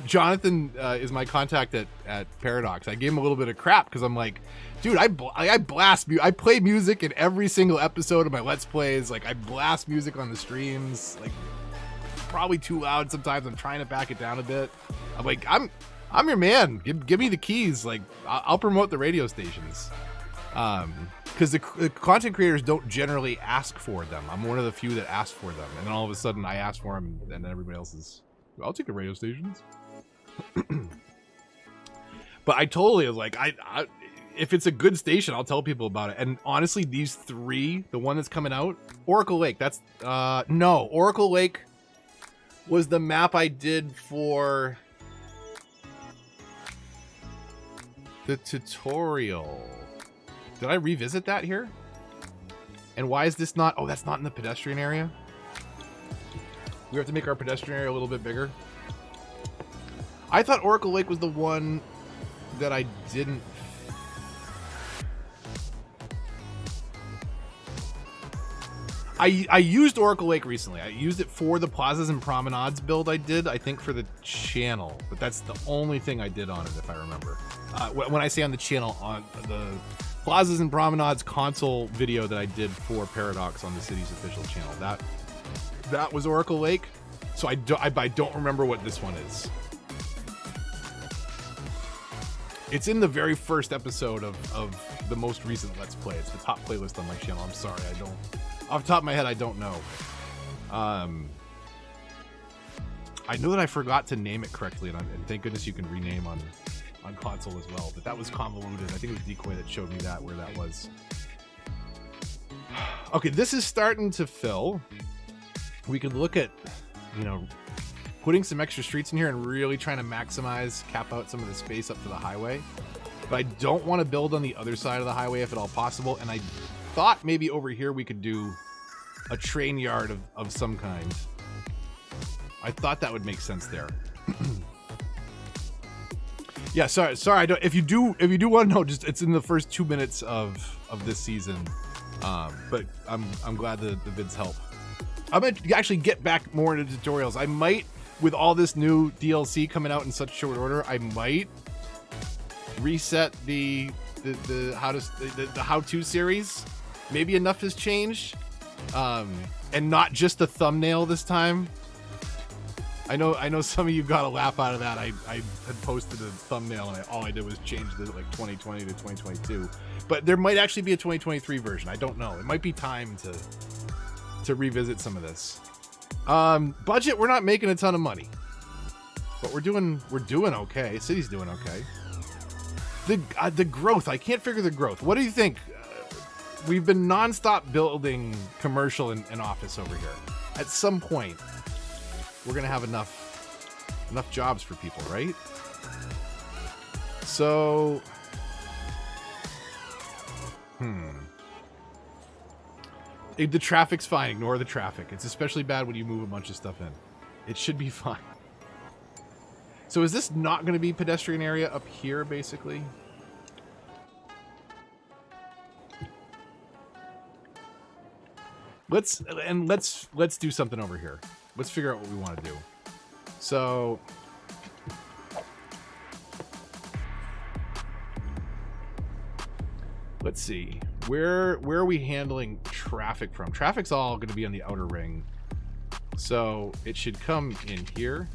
Jonathan is my contact at Paradox. I gave him a little bit of crap because I'm like, dude, I play music in every single episode of my Let's Plays. Like, I blast music on the streams. Like, probably too loud sometimes. I'm trying to back it down a bit. I'm like, I'm your man. Give me the keys. Like, I'll promote the radio stations. Because the content creators don't generally ask for them. I'm one of the few that ask for them, and then all of a sudden I ask for them, and then everybody else is, I'll take the radio stations. But I totally was like, if it's a good station, I'll tell people about it. And honestly, these three, the one that's coming out, Oracle Lake, that's, no, Oracle Lake was the map I did for the tutorial. Did I revisit that here? And why is this not, oh, that's not in the pedestrian area? We have to make our pedestrian area a little bit bigger. I thought Oracle Lake was the one that I didn't. I used Oracle Lake recently. I used it for the Plazas and Promenades build I did, I think for the channel. But that's the only thing I did on it, if I remember. When I say on the channel, on the Plazas and Promenades console video that I did for Paradox on the city's official channel. That was Oracle Lake. So I don't remember what this one is. It's in the very first episode of the most recent Let's Play. It's the top playlist on my channel. I'm sorry, I don't... Off the top of my head, I don't know. I know that I forgot to name it correctly, and thank goodness you can rename on console as well. But that was convoluted. I think it was Decoy that showed me that, where that was. Okay, this is starting to fill. We could look at, you know, putting some extra streets in here and really trying to maximize, cap out some of the space up to the highway. But I don't want to build on the other side of the highway if at all possible. And I thought maybe over here we could do a train yard of some kind. I thought that would make sense there. Yeah, sorry. I don't. If you do want to know, just it's in the first 2 minutes of this season. But I'm glad the vids help. I'm gonna actually get back more into tutorials. I might, with all this new DLC coming out in such short order, I might reset the how-to series. Maybe enough has changed, and not just the thumbnail this time. I know some of you got a laugh out of that. I had posted a thumbnail and all I did was change the like 2020 to 2022. But there might actually be a 2023 version. I don't know. It might be time to revisit some of this. Budget, we're not making a ton of money, but we're doing okay. City's doing okay. The growth, I can't figure the growth. What do you think? We've been nonstop building commercial and office over here. At some point, we're gonna have enough jobs for people, right? So, the traffic's fine. Ignore the traffic. It's especially bad when you move a bunch of stuff in. It should be fine. So is this not going to be pedestrian area up here, basically? Let's do something over here. Let's figure out what we want to do. So let's see. Where are we handling traffic from? Traffic's all going to be on the outer ring. So it should come in here.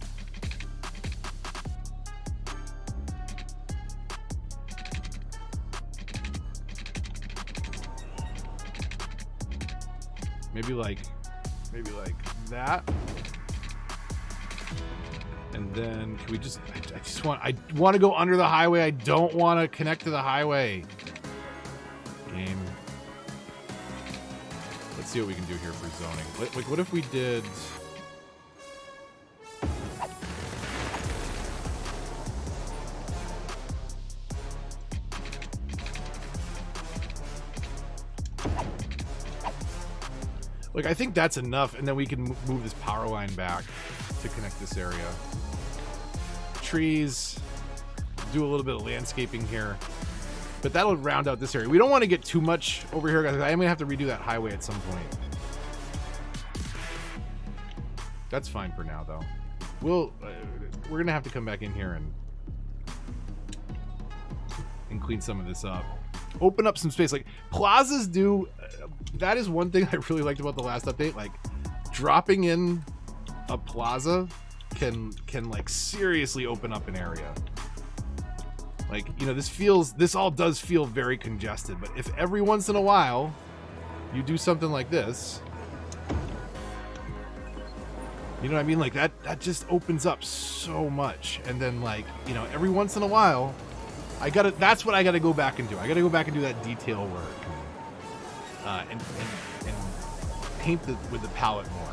Maybe like that. And then can we just I want to go under the highway. I don't want to connect to the highway. Game. Let's see what we can do here for zoning. Like, what if we did... Like, I think that's enough, and then we can move this power line back to connect this area. Trees. Do a little bit of landscaping here. But that'll round out this area. We don't want to get too much over here, guys. I am going to have to redo that highway at some point. That's fine for now, though. We're going to have to come back in here and clean some of this up. Open up some space. Like, plazas do... that is one thing I really liked about the last update. Like, dropping in a plaza can like seriously open up an area. Like, you know, this all does feel very congested, but if every once in a while you do something like this, you know what I mean? Like, that just opens up so much. And then, like, you know, every once in a while That's what I gotta go back and do. I gotta go back and do that detail work and paint with the palette more.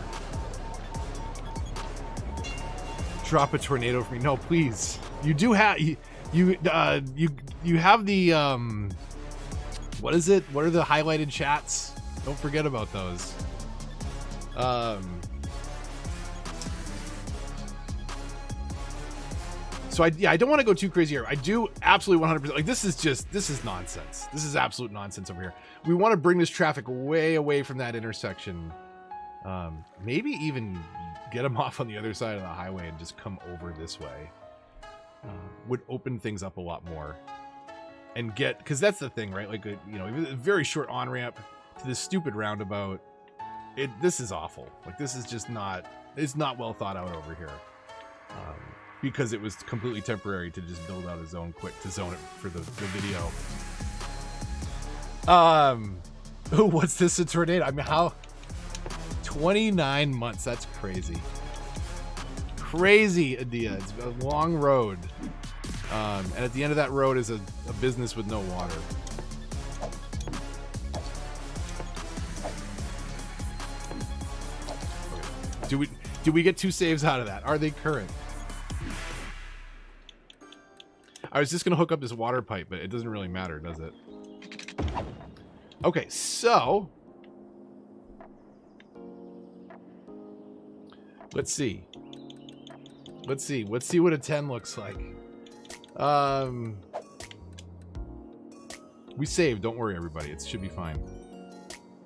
Drop a tornado for me. No, please. You do have you have the what is it? What are the highlighted chats? Don't forget about those. So I don't want to go too crazy here. I do absolutely 100%. Like this is nonsense. This is absolute nonsense over here. We want to bring this traffic way away from that intersection. Maybe even get them off on the other side of the highway and just come over this way. Would open things up a lot more. And because that's the thing, right? Like, a very short on-ramp to this stupid roundabout. This is awful. Like, this is just it's not well thought out over here. Because it was completely temporary to just build out a zone quick to zone it for the video. What's this, a tornado? I mean, how? 29 months, that's crazy. Crazy, Adia. It's a long road. And at the end of that road is a business with no water. Okay. Do we get 2 saves out of that? Are they current? I was just going to hook up this water pipe, but it doesn't really matter, does it? Okay, so let's see. Let's see what a 10 looks like. We saved, don't worry everybody. It should be fine.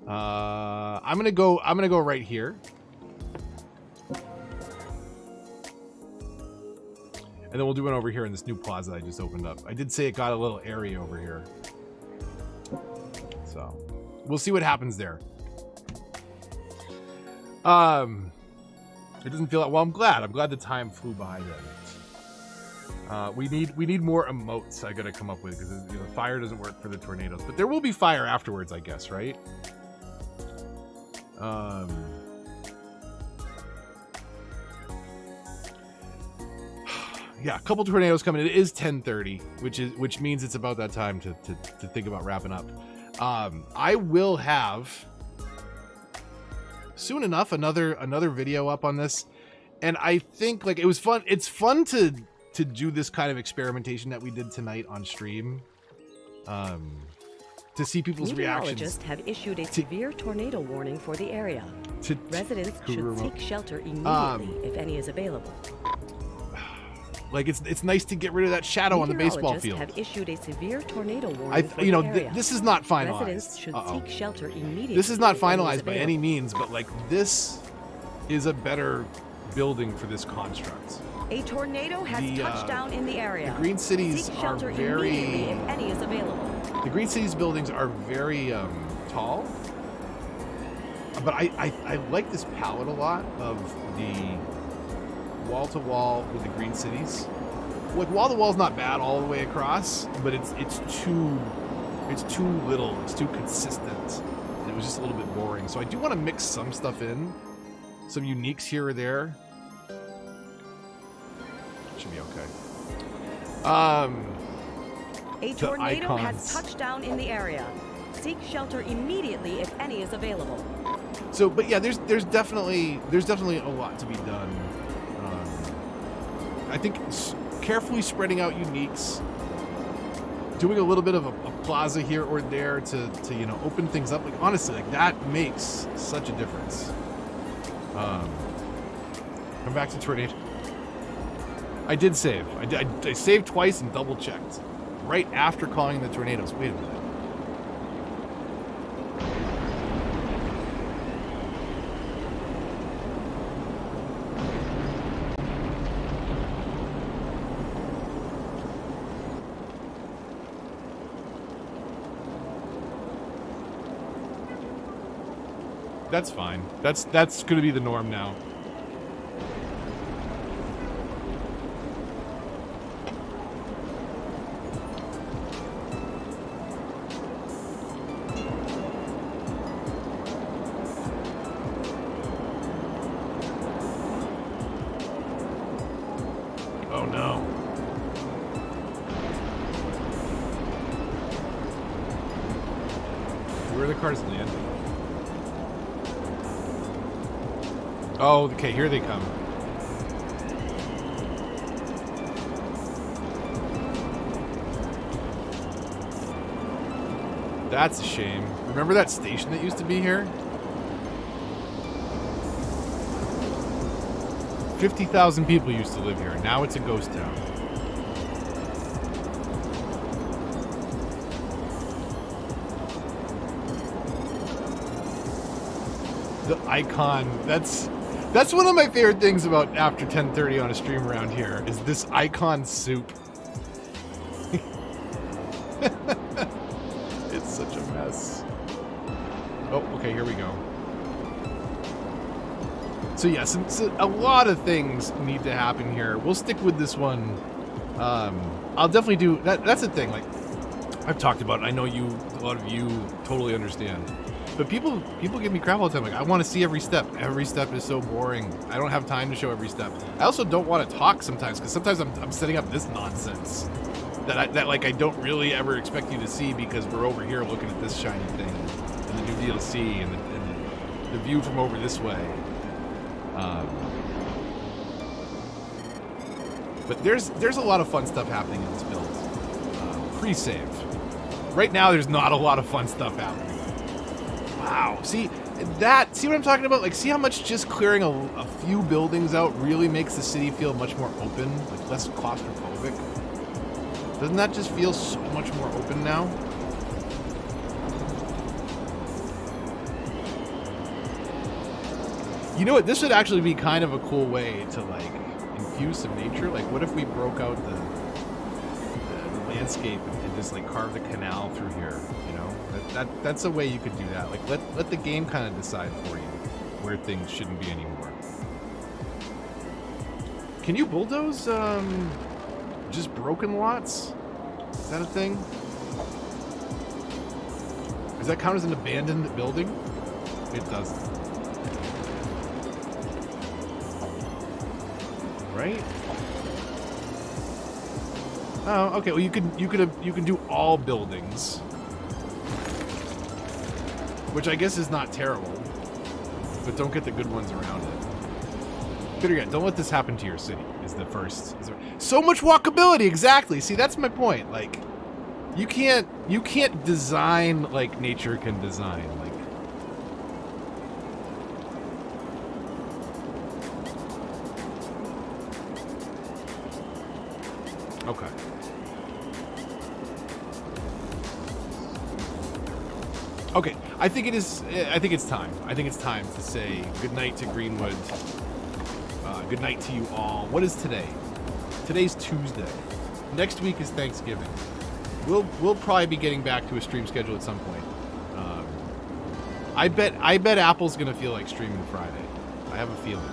I'm going to go right here. And then we'll do one over here in this new plaza I just opened up. I did say it got a little area over here. So, we'll see what happens there. It doesn't feel like... Well, I'm glad. I'm glad the time flew by then. We need more emotes I gotta come up with, because fire doesn't work for the tornadoes. But there will be fire afterwards, I guess, right? Yeah, a couple tornadoes coming. It is 10:30, which means it's about that time to think about wrapping up. I will have soon enough another video up on this, and I think like it was fun. It's fun to do this kind of experimentation that we did tonight on stream. To see people's reactions. Meteorologists have issued a severe tornado warning for the area. Residents should seek shelter immediately if any is available. Like it's nice to get rid of that shadow on the baseball field. Have issued a severe tornado warning for the area. This is not finalized. Residents should seek shelter immediately. This is not finalized by any means, but like this is a better building for this construct. A tornado has touched down in the area. The Green Cities are very. If any is available. The Green Cities buildings are very tall, but I like this palette a lot of the wall to wall with the Green Cities. Like wall to wall is not bad all the way across, but it's too little. It's too consistent, and it was just a little bit boring. So I do want to mix some stuff in, some uniques here or there. Should be okay. A tornado has touched down in the area. Seek shelter immediately if any is available. So, but yeah, there's definitely a lot to be done. I think carefully spreading out uniques, doing a little bit of a plaza here or there to open things up. Like honestly, like that makes such a difference. Come back to tornado. I did save. I saved twice and double checked. Right after calling the tornadoes. Wait a minute. That's fine. That's going to be the norm now. the cars landing? Oh, okay, here they come. That's a shame. Remember that station that used to be here? 50,000 people used to live here. Now it's a ghost town. The icon. That's one of my favorite things about after 10:30 on a stream around here is this icon soup. It's such a mess. Oh, okay, here we go. So yeah, so a lot of things need to happen here. We'll stick with this one. I'll definitely do that. That's the thing. Like I've talked about it. I know a lot of you totally understand. But people give me crap all the time. Like I want to see every step. Every step is so boring. I don't have time to show every step. I also don't want to talk sometimes because sometimes I'm setting up this nonsense that like I don't really ever expect you to see because we're over here looking at this shiny thing and the new DLC and the view from over this way. But there's a lot of fun stuff happening in this build. Pre-save. Right now, there's not a lot of fun stuff happening. Wow. See what I'm talking about? Like, see how much just clearing a few buildings out really makes the city feel much more open, like less claustrophobic? Doesn't that just feel so much more open now? You know what? This would actually be kind of a cool way to, like, infuse some nature. Like, what if we broke out the landscape and just, like, carved a canal through here, you know? That's a way you could do that. Like, let the game kind of decide for you where things shouldn't be anymore. Can you bulldoze, just broken lots? Is that a thing? Does that count as an abandoned building? It doesn't. Right? Oh, okay. Well, you can do all buildings, which I guess is not terrible, but don't get the good ones around it. Better yet, don't let this happen to your city. Is the first. So much walkability. Exactly. See, that's my point. Like, you can't design like nature can design. Like. Okay. Okay, I think it's time. I think it's time to say goodnight to Greenwood. Good night to you all. What is today? Today's Tuesday. Next week is Thanksgiving. We'll probably be getting back to a stream schedule at some point. I bet Apple's gonna feel like streaming Friday. I have a feeling.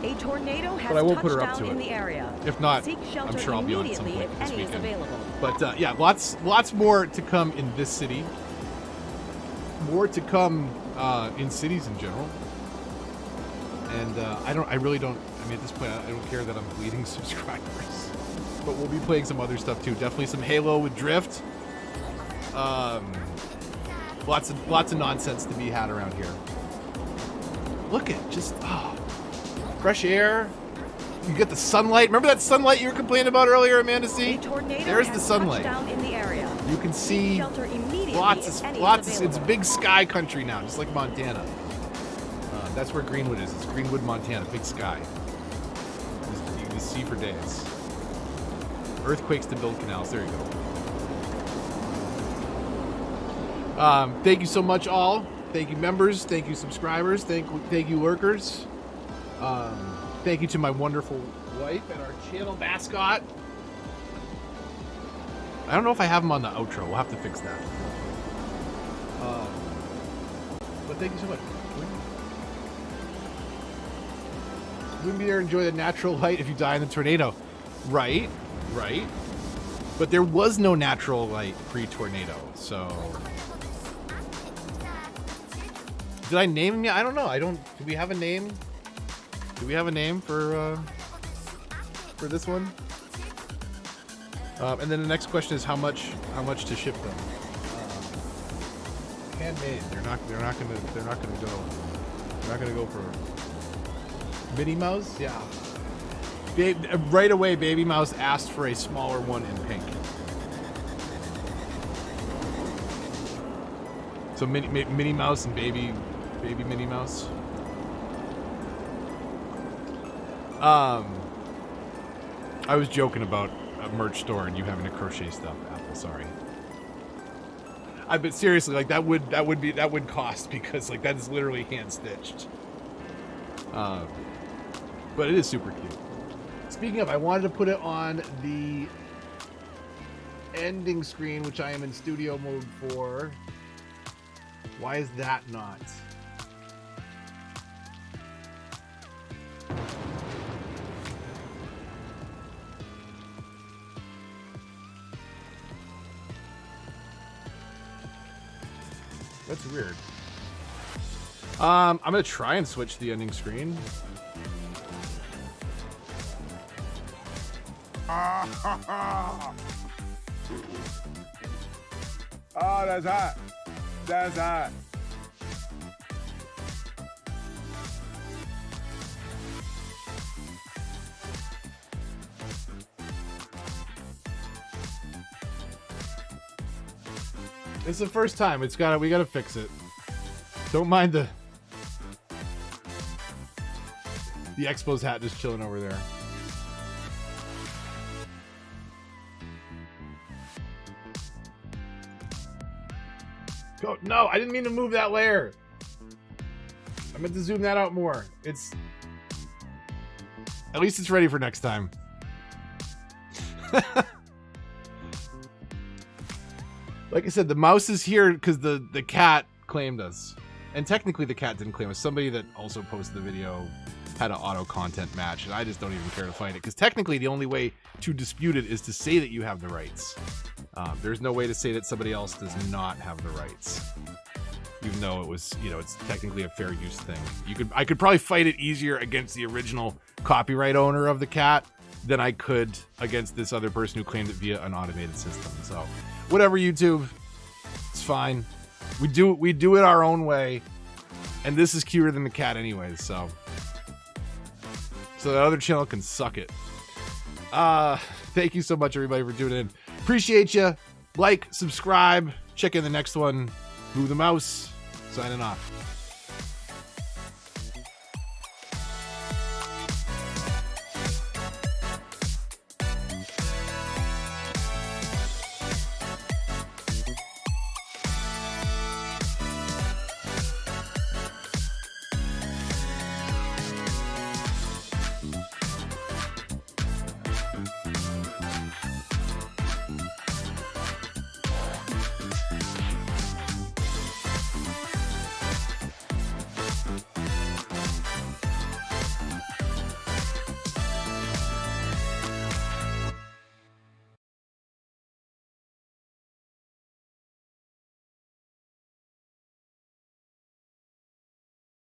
A tornado has but I won't touched put her up down to in it. the area. If not, Seek shelter I'm sure I'll be on at some immediately point if this any is weekend. available. But yeah, lots more to come in this city. More to come in cities in general. And I really don't. I mean, at this point, I don't care that I'm bleeding subscribers. But we'll be playing some other stuff too. Definitely some Halo with Drift. Lots of nonsense to be had around here. Look at just fresh air. You get the sunlight. Remember that sunlight you were complaining about earlier, Amanda C? There's the sunlight. Down in the area. You can see lots. It's big sky country now, just like Montana. That's where Greenwood is. It's Greenwood, Montana. Big sky. You can see for days. Earthquakes to build canals. There you go. Thank you so much, all. Thank you, members. Thank you, subscribers. Thank you, lurkers. Thank you to my wonderful wife and our channel mascot. I don't know if I have him on the outro. We'll have to fix that. But thank you so much. You wouldn't be there to enjoy the natural light if you die in the tornado. Right. But there was no natural light pre-tornado, so... Did I name him yet? I don't know. Do we have a name? Do we have a name for this one? And then the next question is how much to ship them. handmade. They're not gonna go for Minnie Mouse. Yeah. Right away, Baby Mouse asked for a smaller one in pink. So Minnie Mouse and baby Minnie Mouse. I was joking about a merch store and you having to crochet stuff, Apple. Sorry. But seriously, like that would cost because like that is literally hand stitched. But it is super cute. Speaking of, I wanted to put it on the ending screen, which I am in studio mode for. Why is that not? That's weird. I'm gonna try and switch the ending screen. Oh, that's hot. That's hot. It's the first time. We gotta fix it. Don't mind the Expos hat just chilling over there. Go, no, I didn't mean to move that layer. I meant to zoom that out more. At least it's ready for next time. Like I said, the mouse is here because the cat claimed us. And technically the cat didn't claim us. Somebody that also posted the video had an auto content match, and I just don't even care to find it. Because technically the only way to dispute it is to say that you have the rights. There's no way to say that somebody else does not have the rights. Even though it was, it's technically a fair use thing. I could probably fight it easier against the original copyright owner of the cat than I could against this other person who claimed it via an automated system. So, whatever, YouTube, it's fine. We do it our own way, and this is cuter than the cat anyways. So the other channel can suck it. Thank you so much, everybody, for tuning in. Appreciate you. Like, subscribe, check in the next one. Move the mouse. Signing off.